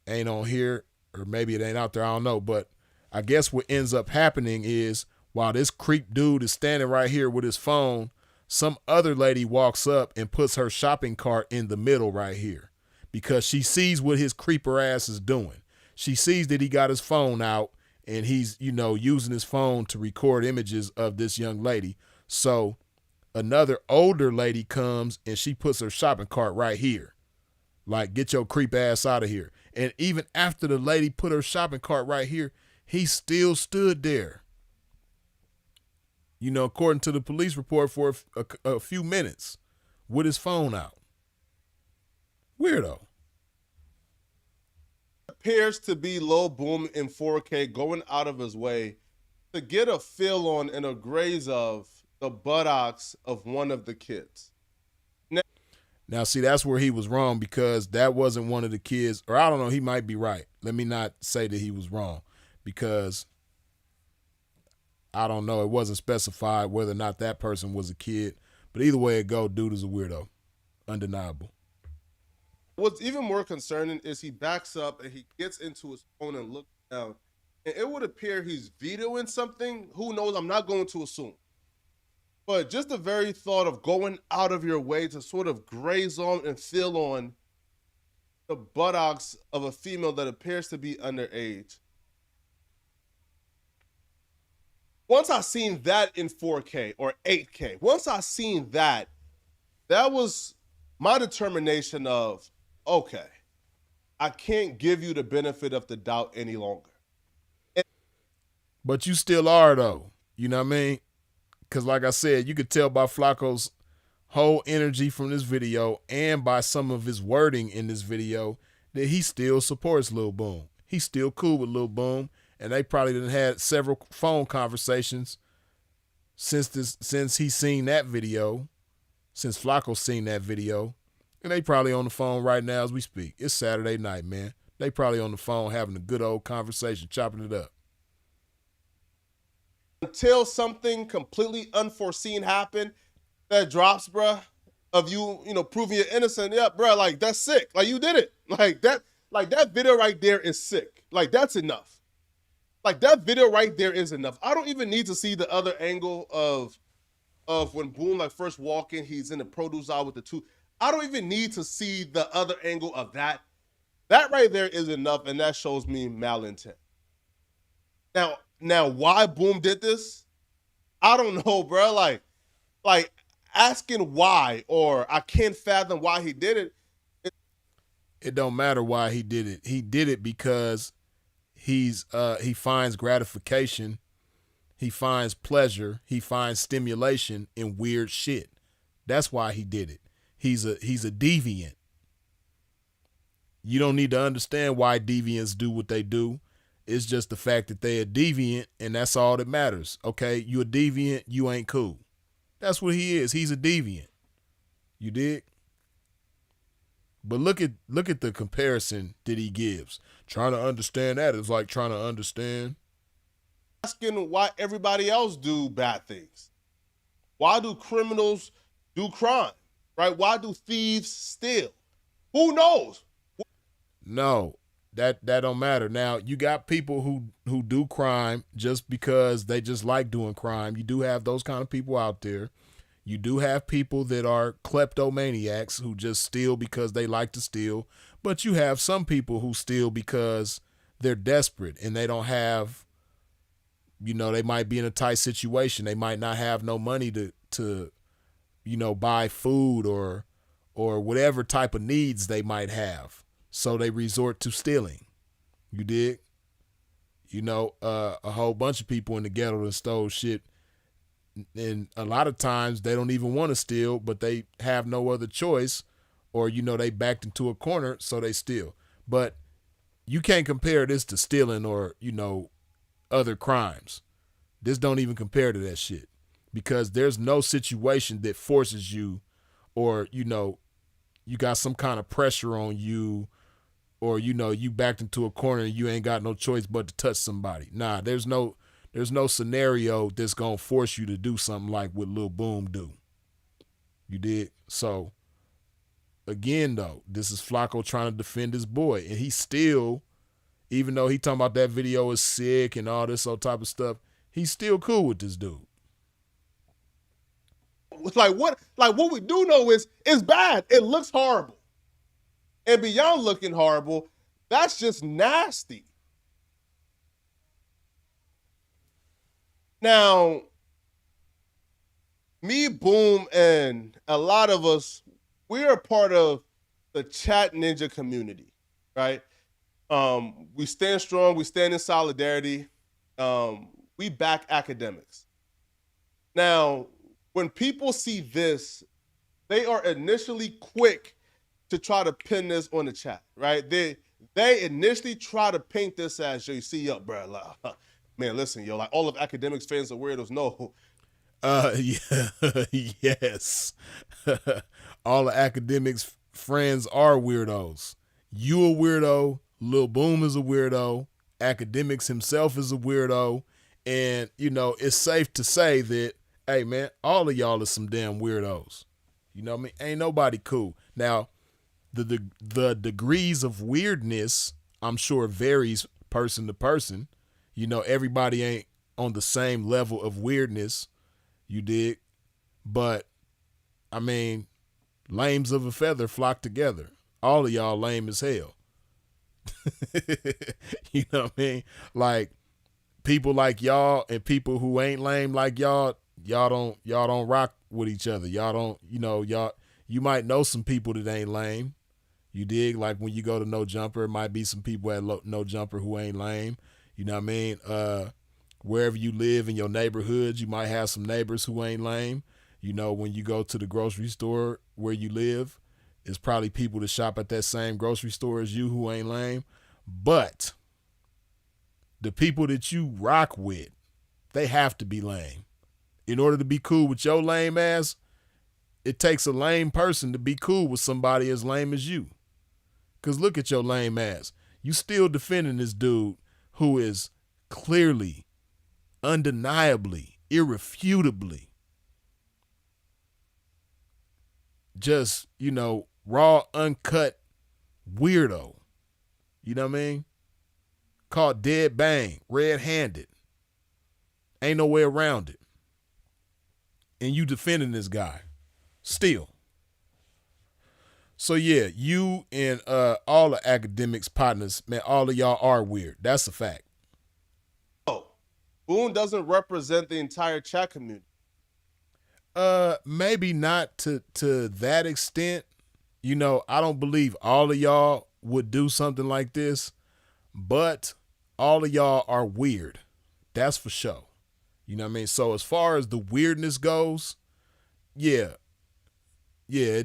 ain't on here, or maybe it ain't out there, I don't know. But I guess what ends up happening is, while this creep dude is standing right here with his phone, some other lady walks up and puts her shopping cart in the middle right here, because she sees what his creeper ass is doing. She sees that he got his phone out and he's, you know, using his phone to record images of this young lady. So another older lady comes and she puts her shopping cart right here. Like, get your creep ass out of here. And even after the lady put her shopping cart right here, he still stood there, you know, according to the police report, for a few minutes with his phone out. Weirdo. Appears to be Lil Boom in 4K going out of his way to get a feel on and a graze of the buttocks of one of the kids. Now, see, that's where he was wrong, because that wasn't one of the kids, or I don't know, he might be right. Let me not say that he was wrong, because I don't know, it wasn't specified whether or not that person was a kid. But either way it go, dude is a weirdo. Undeniable. What's even more concerning is he backs up and he gets into his phone and looks down. And it would appear he's videoing something. Who knows? I'm not going to assume. But just the very thought of going out of your way to sort of graze on and feel on the buttocks of a female that appears to be underage. Once I seen that in 4K or 8K, once I seen that, that was my determination of, okay, I can't give you the benefit of the doubt any longer. But you still are, though. You know what I mean? Because like I said, you could tell by Flakko's whole energy from this video and by some of his wording in this video that he still supports Lil Boom. He's still cool with Lil Boom. And they probably done had several phone conversations since he's seen that video, since Flakko's seen that video. And they probably on the phone right now as we speak. It's Saturday night, man. They probably on the phone having a good old conversation, chopping it up. Until something completely unforeseen happened that drops, bruh, of you know, proving you're innocent. Yeah, bruh, like, that's sick. Like, you did it. Like that video right there is sick. Like, that's enough. Like, that video right there is enough. I don't even need to see the other angle of when Boom like first walking, he's in the produce aisle with the two. I don't even need to see the other angle of that. That right there is enough, and that shows me malintent. Now why Boom did this? I don't know, bro. Like asking why, or I can't fathom why he did it. It don't matter why he did it. He did it because he finds gratification, he finds pleasure, he finds stimulation in weird shit. That's why he did it. He's a deviant. You don't need to understand why deviants do what they do. It's just the fact that they're a deviant, and that's all that matters. Okay, you a deviant, you ain't cool. That's what he is. He's a deviant. You dig? But look at the comparison that he gives. Trying to understand that is like trying to understand. Asking why everybody else do bad things. Why do criminals do crime? Right? Why do thieves steal? Who knows? No, that don't matter. Now, you got people who do crime just because they just like doing crime. You do have those kind of people out there. You do have people that are kleptomaniacs who just steal because they like to steal. But you have some people who steal because they're desperate and they don't have, you know, they might be in a tight situation. They might not have no money to you know, buy food or whatever type of needs they might have. So they resort to stealing. You dig? You know, a whole bunch of people in the ghetto that stole shit. And a lot of times they don't even want to steal, but they have no other choice, or, you know, they backed into a corner, so they steal. But you can't compare this to stealing or, you know, other crimes. This don't even compare to that shit, because there's no situation that forces you, or you got some kind of pressure on you, or you backed into a corner and you ain't got no choice but to touch somebody. Nah, there's no scenario that's gonna force you to do something like what Lil Boom do. You did. So again though, this is Flakko trying to defend his boy, and he still, even though he talking about that video is sick and all this old type of stuff, he's still cool with this dude. What we do know is it's bad. It looks horrible. And beyond looking horrible, that's just nasty. Now, me, Boom, and a lot of us, we're a part of the Chat Ninja community, right? We stand strong. We stand in solidarity. We back Akademiks. Now, when people see this, they are initially quick to try to pin this on the chat, right? They initially try to paint this as, yo, you see, yo, bro, like, man, listen, yo, like all of Akademiks fans are weirdos. No. Yeah, yes. All the Akademiks friends are weirdos. You a weirdo. Lil Boom is a weirdo. Akademiks himself is a weirdo. And, it's safe to say that, hey, man, all of y'all are some damn weirdos. You know what I mean? Ain't nobody cool. Now, the degrees of weirdness, I'm sure, varies person to person. Everybody ain't on the same level of weirdness. You dig? But, I mean, lames of a feather flock together. All of y'all lame as hell. You know what I mean? Like, people like y'all and people who ain't lame like y'all don't rock with each other. Y'all don't, you might know some people that ain't lame. You dig? Like when you go to No Jumper, it might be some people at No Jumper who ain't lame. You know what I mean? Wherever you live in your neighborhoods, you might have some neighbors who ain't lame. When you go to the grocery store where you live, it's probably people that shop at that same grocery store as you who ain't lame. But the people that you rock with, they have to be lame. In order to be cool with your lame ass, it takes a lame person to be cool with somebody as lame as you. Because look at your lame ass. You still defending this dude who is clearly, undeniably, irrefutably just, raw, uncut weirdo. You know what I mean? Caught dead bang, red-handed. Ain't no way around it. And you defending this guy. Still. So yeah, you and all the Akademiks partners, man, all of y'all are weird. That's a fact. Boone doesn't represent the entire chat community. Maybe not to that extent. I don't believe all of y'all would do something like this, but all of y'all are weird. That's for sure. You know what I mean? So as far as the weirdness goes, yeah, yeah,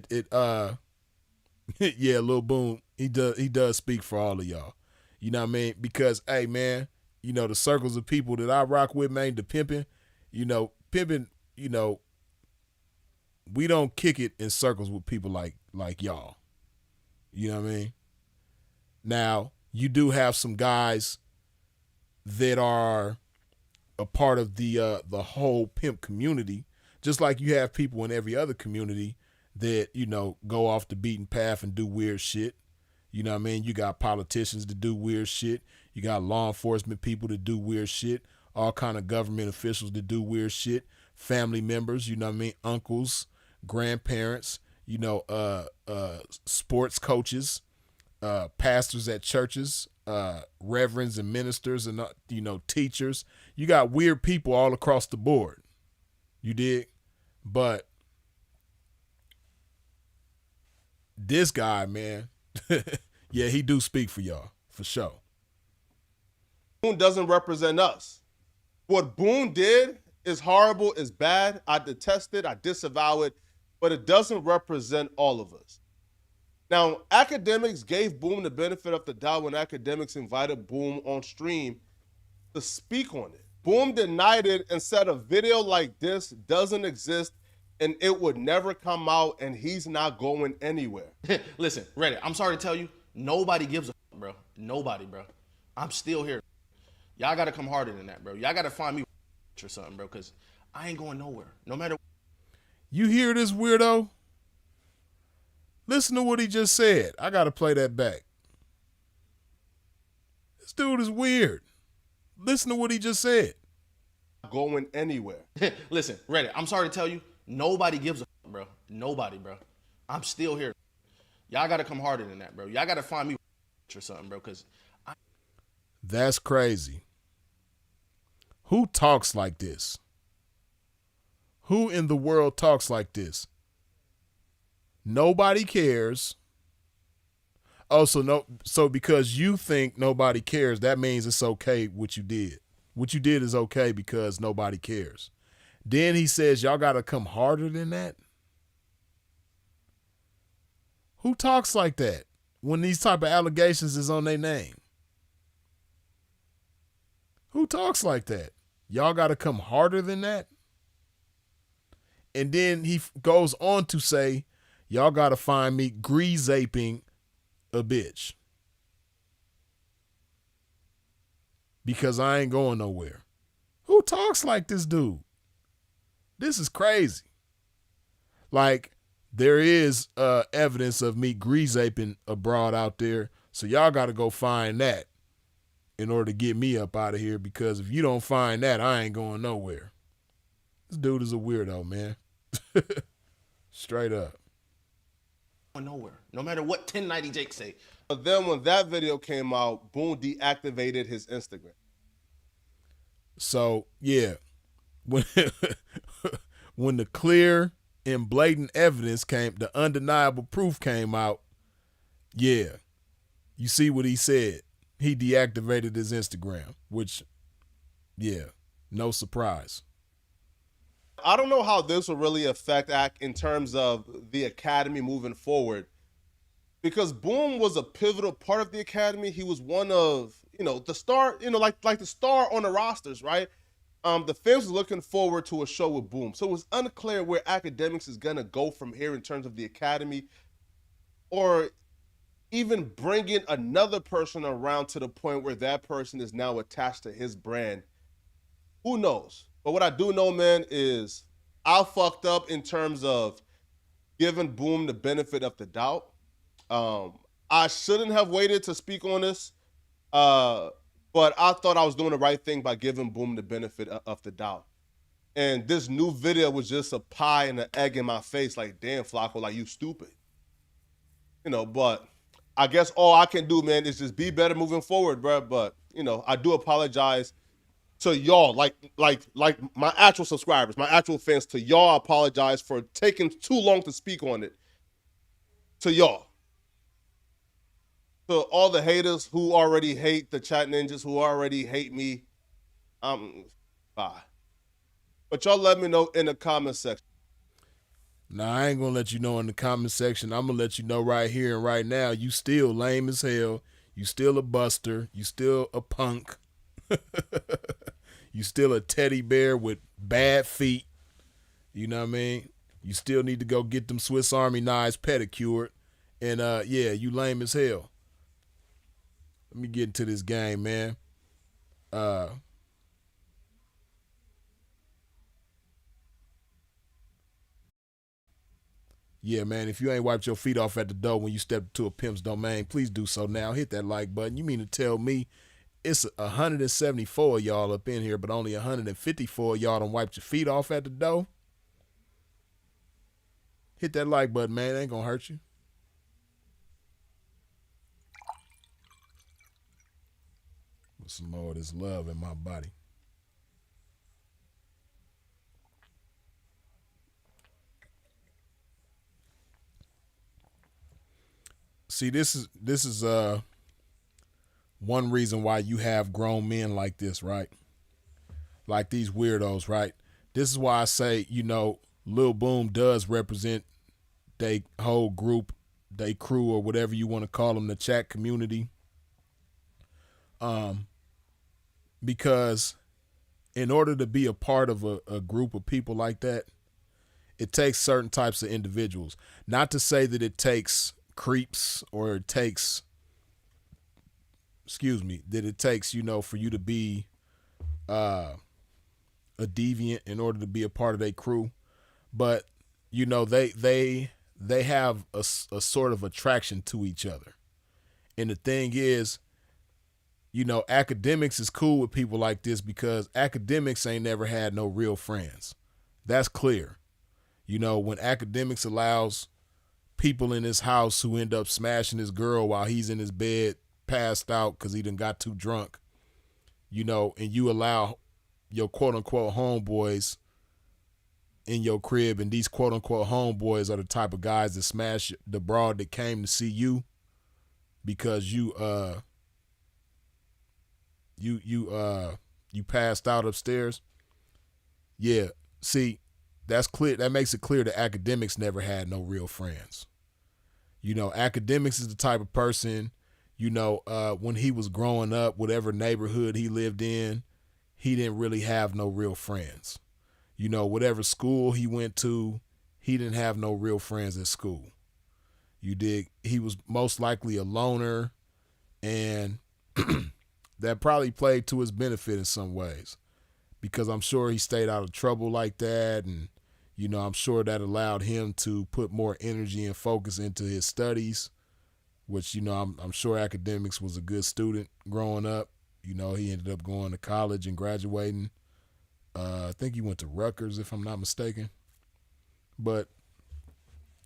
yeah, Lil Boom, he does speak for all of y'all. You know what I mean? Because, hey, man, the circles of people that I rock with, man, the pimping, we don't kick it in circles with people like y'all. You know what I mean? Now, you do have some guys that are a part of the whole pimp community, just like you have people in every other community that, go off the beaten path and do weird shit. You know what I mean? You got politicians that do weird shit. You got law enforcement people that do weird shit. All kind of government officials that do weird shit. Family members, you know what I mean? Uncles, grandparents, sports coaches, pastors at churches, reverends and ministers and, teachers. You got weird people all across the board. You dig? But this guy, man, yeah, he do speak for y'all, for sure. Boone doesn't represent us. What Boone did is horrible, is bad. I detest it. I disavow it. But it doesn't represent all of us. Now, Akademiks gave Boom the benefit of the doubt when Akademiks invited Boom on stream to speak on it. Boom denied it and said a video like this doesn't exist and it would never come out and he's not going anywhere. Listen, Reddit, I'm sorry to tell you, nobody gives a fuck, bro. Nobody, bro. I'm still here. Y'all gotta come harder than that, bro. Y'all gotta find me or something, bro, because I ain't going nowhere. No matter. You hear this weirdo? Listen to what he just said. I gotta play that back. This dude is weird. Listen to what he just said. Going anywhere. Listen, Reddit, I'm sorry to tell you, nobody gives a fuck, bro. Nobody, bro. I'm still here. Y'all gotta come harder than that, bro. Y'all gotta find me or something, bro, because That's crazy. Who talks like this? Who in the world talks like this? Nobody cares. Oh, so because you think nobody cares, that means it's okay what you did. What you did is okay because nobody cares. Then he says y'all got to come harder than that. Who talks like that when these type of allegations is on their name? Who talks like that? Y'all got to come harder than that? And then he goes on to say, y'all got to find me grease-aping a bitch. Because I ain't going nowhere. Who talks like this dude? This is crazy. Like, there is evidence of me grease-aping a broad out there, so y'all got to go find that in order to get me up out of here, because if you don't find that, I ain't going nowhere. This dude is a weirdo, man. Straight up. Nowhere. No matter what 1090 Jake say. But then when that video came out, Boom deactivated his Instagram. So, yeah. When the clear and blatant evidence came, the undeniable proof came out, yeah. You see what he said. He deactivated his Instagram, which, yeah, no surprise. I don't know how this will really affect Ak in terms of the Academy moving forward, because Boom was a pivotal part of the Academy. He was one of, the star, like the star on the rosters, right? The fans was looking forward to a show with Boom. So it was unclear where Akademiks is going to go from here in terms of the Academy, or even bringing another person around to the point where that person is now attached to his brand. Who knows? But what I do know, man, is I fucked up in terms of giving Boom the benefit of the doubt. I shouldn't have waited to speak on this, but I thought I was doing the right thing by giving Boom the benefit of the doubt. And this new video was just a pie and an egg in my face, like, damn, Flakko, like, you stupid. But I guess all I can do, man, is just be better moving forward, bro. But, I do apologize to y'all, like my actual subscribers, my actual fans, to y'all, I apologize for taking too long to speak on it. To y'all. To all the haters who already hate the chat ninjas, who already hate me, bye. But y'all let me know in the comment section. Nah, I ain't gonna let you know in the comment section. I'm gonna let you know right here and right now. You still lame as hell. You still a buster. You still a punk. You still a teddy bear with bad feet. You know what I mean? You still need to go get them Swiss Army knives pedicured. And yeah, you lame as hell. Let me get into this game, man. Yeah, man, if you ain't wiped your feet off at the door when you step to a pimp's domain, please do so now. Hit that like button. You mean to tell me it's 174 of y'all up in here, but only 154 of y'all done wiped your feet off at the door? Hit that like button, man. It ain't gonna hurt you. With some more of this love in my body. See, this is one reason why you have grown men like this, right? Like these weirdos, right? This is why I say, Lil Boom does represent they whole group, they crew, or whatever you want to call them, the chat community. Because in order to be a part of a group of people like that, it takes certain types of individuals. Not to say that it takes creeps or it takes, that it takes, for you to be a deviant in order to be a part of their crew. But, they have a sort of attraction to each other. And the thing is, Akademiks is cool with people like this because Akademiks ain't never had no real friends. That's clear. When Akademiks allows people in his house who end up smashing his girl while he's in his bed, passed out because he done got too drunk, and you allow your quote-unquote homeboys in your crib, and these quote-unquote homeboys are the type of guys that smash the broad that came to see you because you passed out upstairs. Yeah, see, that's clear. That makes it clear that Akademiks never had no real friends. Akademiks is the type of person, when he was growing up, whatever neighborhood he lived in, he didn't really have no real friends. Whatever school he went to, he didn't have no real friends at school. You dig? He was most likely a loner, and that probably played to his benefit in some ways, because I'm sure he stayed out of trouble like that, and I'm sure that allowed him to put more energy and focus into his studies, which I'm sure Akademiks was a good student growing up. He ended up going to college and graduating. I think he went to Rutgers, if I'm not mistaken, but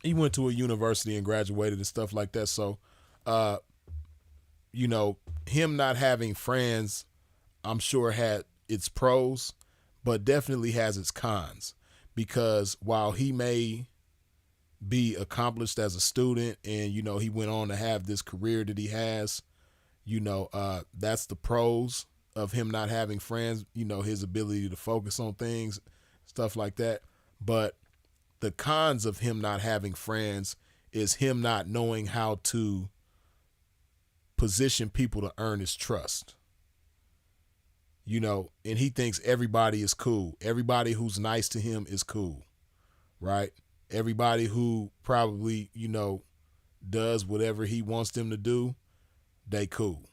he went to a university and graduated and stuff like that. So, him not having friends, I'm sure had its pros, but definitely has its cons, because while he may be accomplished as a student and, he went on to have this career that he has, that's the pros of him not having friends, his ability to focus on things, stuff like that. But the cons of him not having friends is him not knowing how to position people to earn his trust. And he thinks everybody is cool. Everybody who's nice to him is cool, right? Everybody who probably, does whatever he wants them to do, they cool.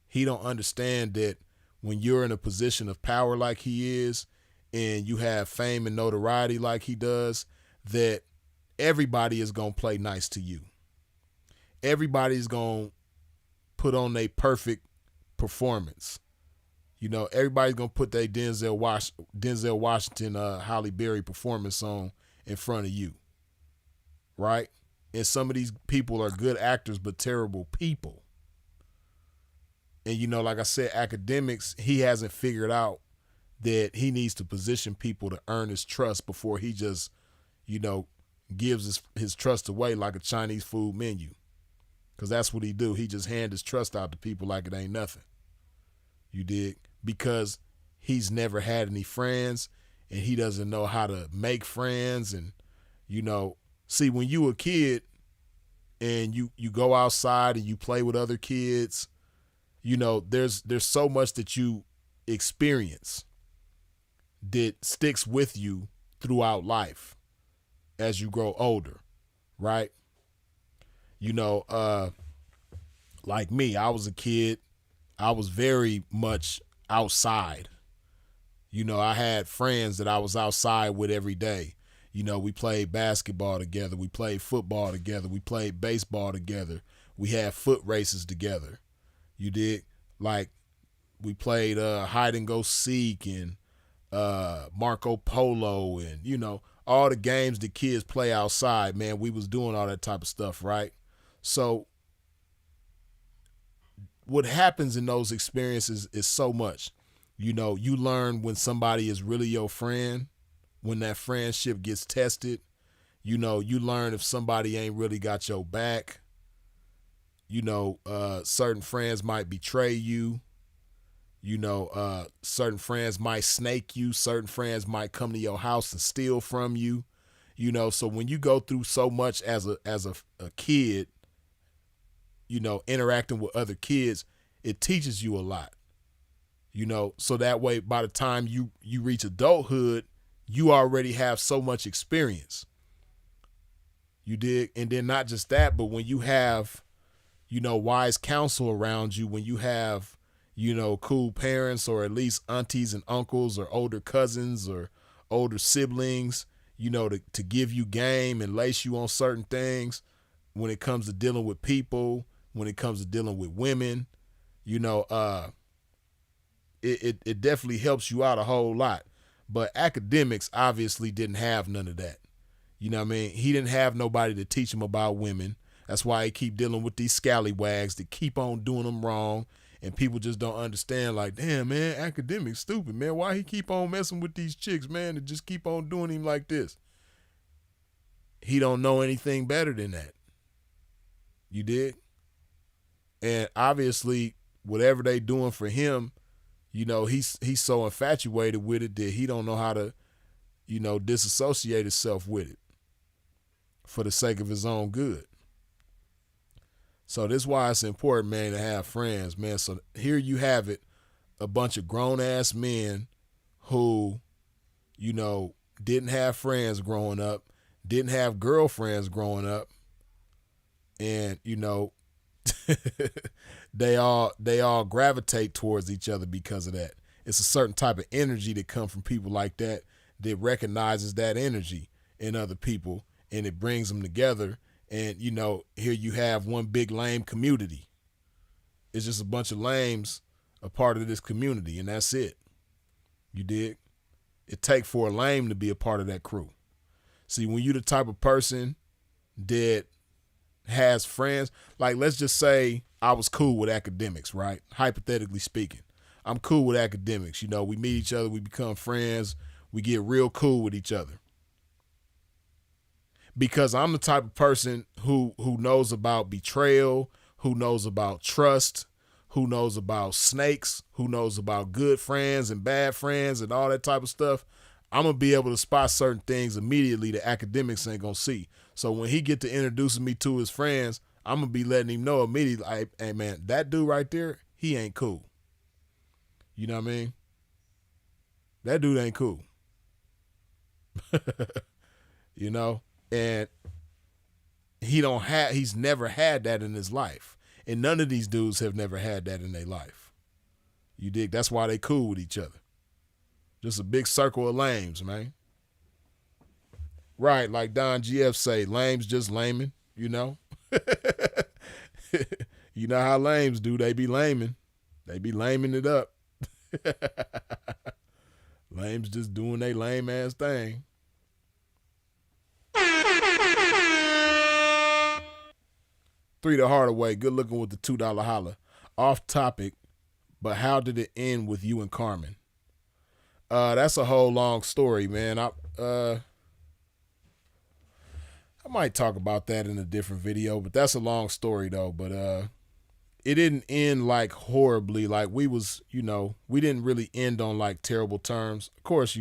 He don't understand that when you're in a position of power like he is, and you have fame and notoriety like he does, that everybody is going to play nice to you. Everybody's going to put on their perfect performance. Everybody's going to put their Denzel Washington, Halle Berry performance on in front of you. Right? And some of these people are good actors, but terrible people. And, like I said, Akademiks, he hasn't figured out that he needs to position people to earn his trust before he just, gives his trust away like a Chinese food menu. Because that's what he do. He just hand his trust out to people like it ain't nothing. You dig? Because he's never had any friends, and he doesn't know how to make friends. And, see, when you a kid and you go outside and you play with other kids, there's so much that you experience that sticks with you throughout life as you grow older, right? Like me, I was a kid. I was very much outside. I had friends that I was outside with every day. We played basketball together. We played football together. We played baseball together. We had foot races together. You did, like, we played hide and go seek and Marco Polo and, all the games that kids play outside, man. We was doing all that type of stuff, right? So what happens in those experiences is so much. You learn when somebody is really your friend, when that friendship gets tested. You learn if somebody ain't really got your back. Certain friends might betray you. Certain friends might snake you. Certain friends might come to your house and steal from you. So when you go through so much as a kid, interacting with other kids, it teaches you a lot. So that way by the time you reach adulthood, you already have so much experience. You dig? And then not just that, but when you have, wise counsel around you, when you have, cool parents or at least aunties and uncles or older cousins or older siblings, to give you game and lace you on certain things when it comes to dealing with people, when it comes to dealing with women, it definitely helps you out a whole lot. But Akademiks obviously didn't have none of that. You know what I mean? He didn't have nobody to teach him about women. That's why he keep dealing with these scallywags that keep on doing them wrong. And people just don't understand, like, damn, man, Akademiks stupid, man. Why he keep on messing with these chicks, man, and just keep on doing him like this? He don't know anything better than that. You dig? And obviously, whatever they doing for him, he's so infatuated with it that he don't know how to, disassociate himself with it for the sake of his own good. So this is why it's important, man, to have friends, man. So here you have it, a bunch of grown-ass men who, didn't have friends growing up, didn't have girlfriends growing up, and, they all gravitate towards each other because of that. It's a certain type of energy that comes from people like that recognizes that energy in other people, and it brings them together. And, here you have one big lame community. It's just a bunch of lames a part of this community, and that's it. You dig? It take for a lame to be a part of that crew. See, when you the type of person that has friends, like let's just say I was cool with Akademiks, right? Hypothetically speaking. I'm cool with Akademiks. We meet each other, we become friends, we get real cool with each other. Because I'm the type of person who knows about betrayal, who knows about trust, who knows about snakes, who knows about good friends and bad friends and all that type of stuff. I'm going to be able to spot certain things immediately that Akademiks ain't going to see. So when he get to introducing me to his friends, I'm going to be letting him know immediately, like, hey, man, that dude right there, he ain't cool. You know what I mean? That dude ain't cool. And he's never had that in his life. And none of these dudes have never had that in their life. You dig? That's why they cool with each other. Just a big circle of lames, man. Right, like Don GF say, lames just laming, You know how lames do, they be laming. They be laming it up. Lames just doing they lame ass thing. Three the Hardaway, good looking with the $2 holla. Off topic, but how did it end with you and Carmen? That's a whole long story, man. I might talk about that in a different video, but that's a long story though. But it didn't end like horribly. Like we didn't really end on like terrible terms. Of course,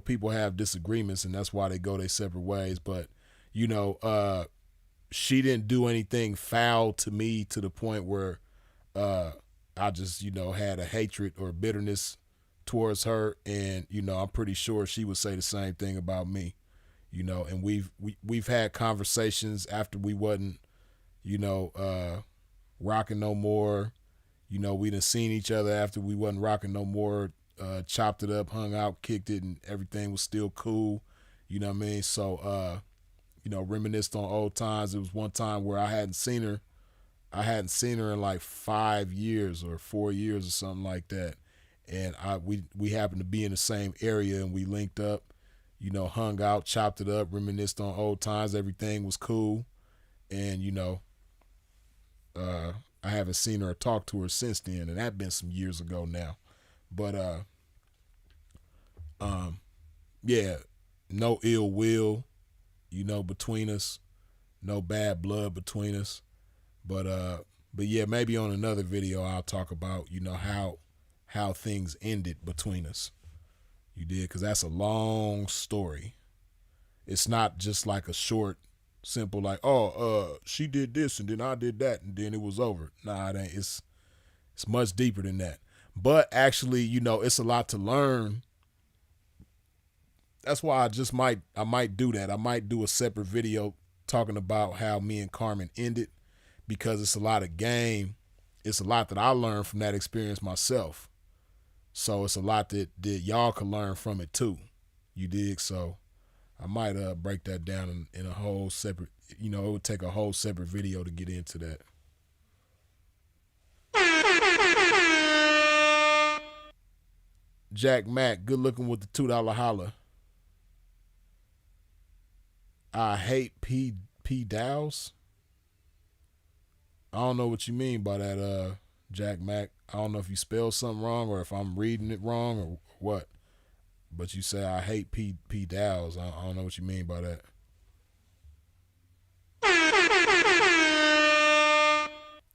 people have disagreements and that's why they go their separate ways. But, she didn't do anything foul to me to the point where I just, had a hatred or bitterness towards her. And, I'm pretty sure she would say the same thing about me, and we've had conversations after we wasn't, rocking no more. We done seen each other after we wasn't rocking no more, chopped it up, hung out, kicked it, and everything was still cool. You know what I mean? So, reminisced on old times. It was one time where I hadn't seen her in like 5 years or 4 years or something like that. And we happened to be in the same area and we linked up, hung out, chopped it up, reminisced on old times. Everything was cool. And, I haven't seen her or talked to her since then. And that's been some years ago now. But, yeah, no ill will, between us, no bad blood between us. But yeah, maybe on another video I'll talk about, how things ended between us. You did, because that's a long story. It's not just like a short, simple, like, she did this and then I did that and then it was over. Nah, it ain't. It's much deeper than that. But actually, you know, it's a lot to learn. That's why I might do that. I might do a separate video talking about how me and Carmen ended, because it's a lot of game. It's a lot that I learned from that experience myself. So it's a lot that y'all can learn from it too. You dig? So I might break that down in a whole separate, you know, it would take a whole separate video to get into that. Jack Mack, good looking with the $2 holla. I hate P Dows. I don't know what you mean by that, Jack Mack. I don't know if you spelled something wrong or if I'm reading it wrong or what. But you say I hate P Dows. I don't know what you mean by that.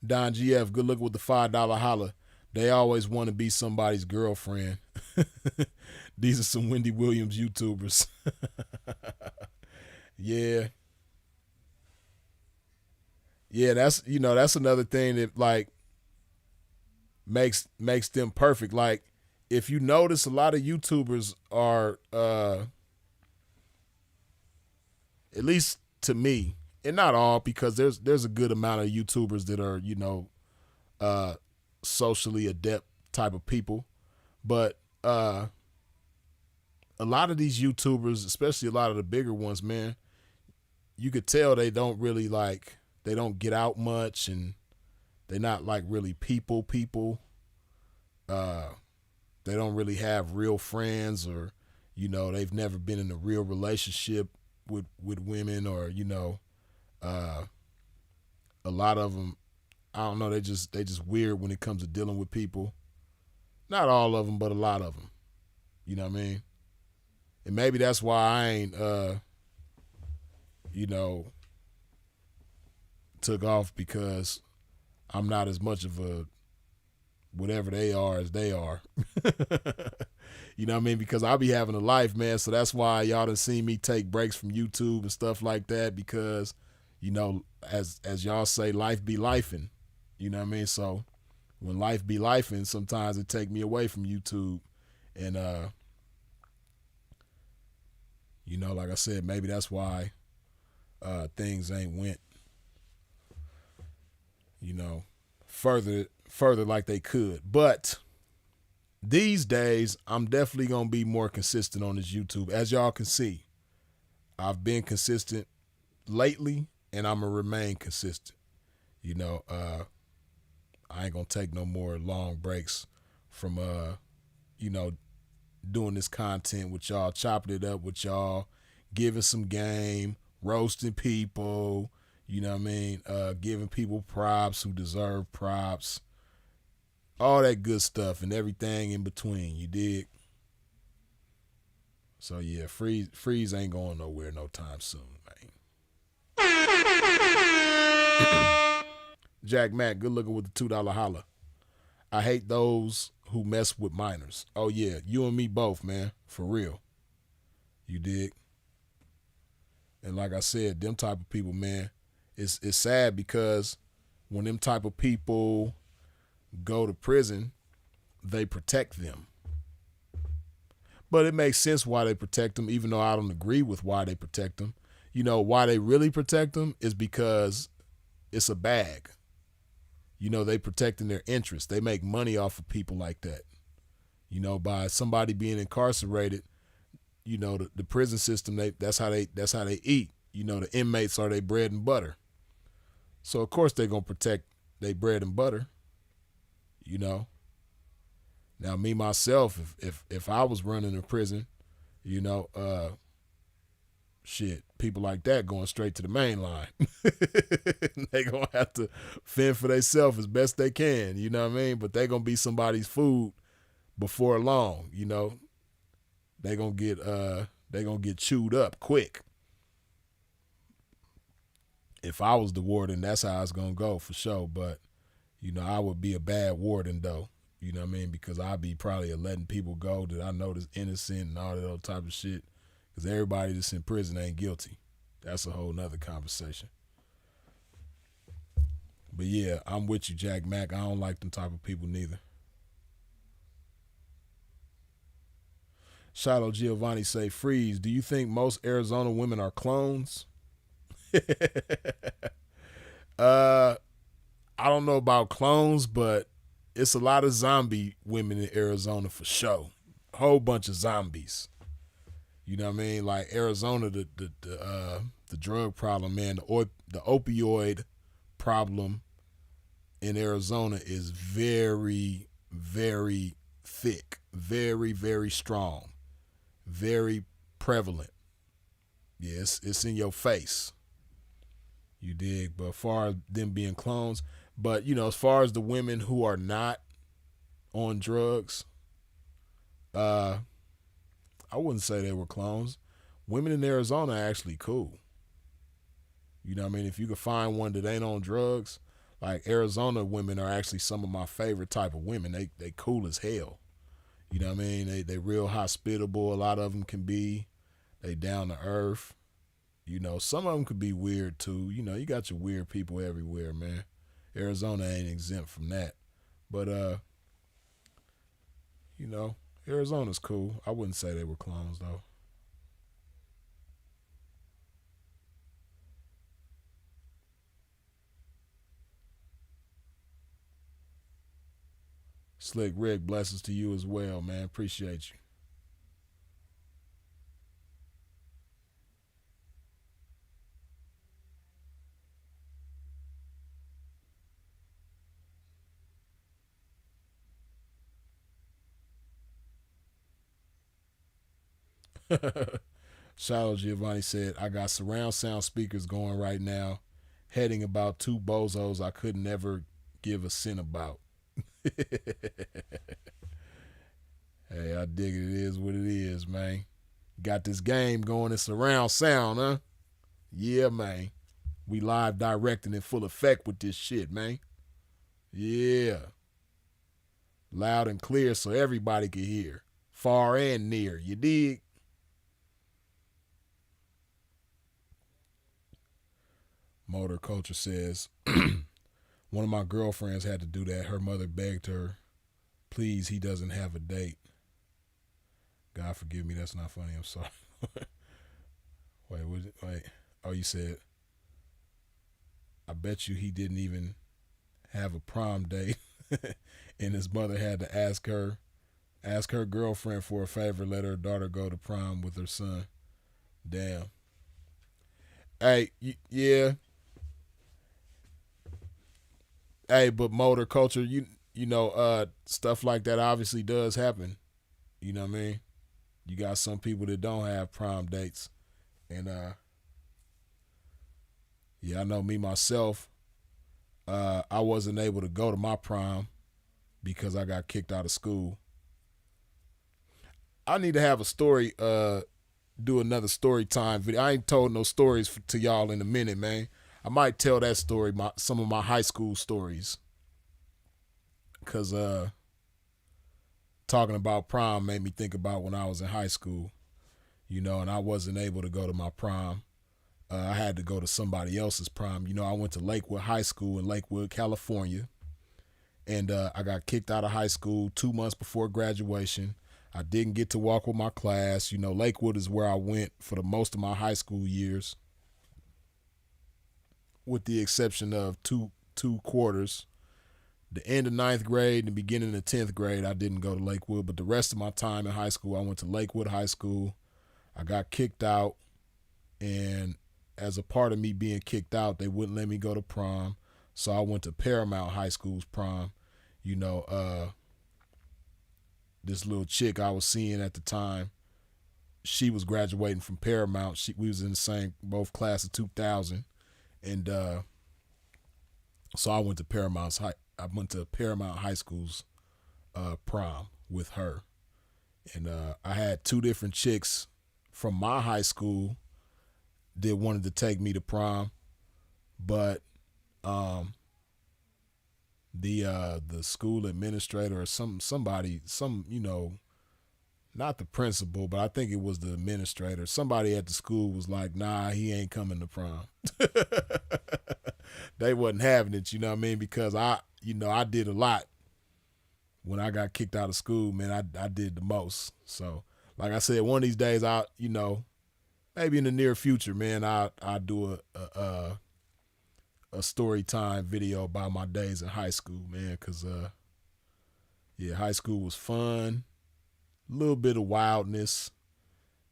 Don GF, good looking with the $5 holla. They always want to be somebody's girlfriend. These are some Wendy Williams YouTubers. Yeah. Yeah, that's, you know, that's another thing that like makes them perfect. Like, if you notice, a lot of YouTubers are at least to me, and not all, because there's a good amount of YouTubers that are, you know, socially adept type of people. But a lot of these YouTubers, especially a lot of the bigger ones, man, you could tell they don't really like, they don't get out much, and they're not like really people. They don't really have real friends, or, you know, they've never been in a real relationship with women, or, you know, a lot of them, I don't know, they just weird when it comes to dealing with people. Not all of them, but a lot of them. You know what I mean? And maybe that's why I ain't, you know, took off, because I'm not as much of a whatever they are as they are. You know what I mean? Because I'll be having a life, man. So that's why y'all done seen me take breaks from YouTube and stuff like that, because, you know, as y'all say, life be lifing. You know what I mean? So when life be lifing, sometimes it take me away from YouTube. And, you know, like I said, maybe that's why things ain't went, you know, further like they could. But these days, I'm definitely going to be more consistent on this YouTube. As y'all can see, I've been consistent lately, and I'm going to remain consistent. You know, I ain't going to take no more long breaks from, you know, doing this content with y'all, chopping it up with y'all, giving some game, roasting people, you know what I mean, giving people props who deserve props, all that good stuff and everything in between, you dig? So yeah, Freeze ain't going nowhere no time soon, man. Jack Mack, good looking with the $2 holla. I hate those who mess with minors. Oh yeah, you and me both, man, for real. You dig? And like I said, them type of people, man, it's sad, because when them type of people go to prison, they protect them. But it makes sense why they protect them, even though I don't agree with why they protect them. You know, why they really protect them is because it's a bag. You know, they protecting their interests. They make money off of people like that. You know, by somebody being incarcerated, you know, the prison system, that's how they eat. You know, the inmates are their bread and butter. So of course they're gonna protect their bread and butter. You know. Now me myself, if I was running a prison, you know, shit, people like that going straight to the main line. They gonna have to fend for themselves as best they can, you know what I mean? But they gonna be somebody's food before long, you know. They gonna get chewed up quick. If I was the warden, that's how it's gonna go for sure. But, you know, I would be a bad warden though. You know what I mean? Because I'd be probably letting people go that I know is innocent and all that other type of shit. Because everybody that's in prison ain't guilty. That's a whole nother conversation. But yeah, I'm with you, Jack Mack. I don't like them type of people neither. Shiloh Giovanni say, Freeze, do you think most Arizona women are clones? I don't know about clones, but it's a lot of zombie women in Arizona for sure. A whole bunch of zombies. You know what I mean? Like Arizona, the drug problem, man, the opioid problem in Arizona is very, very thick, very, very strong, very prevalent. Yes, it's in your face. You dig? But as far as them being clones, but you know, as far as the women who are not on drugs, I wouldn't say they were clones. Women in Arizona are actually cool. You know what I mean? If you could find one that ain't on drugs, like Arizona women are actually some of my favorite type of women. They cool as hell. You know what I mean? They real hospitable. A lot of them can be. They down to earth. You know, some of them could be weird too. You know, you got your weird people everywhere, man. Arizona ain't exempt from that. But you know, Arizona's cool. I wouldn't say they were clones though. Slick Rick, blessings to you as well, man. Appreciate you. Shiloh Giovanni said, I got surround sound speakers going right now, heading about 2 bozos I could never give a cent about. Hey, I dig it. It is what it is, man. Got this game going in surround sound, huh? Yeah, man. We live directing in full effect with this shit, man. Yeah. Loud and clear so everybody can hear. Far and near. You dig? Motor Culture says, one of my girlfriends had to do that. Her mother begged her, please, he doesn't have a date. God forgive me, that's not funny. I'm sorry. Wait. Oh, you said, I bet you he didn't even have a prom date. And his mother had to ask her girlfriend for a favor, let her daughter go to prom with her son. Damn. Hey, yeah. Hey, but Motor Culture, you know, stuff like that obviously does happen. You know what I mean? You got some people that don't have prom dates. And yeah, I know me myself, I wasn't able to go to my prom because I got kicked out of school. I need to have a story, do another story time video. I ain't told no stories to y'all in a minute, man. I might tell that story, some of my high school stories. Because talking about prom made me think about when I was in high school, you know, and I wasn't able to go to my prom. I had to go to somebody else's prom. You know, I went to Lakewood High School in Lakewood, California. And I got kicked out of high school 2 months before graduation. I didn't get to walk with my class. You know, Lakewood is where I went for the most of my high school years, with the exception of two quarters. The end of 9th grade and the beginning of 10th grade, I didn't go to Lakewood. But the rest of my time in high school, I went to Lakewood High School. I got kicked out. And as a part of me being kicked out, they wouldn't let me go to prom. So I went to Paramount High School's prom. You know, this little chick I was seeing at the time, she was graduating from Paramount. We was in the same, both class of 2000. And so I went to Paramount High School's prom with her. And I had 2 different chicks from my high school that wanted to take me to prom. But the school administrator or somebody, you know, not the principal, but I think it was the administrator. Somebody at the school was like, nah, he ain't coming to prom. They wasn't having it, you know what I mean? Because I did a lot when I got kicked out of school, man. I did the most. So like I said, one of these days, maybe in the near future, man, I'll do a story time video about my days in high school, man, because high school was fun, a little bit of wildness,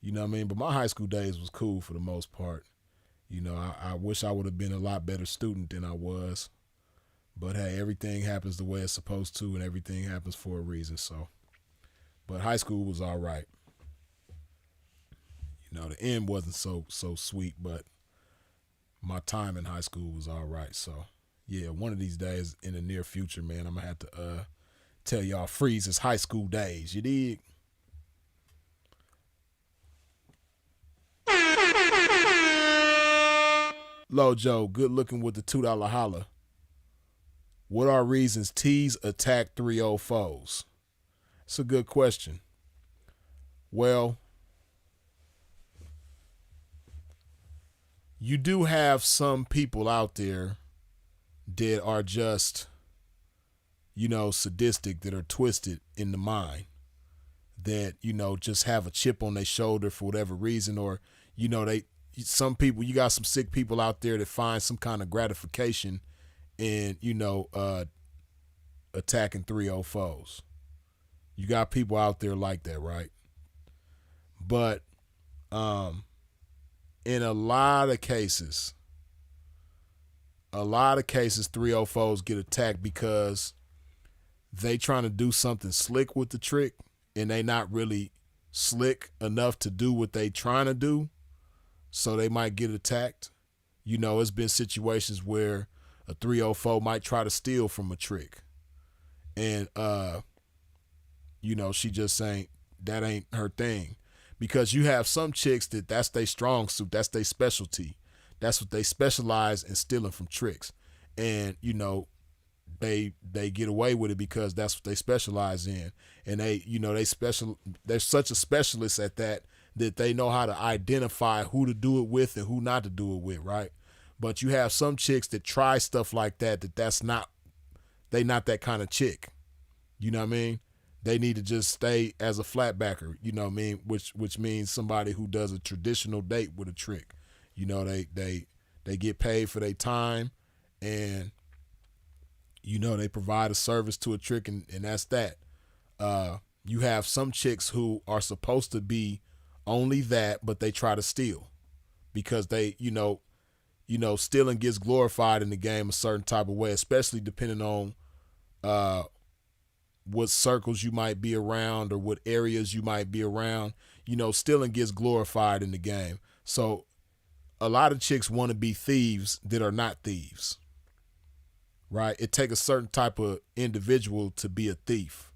you know what I mean? But my high school days was cool for the most part. You know, I wish I would have been a lot better student than I was. But hey, everything happens the way it's supposed to, and everything happens for a reason. So, but high school was all right. You know, the end wasn't so sweet, but my time in high school was all right. So, yeah, one of these days in the near future, man, I'm gonna have to tell y'all Freeze's high school days. You dig? Lojo, good looking with the $2 holla. What are reasons T's attack 304s? It's a good question. Well, you do have some people out there that are just, sadistic, that are twisted in the mind, that, just have a chip on their shoulder for whatever reason, or, some people, you got some sick people out there that find some kind of gratification in, attacking 304s. You got people out there like that, right? But in a lot of cases 304s get attacked because they trying to do something slick with the trick, and they not really slick enough to do what they trying to do, so they might get attacked. It's been situations where a 304 might try to steal from a trick, and she just saying that ain't her thing, because you have some chicks that's their strong suit, that's their specialty, that's what they specialize in, stealing from tricks, and they get away with it because that's what they specialize in, and they're such a specialist at that they know how to identify who to do it with and who not to do it with, right? But you have some chicks that try stuff like that's not, they not that kind of chick. You know what I mean? They need to just stay as a flatbacker, you know what I mean? Which means somebody who does a traditional date with a trick. They get paid for their time, and they provide a service to a trick, and that's that. You have some chicks who are supposed to be only that, but they try to steal because they, stealing gets glorified in the game a certain type of way, especially depending on what circles you might be around or what areas you might be around. Stealing gets glorified in the game. So a lot of chicks want to be thieves that are not thieves, right? It takes a certain type of individual to be a thief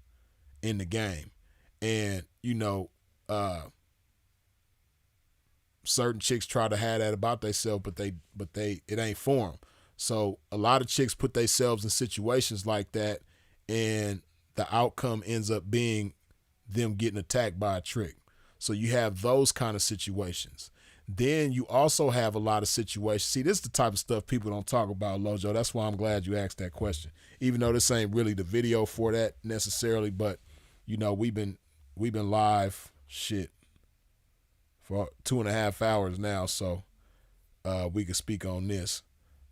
in the game. And, certain chicks try to have that about themselves, but it ain't for them. So a lot of chicks put themselves in situations like that, and the outcome ends up being them getting attacked by a trick. So you have those kind of situations. Then you also have a lot of situations. See, this is the type of stuff people don't talk about, Lojo. That's why I'm glad you asked that question. Even though this ain't really the video for that necessarily, but we've been live for 2.5 hours now, so we can speak on this.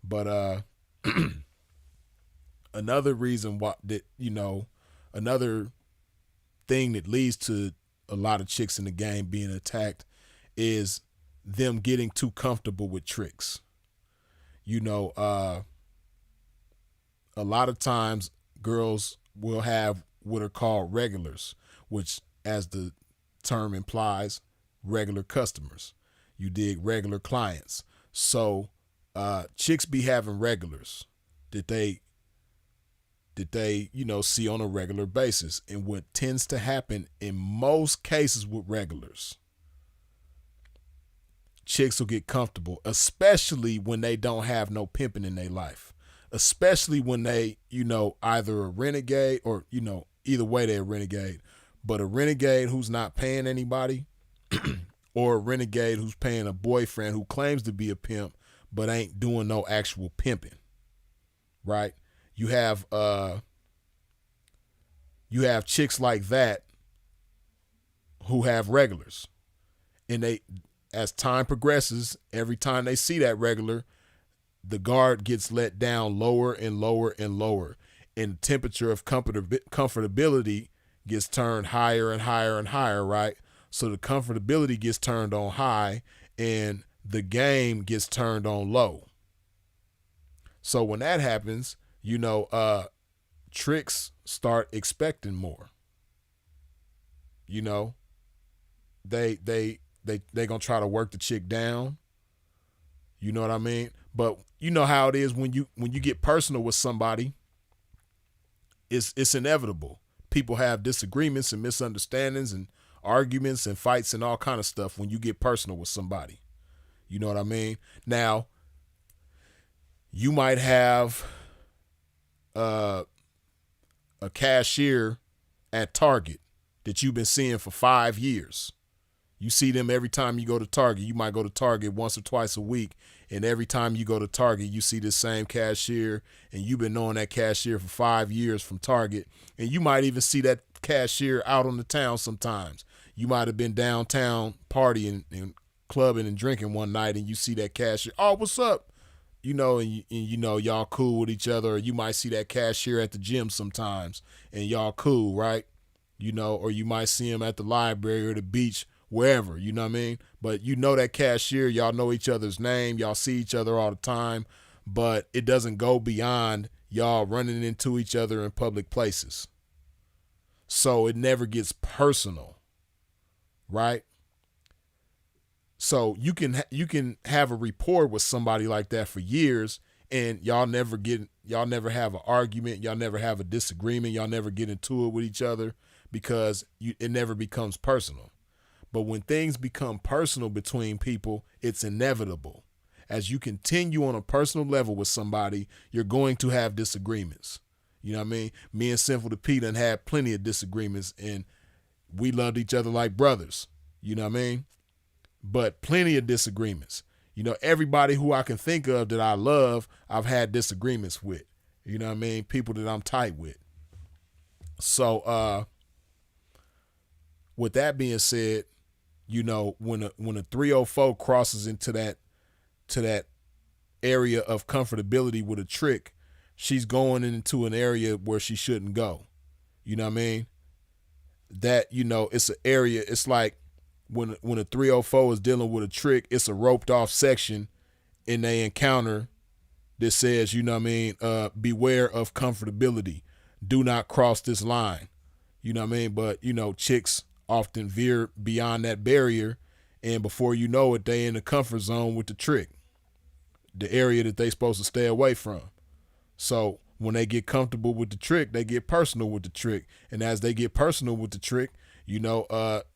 But another reason why that another thing that leads to a lot of chicks in the game being attacked is them getting too comfortable with tricks. A lot of times girls will have what are called regulars, which, as the term implies, regular customers. You dig? Regular clients. So chicks be having regulars that they see on a regular basis. And what tends to happen in most cases with regulars, chicks will get comfortable, especially when they don't have no pimping in their life, especially when they, either a renegade or, either way they're a renegade, but a renegade who's not paying anybody or a renegade who's paying a boyfriend who claims to be a pimp but ain't doing no actual pimping, right? You have chicks like that who have regulars. And they, as time progresses, every time they see that regular, the guard gets let down lower and lower and lower. And the temperature of comfortability gets turned higher and higher and higher, right? So the comfortability gets turned on high and the game gets turned on low. So when that happens, you know, tricks start expecting more. You know, they gonna try to work the chick down. You know what I mean? But you know how it is when you get personal with somebody, it's inevitable. People have disagreements and misunderstandings and arguments and fights and all kind of stuff when you get personal with somebody. You know what I mean? Now, you might have a cashier at Target that you've been seeing for 5 years. You see them every time you go to Target. You might go to Target once or twice a week, and every time you go to Target, you see this same cashier, and you've been knowing that cashier for 5 years from Target, and you might even see that cashier out on the town sometimes. You might have been downtown partying and clubbing and drinking one night, and you see that cashier. Oh, what's up? You know, and you know y'all cool with each other. Or you might see that cashier at the gym sometimes, and y'all cool, right? You know, or you might see him at the library or the beach, wherever, you know what I mean? But you know that cashier, y'all know each other's name, y'all see each other all the time, but it doesn't go beyond y'all running into each other in public places. So it never gets personal, right? So you can have a rapport with somebody like that for years, and y'all never have an argument, y'all never have a disagreement, y'all never get into it with each other because it never becomes personal. But when things become personal between people, it's inevitable. As you continue on a personal level with somebody, you're going to have disagreements. You know what I mean? Me and Sinful to Pete done had plenty of disagreements, and we loved each other like brothers. You know what I mean? But plenty of disagreements. You know, everybody who I can think of that I love, I've had disagreements with. You know what I mean? People that I'm tight with. So, with that being said, you know, when a 304 crosses into that area of comfortability with a trick, she's going into an area where she shouldn't go. You know what I mean? That, you know, it's an area, it's like when a 304 is dealing with a trick, it's a roped off section in they encounter that says, you know what I mean, beware of comfortability. Do not cross this line. You know what I mean? But, you know, chicks often veer beyond that barrier, and before you know it, they in the comfort zone with the trick, the area that they supposed to stay away from. So when they get comfortable with the trick, they get personal with the trick, and as they get personal with the trick, you know,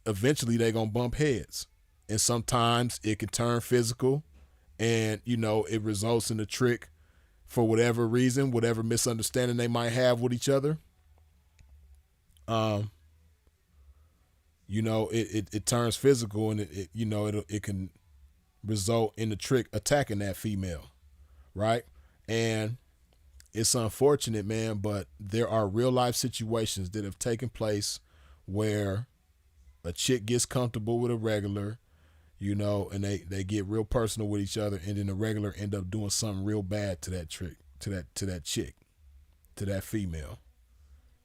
eventually they gonna bump heads, and sometimes it can turn physical, and you know it results in the trick for whatever reason, whatever misunderstanding they might have with each other. You know, it turns physical, and it you know it can result in the trick attacking that female, right? And it's unfortunate, man, but there are real life situations that have taken place where a chick gets comfortable with a regular, you know, and they get real personal with each other, and then the regular end up doing something real bad to that trick, to that chick, to that female.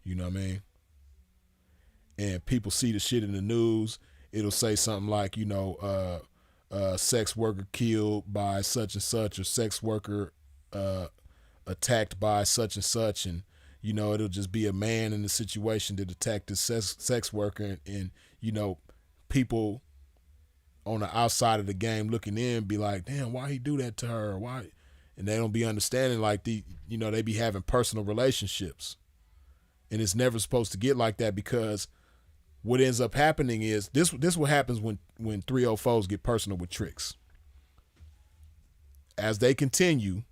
You know what I mean? And people see the shit in the news. It'll say something like, you know, sex worker killed by such and such, or sex worker attacked by such and such, and you know it'll just be a man in the situation that attacked the sex worker, and you know people on the outside of the game looking in be like, damn, why he do that to her? Why? And they don't be understanding, like, you know, they be having personal relationships, and it's never supposed to get like that, because what ends up happening is this what happens when 304s get personal with tricks. As they continue,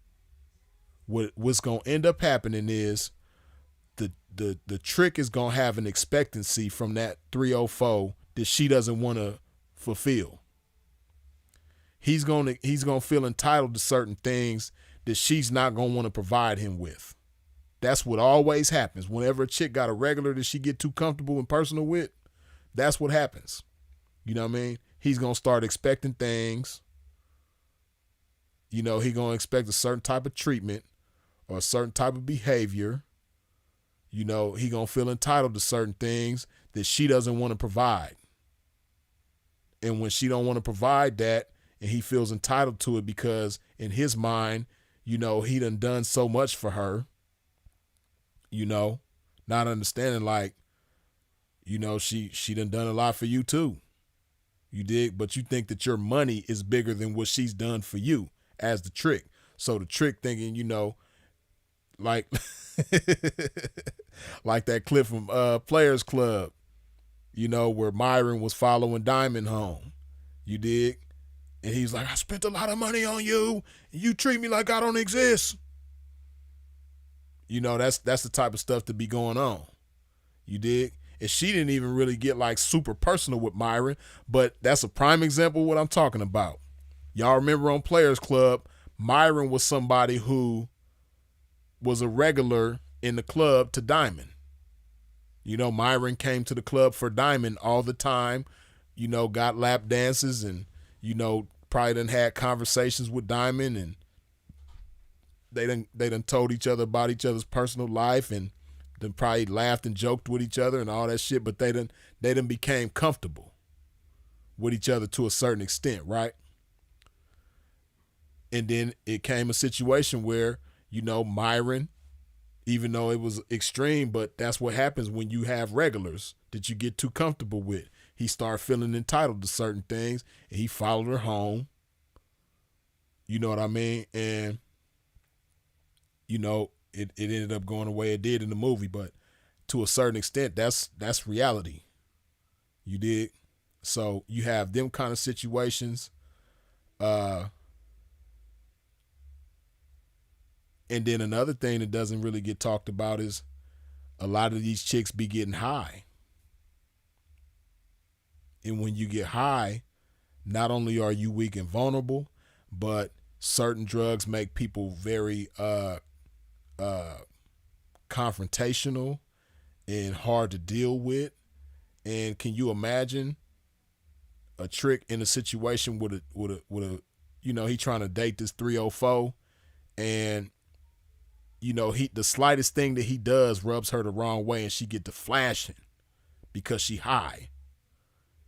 what's going to end up happening is the trick is going to have an expectancy from that 304 that she doesn't want to fulfill. He's going to feel entitled to certain things that she's not going to want to provide him with. That's what always happens. Whenever a chick got a regular that she get too comfortable and personal with, That's what happens. You know what I mean? He's going to start expecting things. You know, he's going to expect a certain type of treatment or a certain type of behavior. You know, he going to feel entitled to certain things that she doesn't want to provide. And when she don't want to provide that and he feels entitled to it because in his mind, you know, he done so much for her, you know, not understanding like, you know, she done a lot for you too. You dig? But you think that your money is bigger than what she's done for you as the trick. So the trick thinking, you know, like like that clip from Players Club, you know, where Myron was following Diamond home. You dig? And he's like, I spent a lot of money on you, and you treat me like I don't exist. You know, that's the type of stuff to be going on. You dig? And she didn't even really get like super personal with Myron, but that's a prime example of what I'm talking about. Y'all remember on Players Club, Myron was somebody who was a regular in the club to Diamond. You know, Myron came to the club for Diamond all the time, you know, got lap dances and, you know, probably done had conversations with Diamond, and they done told each other about each other's personal life, and then probably laughed and joked with each other and all that shit, but they done became comfortable with each other to a certain extent, right? And then it came a situation where, you know, Myron, even though it was extreme, but that's what happens when you have regulars that you get too comfortable with. He started feeling entitled to certain things, and he followed her home. You know what I mean? And, you know, it ended up going the way it did in the movie, but to a certain extent, that's reality. You dig? So you have them kind of situations. And then another thing that doesn't really get talked about is a lot of these chicks be getting high. And when you get high, not only are you weak and vulnerable, but certain drugs make people very confrontational and hard to deal with. And can you imagine a trick in a situation with a you know, he trying to date this 304, and you know, the slightest thing that he does rubs her the wrong way, and she get to flashing because she high.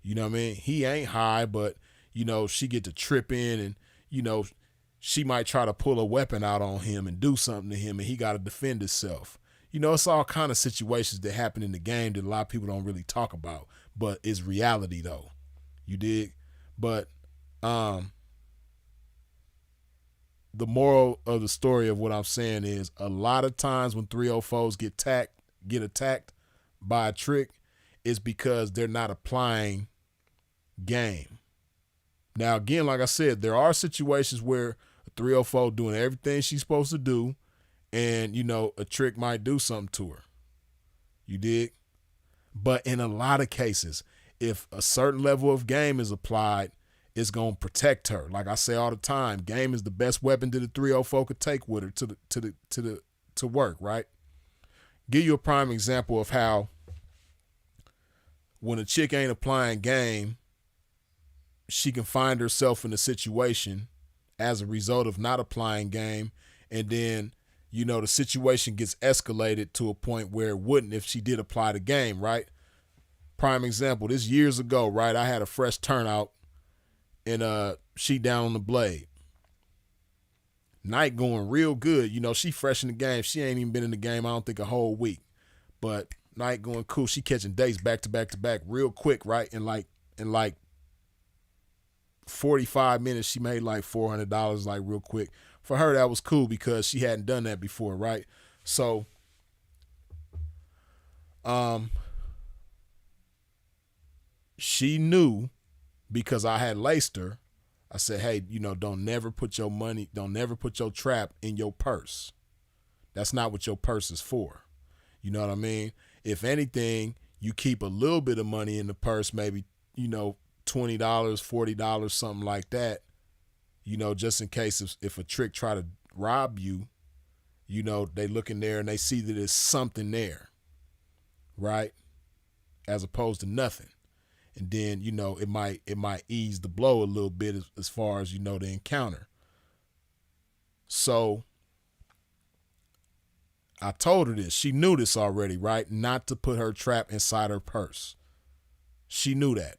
You know what I mean? He ain't high, but you know, she get to trip in, and you know, she might try to pull a weapon out on him and do something to him, and he got to defend himself. You know, it's all kind of situations that happen in the game that a lot of people don't really talk about, but it's reality though. You dig? But the moral of the story of what I'm saying is a lot of times when 304s get attacked by a trick, it's because they're not applying game. Now, again, like I said, there are situations where a 304 doing everything she's supposed to do, and, you know, a trick might do something to her. You dig? But in a lot of cases, if a certain level of game is applied, it's going to protect her. Like I say all the time, game is the best weapon that the 304 could take with her to work, right? Give you a prime example of how when a chick ain't applying game, she can find herself in a situation as a result of not applying game, and then, you know, the situation gets escalated to a point where it wouldn't if she did apply the game, right? Prime example, this years ago, right? I had a fresh turnout, and she down on the blade. Night going real good. You know, she fresh in the game. She ain't even been in the game, I don't think, a whole week. But night going cool. She catching dates back to back to back real quick, right? In like 45 minutes, she made like $400, like real quick. For her, that was cool because she hadn't done that before, right? So, she knew, because I had laced her. I said, hey, you know, don't never put your trap in your purse. That's not what your purse is for. You know what I mean? If anything, you keep a little bit of money in the purse, maybe, you know, $20, $40, something like that, you know, just in case if a trick try to rob you, you know, they look in there and they see that there's something there, right? As opposed to nothing. and then it might ease the blow a little bit as far as the encounter. So I told her this. She knew this already, right? Not to put her trap inside her purse. She knew that.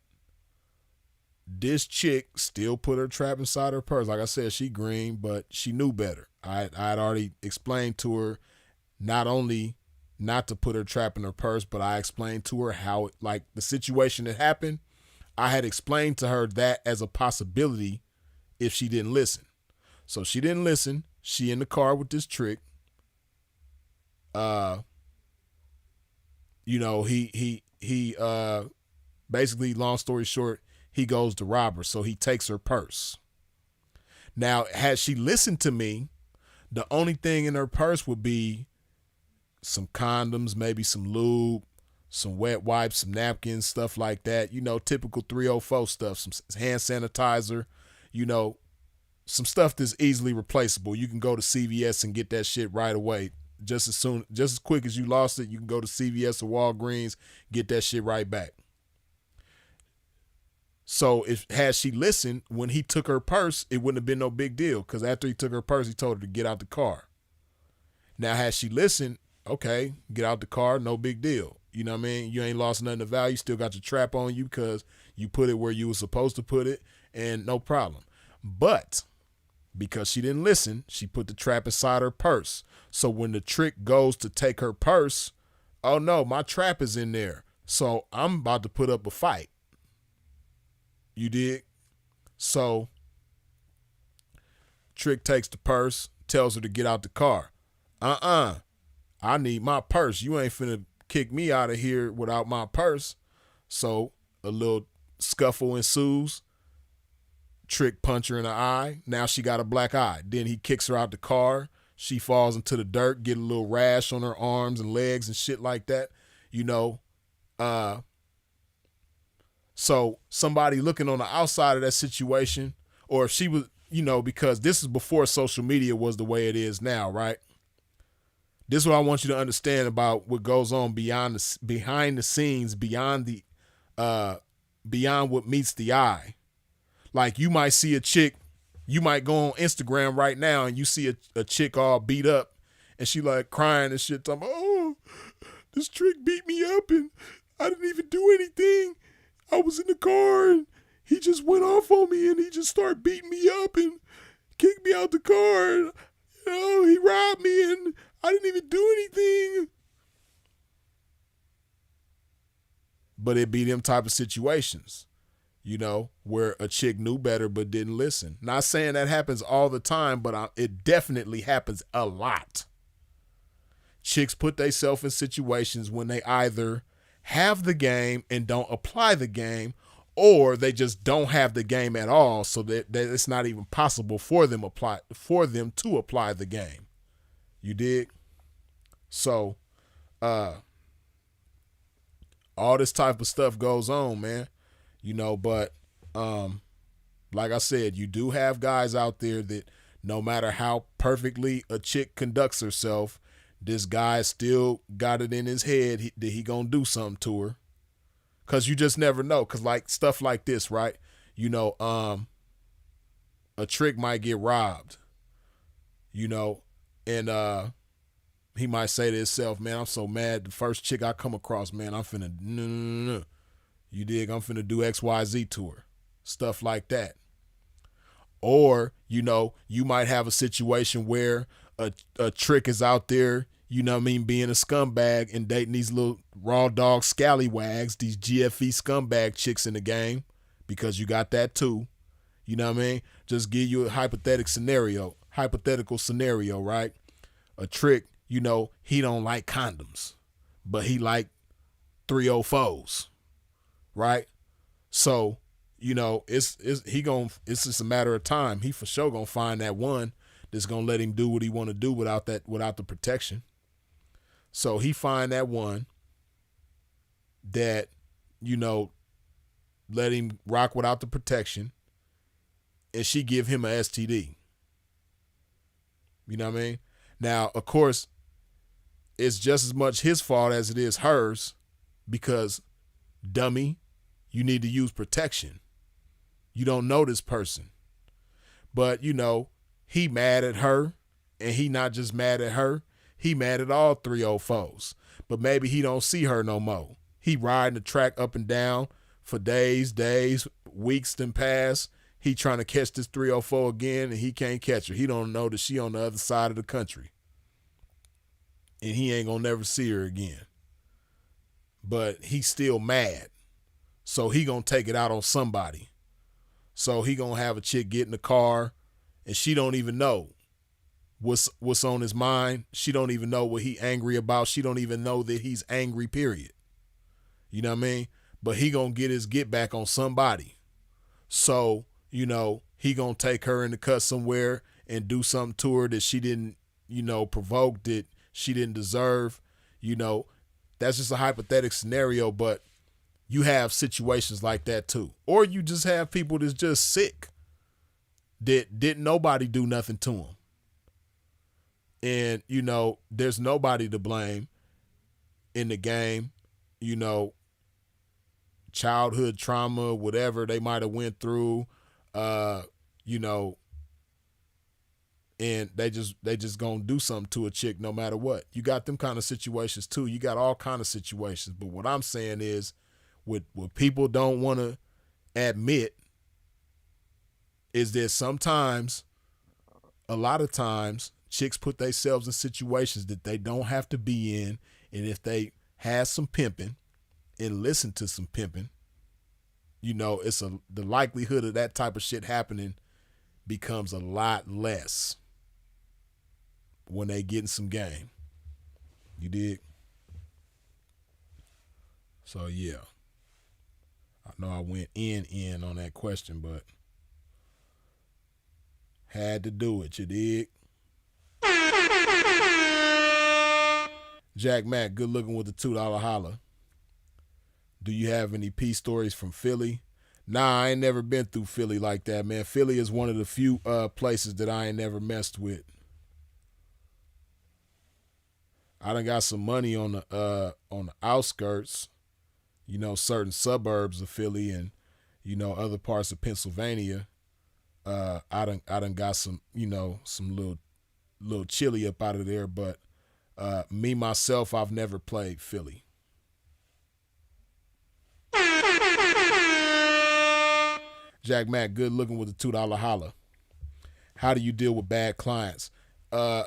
This chick still put her trap inside her purse. Like I said, she green, but she knew better. I had already explained to her not only not to put her trap in her purse, but I explained to her how, like, the situation that happened, I had explained to her that as a possibility if she didn't listen. So she didn't listen. She in the car with this trick. He basically, long story short, he goes to rob her. So he takes her purse. Now, had she listened to me, the only thing in her purse would be some condoms, maybe some lube, some wet wipes, some napkins, stuff like that. Typical 304 stuff, some hand sanitizer, some stuff that's easily replaceable. You can go to CVS and get that shit right away. Just as quick as you lost it, you can go to CVS or Walgreens, get that shit right back. So had she listened, when he took her purse, it wouldn't have been no big deal, because after he took her purse, he told her to get out the car. Now, had she listened, okay, get out the car, no big deal. You know what I mean? You ain't lost nothing of value, still got your trap on you because you put it where you were supposed to put it, and no problem. But because she didn't listen, she put the trap inside her purse. So when the trick goes to take her purse, oh no, my trap is in there. So I'm about to put up a fight. You dig? So trick takes the purse, tells her to get out the car. I need my purse. You ain't finna kick me out of here without my purse. So a little scuffle ensues. Trick punch her in the eye. Now she got a black eye. Then he kicks her out the car. She falls into the dirt, get a little rash on her arms and legs and shit like that. So somebody looking on the outside of that situation, or if she was, because this is before social media was the way it is now, right? This is what I want you to understand about what goes on behind the scenes, beyond what meets the eye. Like, you might see a chick, you might go on Instagram right now and you see a chick all beat up and she like crying and shit, talking, oh, this trick beat me up and I didn't even do anything. I was in the car and he just went off on me and he just started beating me up and kicked me out the car. And, he robbed me and I didn't even do anything. But it be them type of situations, where a chick knew better but didn't listen. Not saying that happens all the time, but it definitely happens a lot. Chicks put themselves in situations when they either have the game and don't apply the game, or they just don't have the game at all, so that it's not even possible for them to apply the game. You dig? So, all this type of stuff goes on, man. But like I said, you do have guys out there that no matter how perfectly a chick conducts herself, this guy still got it in his head that he gonna do something to her. Cause you just never know. Cause like stuff like this, right? A trick might get robbed, and he might say to himself, man, I'm so mad. The first chick I come across, man, I'm finna, no. You dig? I'm finna do XYZ to her. Stuff like that. Or, you might have a situation where a trick is out there, being a scumbag and dating these little raw dog scallywags, these GFE scumbag chicks in the game, because you got that too. Just give you a hypothetical scenario, right? A trick, he don't like condoms, but he like 304s, right? So, it's just a matter of time. He for sure gonna find that one that's gonna let him do what he want to do without the protection. So he find that one that, let him rock without the protection, and she give him a STD. You know what I mean? Now, of course, it's just as much his fault as it is hers, because dummy, You need to use protection. You don't know this person. But, you know, he mad at her, and he not just mad at her, he mad at all 304s. But maybe he don't see her no more. He riding the track up and down for days, weeks then pass. He trying to catch this 304 again, and he can't catch her. He don't know that she on the other side of the country. And he ain't gonna never see her again. But he's still mad. So he gonna take it out on somebody. So he gonna have a chick get in the car, and she don't even know what's on his mind. She don't even know what he angry about. She don't even know that he's angry, period. You know what I mean? But he gonna get his get back on somebody. So, you know, he gonna take her in the cut somewhere and do something to her that she didn't, you know, provoke, that she didn't deserve. You know, that's just a hypothetical scenario, but you have situations like that too. Or you just have people that's just sick, that didn't nobody do nothing to them. And, you know, there's nobody to blame in the game. You know, childhood trauma, whatever they might have went through, you know, and they just gonna do something to a chick no matter what. You got them kind of situations too. You got all kind of situations. But what I'm saying is, what people don't want to admit is that sometimes, a lot of times, chicks put themselves in situations that they don't have to be in, and if they have some pimping and listen to some pimping, you know, the likelihood of that type of shit happening becomes a lot less when they get in some game. You dig? So yeah, I know I went in on that question, but had to do it. You dig? Jack Mack, good looking with the $2 holler. Do you have any peace stories from Philly? Nah, I ain't never been through Philly like that, man. Philly is one of the few places that I ain't never messed with. I done got some money on the outskirts, you know, certain suburbs of Philly and, you know, other parts of Pennsylvania. I done got some, you know, some little chili up out of there, but me myself, I've never played Philly. Jack Mack, good looking with the $2 holler. How do you deal with bad clients? Hey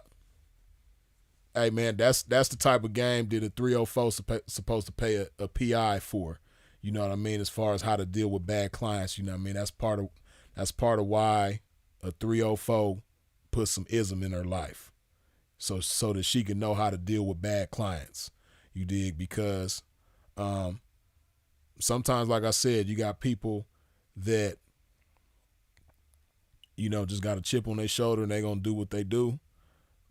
man, that's the type of game that a 304 supposed to pay a PI for. You know what I mean? As far as how to deal with bad clients, you know what I mean? That's part of why a 304 put some ism in her life. So that she can know how to deal with bad clients. You dig? Because sometimes, like I said, you got people that, you know, just got a chip on their shoulder and they're going to do what they do.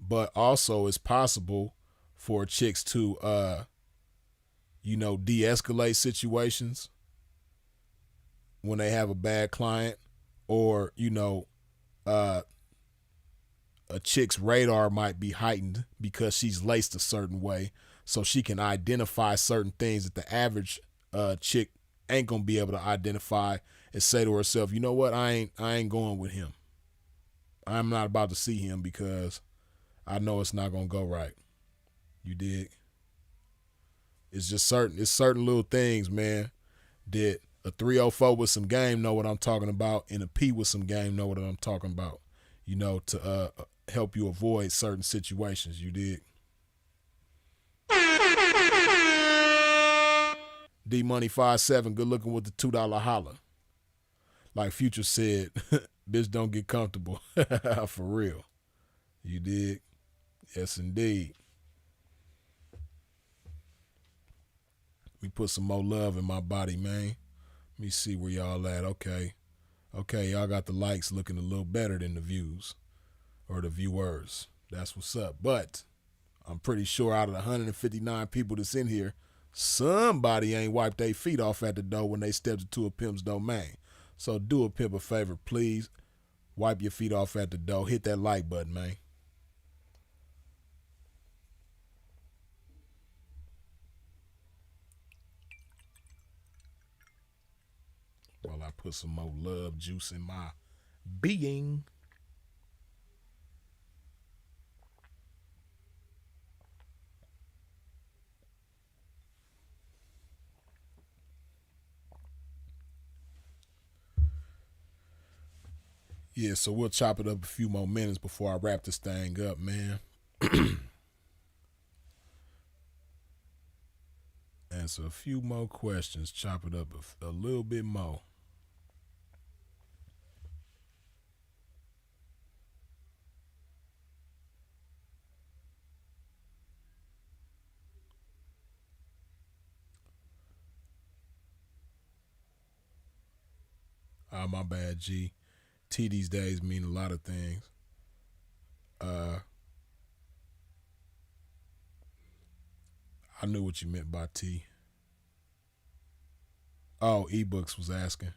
But also it's possible for chicks to, you know, de-escalate situations when they have a bad client, or, you know, a chick's radar might be heightened because she's laced a certain way, so she can identify certain things that the average chick ain't gonna be able to identify, and say to herself, you know what, I ain't going with him. I'm not about to see him because I know it's not gonna go right. You dig? It's just certain little things, man, that a 304 with some game know what I'm talking about, and a P with some game know what I'm talking about. You know, to help you avoid certain situations. You dig? D Money 57, good looking with the $2 holler. Like Future said, bitch, don't get comfortable. For real. You dig? Yes, indeed. We put some more love in my body, man. Let me see where y'all at. Okay, y'all got the likes looking a little better than the views or the viewers. That's what's up. But I'm pretty sure out of the 159 people that's in here, somebody ain't wiped their feet off at the door when they stepped into a pimp's domain. So do a pimp a favor, please. Wipe your feet off at the door. Hit that like button, man. Put some more love juice in my being. Yeah, so we'll chop it up a few more minutes before I wrap this thing up, man. Answer a few more questions, chop it up a little bit more. My bad, G. T these days mean a lot of things. I knew what you meant by T. Oh, ebooks was asking.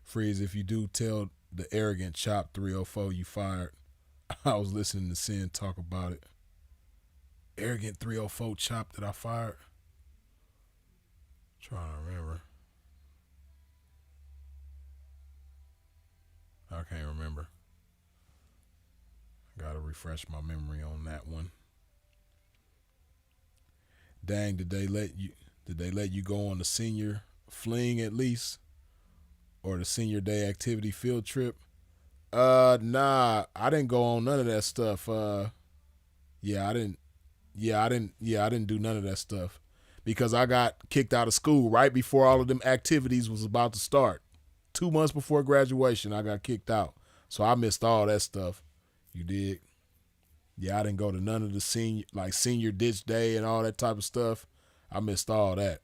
Freeze, if you do tell the arrogant Chop 304 you fired. I was listening to Sin talk about it. Arrogant 304 Chop that I fired. Trying to remember. I can't remember. Gotta refresh my memory on that one. Dang, did they let you go on the senior fling at least? Or the senior day activity field trip? Nah, I didn't go on none of that stuff. I didn't do none of that stuff because I got kicked out of school right before all of them activities was about to start. 2 months before graduation, I got kicked out. So I missed all that stuff. You dig? Yeah, I didn't go to none of the senior ditch day and all that type of stuff. I missed all that.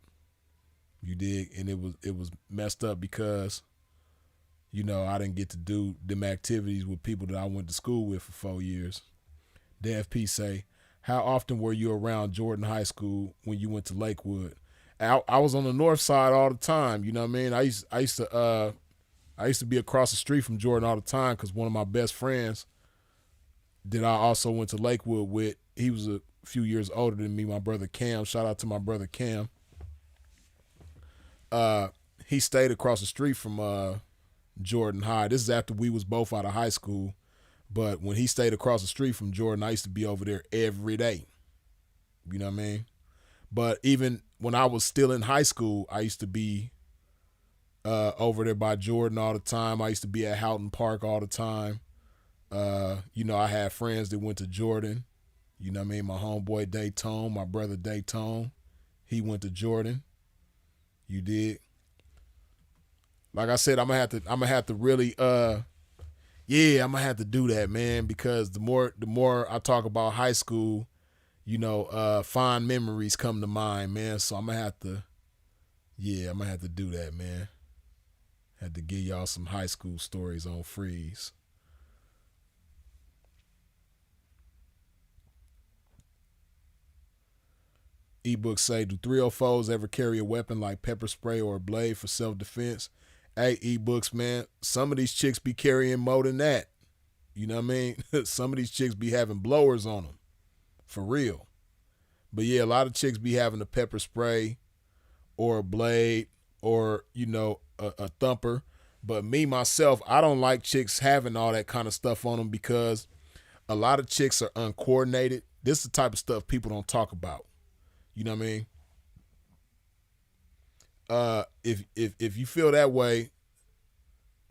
You dig? And it was messed up because, you know, I didn't get to do them activities with people that I went to school with for 4 years. DFP say, how often were you around Jordan High School when you went to Lakewood? I was on the north side all the time. You know what I mean? I used to be across the street from Jordan all the time because one of my best friends that I also went to Lakewood with, he was a few years older than me, my brother Cam. Shout out to my brother Cam. He stayed across the street from Jordan High. This is after we was both out of high school. But when he stayed across the street from Jordan, I used to be over there every day. You know what I mean? But even when I was still in high school, I used to be over there by Jordan all the time. I used to be at Houghton Park all the time. You know, I had friends that went to Jordan. You know what I mean? My homeboy Daytone, my brother Daytone, he went to Jordan. You did. Like I said, I'm gonna have to really I'm gonna have to do that, man, because the more I talk about high school, you know, fond memories come to mind, man. So I'm gonna have to do that, man. Had to give y'all some high school stories on Freeze. Ebooks say, do 304s ever carry a weapon like pepper spray or a blade for self-defense? Hey, ebooks, man, some of these chicks be carrying more than that. You know what I mean? Some of these chicks be having blowers on them. For real. But yeah, a lot of chicks be having a pepper spray or a blade or, you know, a thumper. But me, myself, I don't like chicks having all that kind of stuff on them because a lot of chicks are uncoordinated. This is the type of stuff people don't talk about. You know what I mean? If you feel that way,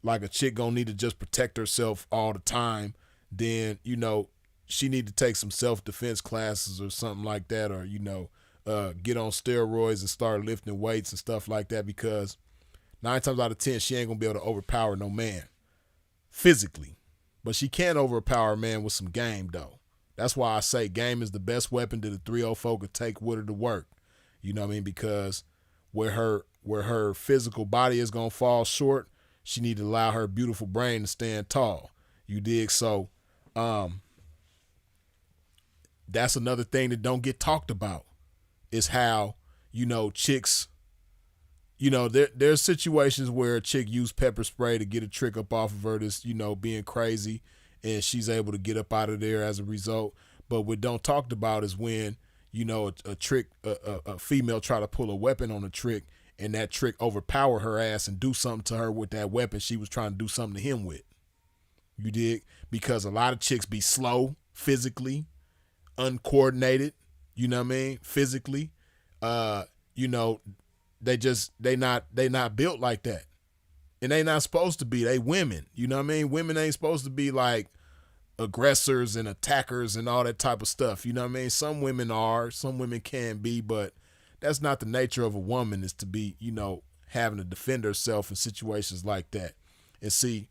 like a chick gonna need to just protect herself all the time, then, you know, she need to take some self-defense classes or something like that, or, you know, get on steroids and start lifting weights and stuff like that, because 9 times out of 10, she ain't gonna be able to overpower no man physically. But she can overpower a man with some game, though. That's why I say game is the best weapon that a 304 could take with her to work. You know what I mean? Because where her physical body is gonna fall short, she need to allow her beautiful brain to stand tall. You dig? So that's another thing that don't get talked about is how, you know, chicks, you know, there's situations where a chick used pepper spray to get a trick up off of her that's, you know, being crazy, and she's able to get up out of there as a result. But what don't talked about is when, you know, a female try to pull a weapon on a trick, and that trick overpower her ass and do something to her with that weapon she was trying to do something to him with. You dig? Because a lot of chicks be slow physically, uncoordinated, you know what I mean? Physically. You know, they not built like that. And they not supposed to be. They women. You know what I mean? Women ain't supposed to be like aggressors and attackers and all that type of stuff. You know what I mean? Some women are, some women can be, but that's not the nature of a woman, is to be, you know, having to defend herself in situations like that. And see,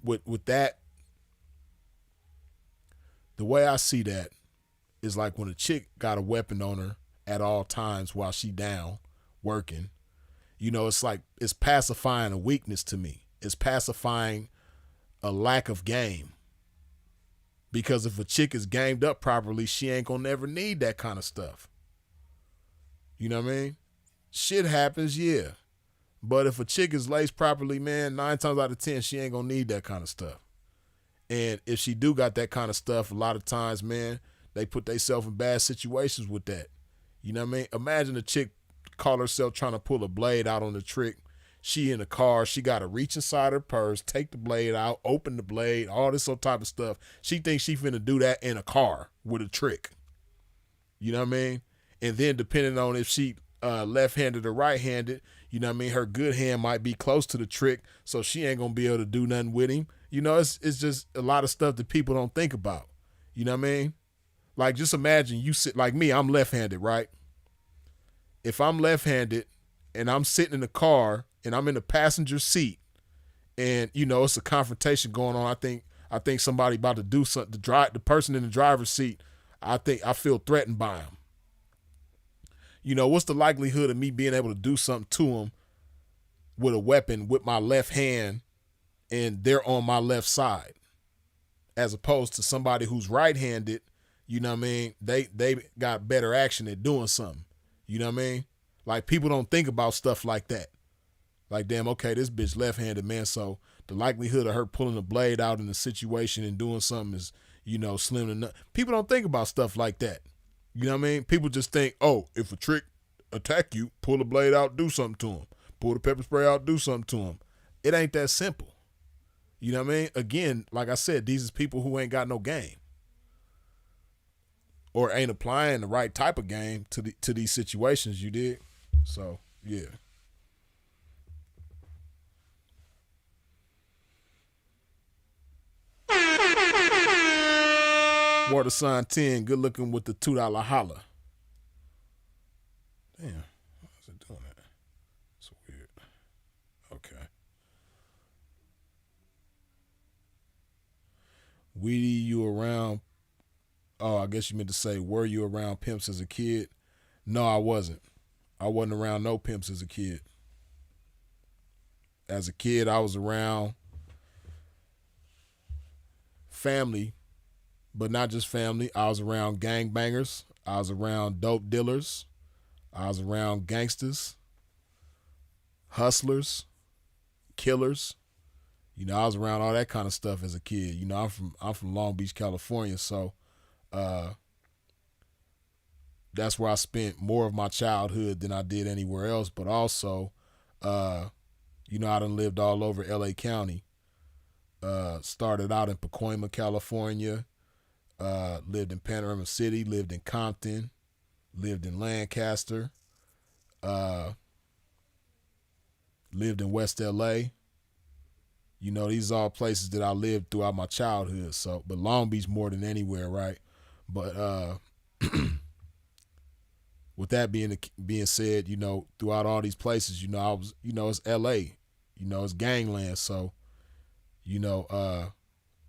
with that, the way I see that is like when a chick got a weapon on her at all times while she down working, you know, it's like, it's pacifying a weakness to me. It's pacifying a lack of game. Because if a chick is gamed up properly, she ain't gonna never need that kind of stuff. You know what I mean? Shit happens, yeah. But if a chick is laced properly, man, 9 times out of 10, she ain't gonna need that kind of stuff. And if she do got that kind of stuff, a lot of times, man, they put themselves in bad situations with that. You know what I mean? Imagine a chick call herself trying to pull a blade out on the trick. She in the car, she got to reach inside her purse, take the blade out, open the blade, all this sort of type of stuff. She thinks she finna do that in a car with a trick. You know what I mean? And then depending on if she left-handed or right-handed, you know what I mean, her good hand might be close to the trick, so she ain't gonna be able to do nothing with him. You know, it's just a lot of stuff that people don't think about. You know what I mean? Like, just imagine you sit, like me, I'm left-handed, right? If I'm left-handed and I'm sitting in the car and I'm in the passenger seat and, you know, it's a confrontation going on, I think somebody about to do something, the person in the driver's seat, I feel threatened by him. You know, what's the likelihood of me being able to do something to him with a weapon with my left hand and they're on my left side, as opposed to somebody who's right-handed, you know what I mean? They got better action at doing something. You know what I mean? Like, people don't think about stuff like that. Like, damn, okay, this bitch left-handed, man, so the likelihood of her pulling a blade out in a situation and doing something is, you know, slim to none. People don't think about stuff like that. You know what I mean? People just think, oh, if a trick attack you, pull the blade out, do something to him. Pull the pepper spray out, do something to him. It ain't that simple. You know what I mean? Again, like I said, these is people who ain't got no game or ain't applying the right type of game to these situations, you dig? So, yeah. Water sign 10, good looking with the $2 holla. Damn, how's it doing that? It's weird. Okay. Weedy, you around? Oh, I guess you meant to say, were you around pimps as a kid? No, I wasn't. I wasn't around no pimps as a kid. As a kid, I was around family, but not just family. I was around gangbangers. I was around dope dealers. I was around gangsters, hustlers, killers. You know, I was around all that kind of stuff as a kid. You know, I'm from Long Beach, California, so that's where I spent more of my childhood than I did anywhere else. But also, you know, I done lived all over LA County. Started out in Pacoima, California. Lived in Panorama City, lived in Compton, lived in Lancaster, lived in West LA. You know, these are all places that I lived throughout my childhood. So, but Long Beach more than anywhere, right? But with that being said, you know, throughout all these places, you know, I was, you know, it's LA, you know, it's gangland. So, you know,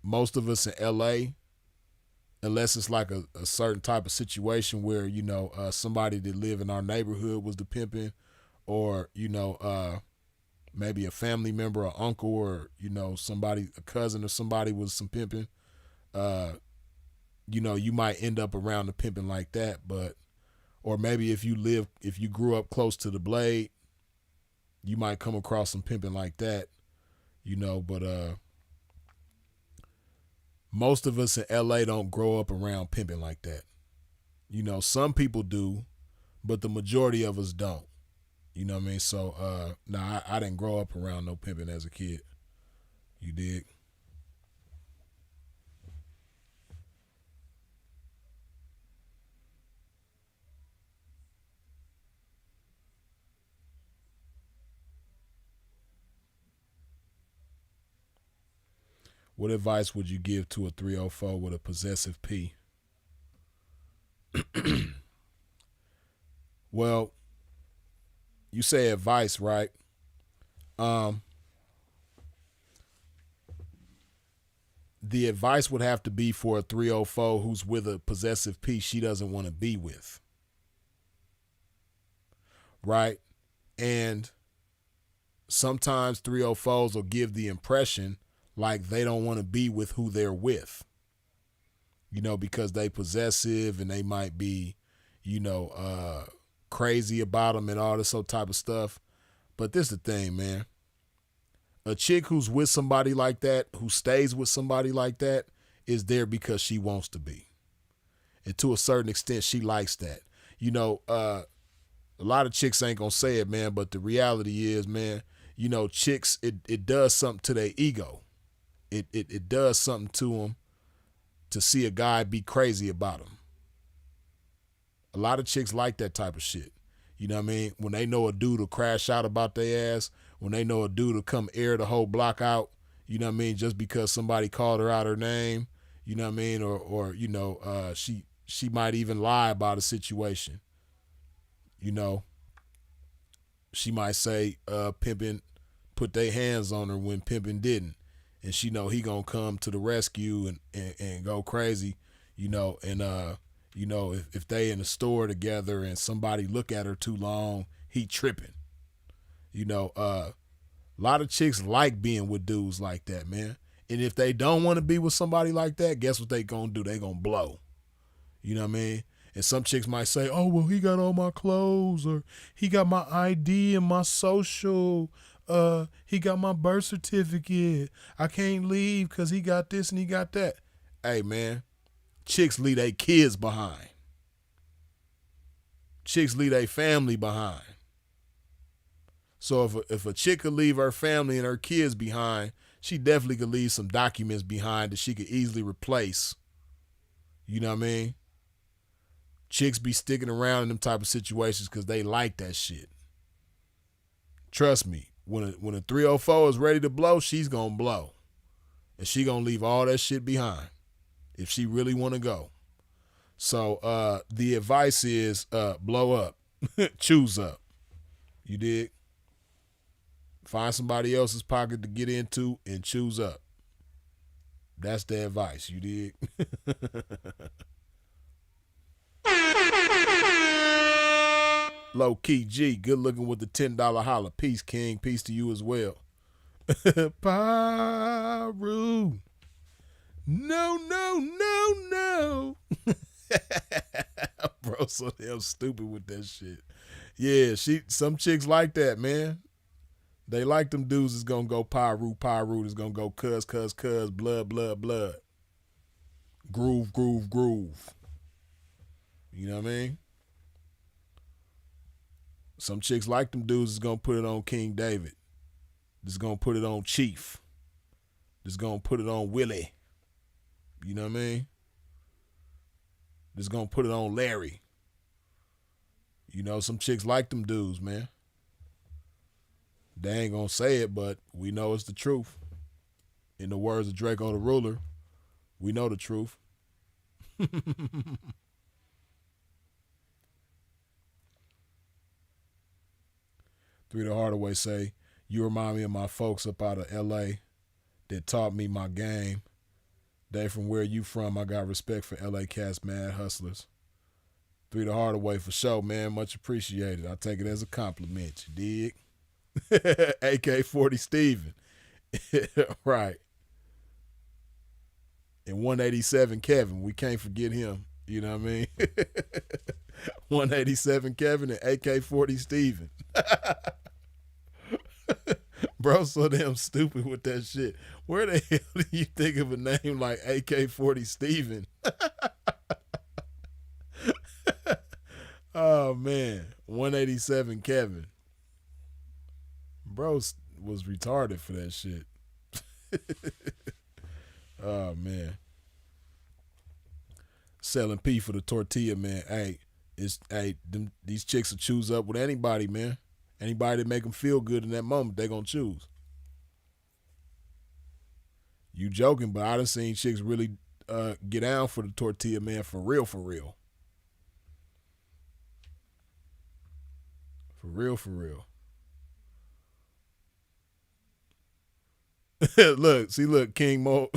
most of us in LA, unless it's like a certain type of situation where, you know, somebody that live in our neighborhood was the pimping, or, you know, maybe a family member or uncle, or, you know, somebody, a cousin or somebody was some pimping, you know, you might end up around the pimping like that. But, or maybe if you grew up close to the blade, you might come across some pimping like that, you know. But most of us in LA don't grow up around pimping like that. You know, some people do, but the majority of us don't. You know what I mean? So, I didn't grow up around no pimping as a kid. You dig? What advice would you give to a 304 with a possessive P? Well, you say advice, right? The advice would have to be for a 304 who's with a possessive P she doesn't want to be with. Right? And sometimes 304s will give the impression like they don't want to be with who they're with. You know, because they possessive and they might be, you know, crazy about them and all this sort of type of stuff. But this is the thing, man. A chick who's with somebody like that, who stays with somebody like that, is there because she wants to be. And to a certain extent, she likes that. You know, a lot of chicks ain't gonna say it, man, but the reality is, man, you know, chicks, it does something to their ego. It does something to them to see a guy be crazy about them. A lot of chicks like that type of shit. You know what I mean? When they know a dude will crash out about their ass, when they know a dude will come air the whole block out, you know what I mean, just because somebody called her out her name, you know what I mean, or you know, she might even lie about a situation. You know, she might say pimpin' put their hands on her when pimpin' didn't. And she know he gonna come to the rescue and go crazy, you know, and you know, if they in the store together and somebody look at her too long, he tripping. You know, a lot of chicks like being with dudes like that, man. And if they don't want to be with somebody like that, guess what they gonna do? They gonna blow. You know what I mean? And some chicks might say, oh, well, he got all my clothes, or he got my ID and my social, he got my birth certificate. I can't leave because he got this and he got that. Hey, man, chicks leave their kids behind. Chicks leave their family behind. So if a chick could leave her family and her kids behind, she definitely could leave some documents behind that she could easily replace. You know what I mean? Chicks be sticking around in them type of situations because they like that shit. Trust me, when a 304 is ready to blow, she's going to blow. And she going to leave all that shit behind if she really want to go. So the advice is blow up. Choose up. You dig? Find somebody else's pocket to get into and choose up. That's the advice. You dig? Low key G, good looking with the $10 holla. Peace, King. Peace to you as well. Paru. No. Bro, so damn stupid with that shit. Yeah, some chicks like that, man. They like them dudes is gonna go Paru is gonna go cuz, blood. Groove. You know what I mean? Some chicks like them dudes is gonna put it on King David. Just gonna put it on Chief. Just gonna put it on Willie. You know what I mean? Just gonna put it on Larry. You know, some chicks like them dudes, man. They ain't gonna say it, but we know it's the truth. In the words of Draco the Ruler, we know the truth. Three the Hardaway say, you remind me of my folks up out of L.A. that taught me my game. They from where you from, I got respect for L.A. cats, mad hustlers. Three the Hardaway for sure, man. Much appreciated. I take it as a compliment, you dig? AK-40 Steven. Right. And 187 Kevin. We can't forget him. You know what I mean? 187 Kevin and AK-40 Steven. Bro, so damn stupid with that shit. Where the hell do you think of a name like AK-40 Steven? Oh man, 187 Kevin. Bro was retarded for that shit. Oh man. Selling P for the tortilla, man. These chicks will choose up with anybody, man. Anybody that make them feel good in that moment, they gonna choose. You joking, but I done seen chicks really get down for the tortilla, man, for real, for real. For real, for real. Look, King Mo.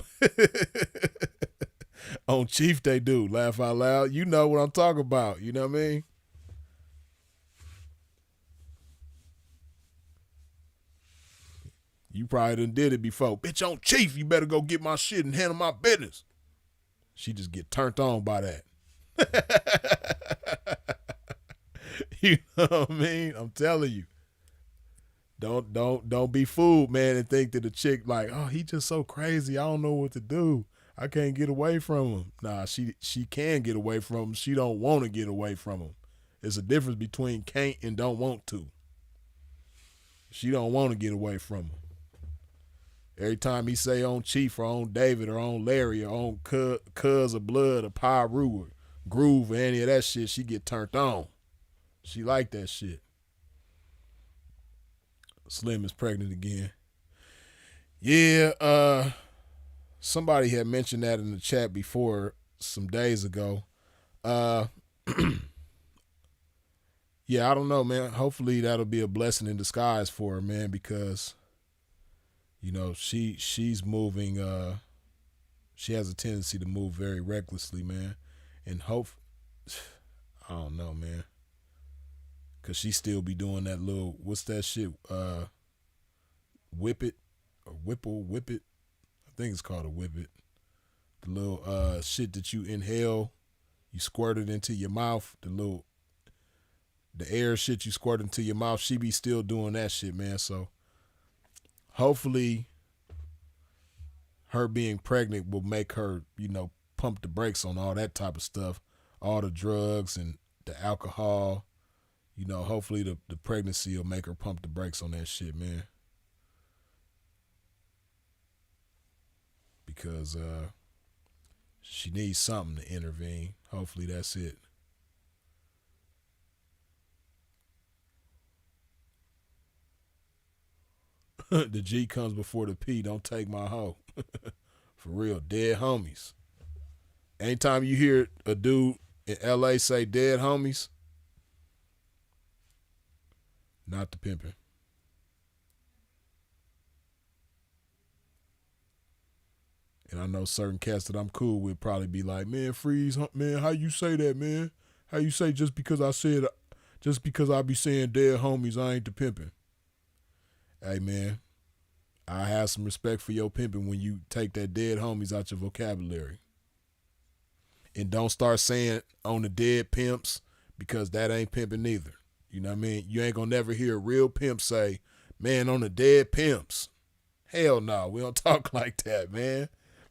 On Chief, they do. Laugh out loud. You know what I'm talking about. You know what I mean? You probably done did it before. Bitch, on Chief, you better go get my shit and handle my business. She just get turned on by that. You know what I mean? I'm telling you. Don't be fooled, man, and think that the chick like, oh, he just so crazy. I don't know what to do. I can't get away from him. Nah, she can get away from him. She don't want to get away from him. There's a difference between can't and don't want to. She don't want to get away from him. Every time he say on Chief or on David or on Larry or on Cuz or Blood or Pyru or Groove or any of that shit, she get turned on. She like that shit. Slim is pregnant again. Yeah, somebody had mentioned that in the chat before some days ago. Yeah, I don't know, man. Hopefully that'll be a blessing in disguise for her, man, because you know, she's moving she has a tendency to move very recklessly, man. And I don't know, man. Cause she still be doing that little, what's that shit? Whip it or whip it. I think it's called a whip it. The little shit that you inhale, you squirt it into your mouth. The air shit you squirt into your mouth. She be still doing that shit, man. So hopefully her being pregnant will make her, you know, pump the brakes on all that type of stuff, all the drugs and the alcohol. You know, hopefully the pregnancy will make her pump the brakes on that shit, man. Because she needs something to intervene. Hopefully that's it. The G comes before the P. Don't take my hoe. For real, dead homies. Anytime you hear a dude in LA say dead homies, not the pimping. And I know certain cats that I'm cool with probably be like, man, Freeze, man, how you say that, man? How you say just because I be saying dead homies, I ain't the pimping? Hey, man, I have some respect for your pimping when you take that dead homies out your vocabulary. And don't start saying on the dead pimps, because that ain't pimping either. You know what I mean? You ain't gonna never hear a real pimp say, man, on the dead pimps. Hell no, we don't talk like that, man.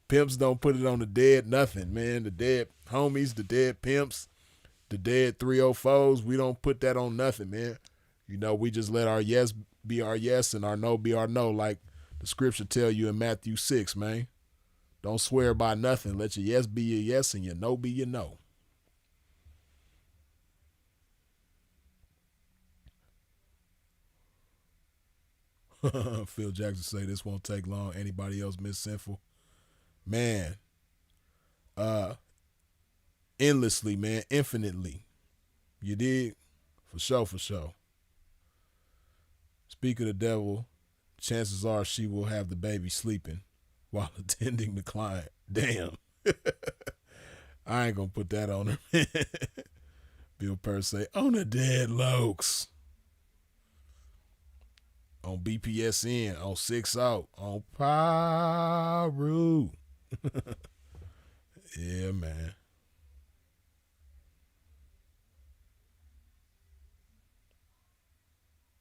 Pimps don't put it on the dead nothing, man. The dead homies, the dead pimps, the dead 304s, we don't put that on nothing, man. You know, we just let our yes be our yes and our no be our no, like the scripture tell you in Matthew 6, man. Don't swear by nothing. Let your yes be your yes and your no be your no. Phil Jackson say this won't take long. Anybody else miss Sinful? Man. Endlessly, man. Infinitely. You dig? For sure, for sure. Speak of the devil, chances are she will have the baby sleeping while attending the client. Damn. I ain't gonna put that on her. Bill Purr say, on the dead lokes. On BPSN, on 6 Out, on Pyru. Yeah, man.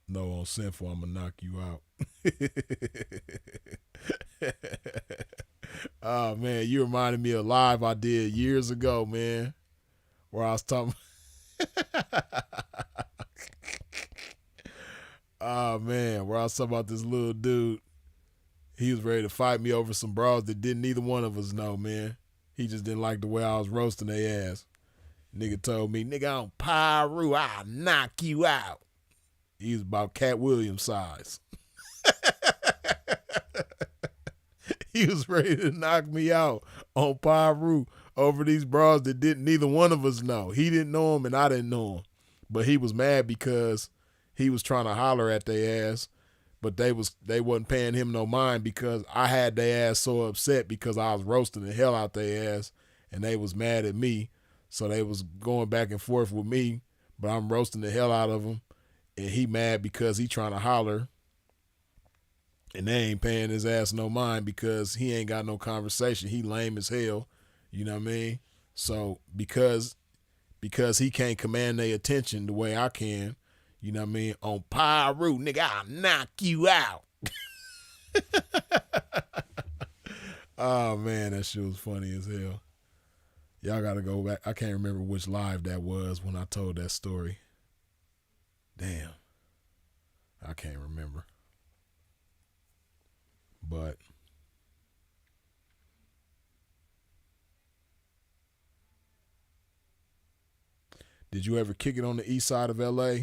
No, on Sinful, I'm gonna knock you out. Oh, man, you reminded me of live I did years ago, man, where I was talking. Oh man, where I was talking about this little dude. He was ready to fight me over some bras that didn't neither one of us know, man. He just didn't like the way I was roasting their ass. Nigga told me, nigga, on Pyru, I'll knock you out. He was about Cat Williams size. He was ready to knock me out on Pyru over these bras that didn't neither one of us know. He didn't know him and I didn't know him. But he was mad because he was trying to holler at their ass, but they wasn't paying him no mind because I had their ass so upset because I was roasting the hell out their ass and they was mad at me. So they was going back and forth with me, but I'm roasting the hell out of him. And he mad because he trying to holler. And they ain't paying his ass no mind because he ain't got no conversation. He lame as hell. You know what I mean? So because he can't command their attention the way I can, you know what I mean? On Pyru, nigga, I'll knock you out. Oh, man, that shit was funny as hell. Y'all got to go back. I can't remember which live that was when I told that story. Damn. I can't remember. But did you ever kick it on the east side of LA?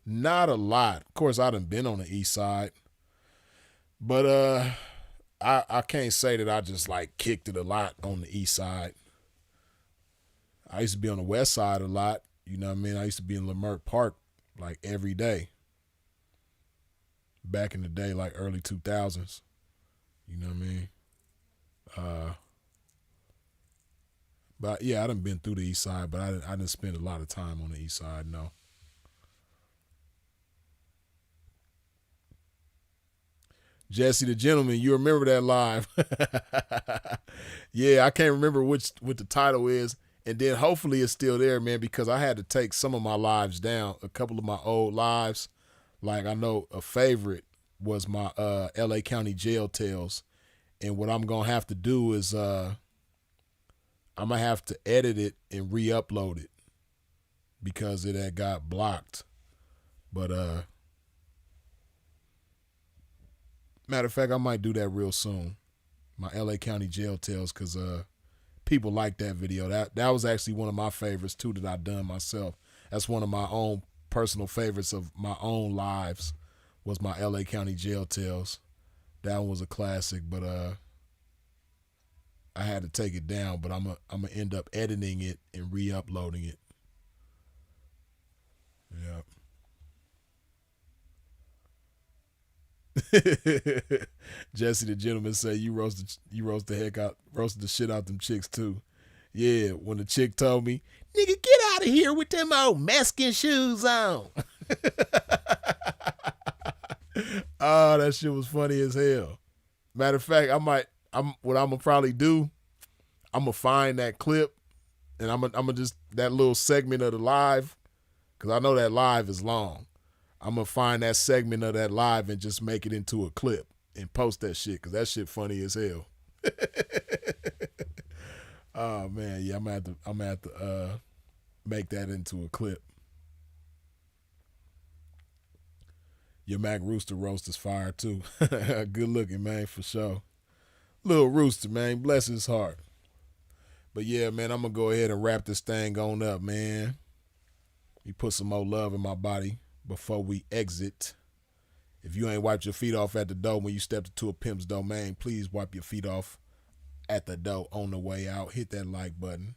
Not a lot. Of course, I done been on the east side. But I can't say that I just like kicked it a lot on the east side. I used to be on the west side a lot. You know what I mean? I used to be in Leimert Park like every day. Back in the day, like early 2000s. You know what I mean? But yeah, I done been through the east side, but I didn't spend a lot of time on the east side, no. Jesse the Gentleman, you remember that live? Yeah, I can't remember what the title is. And then hopefully it's still there, man, because I had to take some of my lives down. A couple of my old lives, like I know a favorite was my LA County Jail Tales. And what I'm going to have to do is I'm going to have to edit it and re-upload it because it had got blocked. But matter of fact, I might do that real soon. My LA County Jail Tales, because people like that video. That was actually one of my favorites too that I done myself. That's one of my own personal favorites of my own lives was my LA County Jail Tales. That one was a classic, but I had to take it down, but I'm gonna end up editing it and re-uploading it. Yeah. Jesse the Gentleman say you roasted the shit out them chicks too. Yeah, when the chick told me, nigga, get out of here with them old Mexican shoes on. Oh, that shit was funny as hell. Matter of fact, what I'm gonna probably do, I'm gonna find that clip and I'm gonna just that little segment of the live, because I know that live is long. I'm gonna find that segment of that live and just make it into a clip and post that shit, because that shit funny as hell. Oh man, yeah, I'm gonna have to make that into a clip. Your Mac Rooster roast is fire too. Good looking, man, for sure. Little Rooster, man, bless his heart. But yeah, man, I'm gonna go ahead and wrap this thing on up, man. You put some more love in my body before we exit. If you ain't wiped your feet off at the door when you stepped into a pimp's domain, please wipe your feet off at the door on the way out. Hit that like button.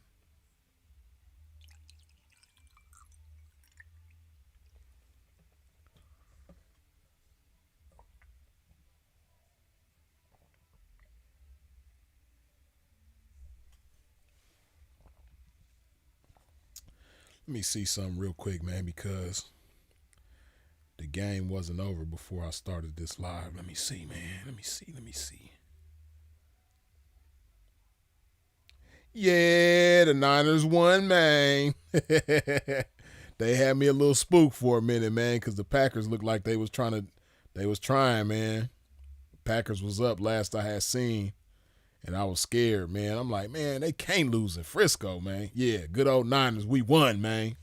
Let me see something real quick, man, because the game wasn't over before I started this live. Let me see, man. Let me see. Yeah, the Niners won, man. They had me a little spooked for a minute, man, because the Packers looked like they was trying, man. Packers was up last I had seen, and I was scared, man. I'm like, man, they can't lose in Frisco, man. Yeah, good old Niners, we won, man.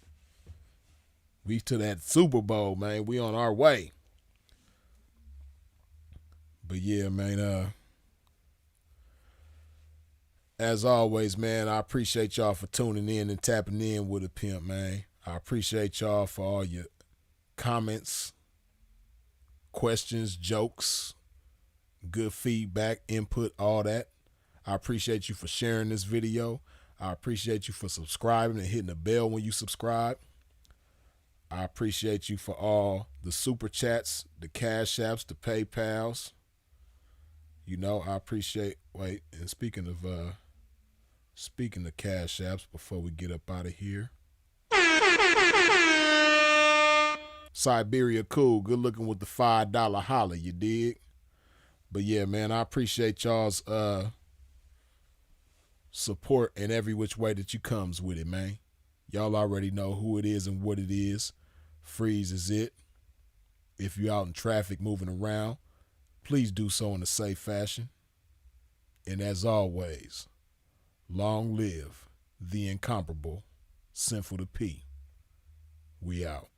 We to that Super Bowl, man. We on our way. But yeah, man, as always, man, I appreciate y'all for tuning in and tapping in with a pimp, man. I appreciate y'all for all your comments, questions, jokes, good feedback, input, all that. I appreciate you for sharing this video. I appreciate you for subscribing and hitting the bell when you subscribe. I appreciate you for all the super chats, the cash apps, the PayPals. You know, I appreciate, and speaking of cash apps, before we get up out of here. Siberia Cool, good looking with the $5 holler, you dig? But yeah, man, I appreciate y'all's support in every which way that you comes with it, man. Y'all already know who it is and what it is. Freeze is it. If you're out in traffic moving around, please do so in a safe fashion. And as always, long live the incomparable Sinful to P. We out.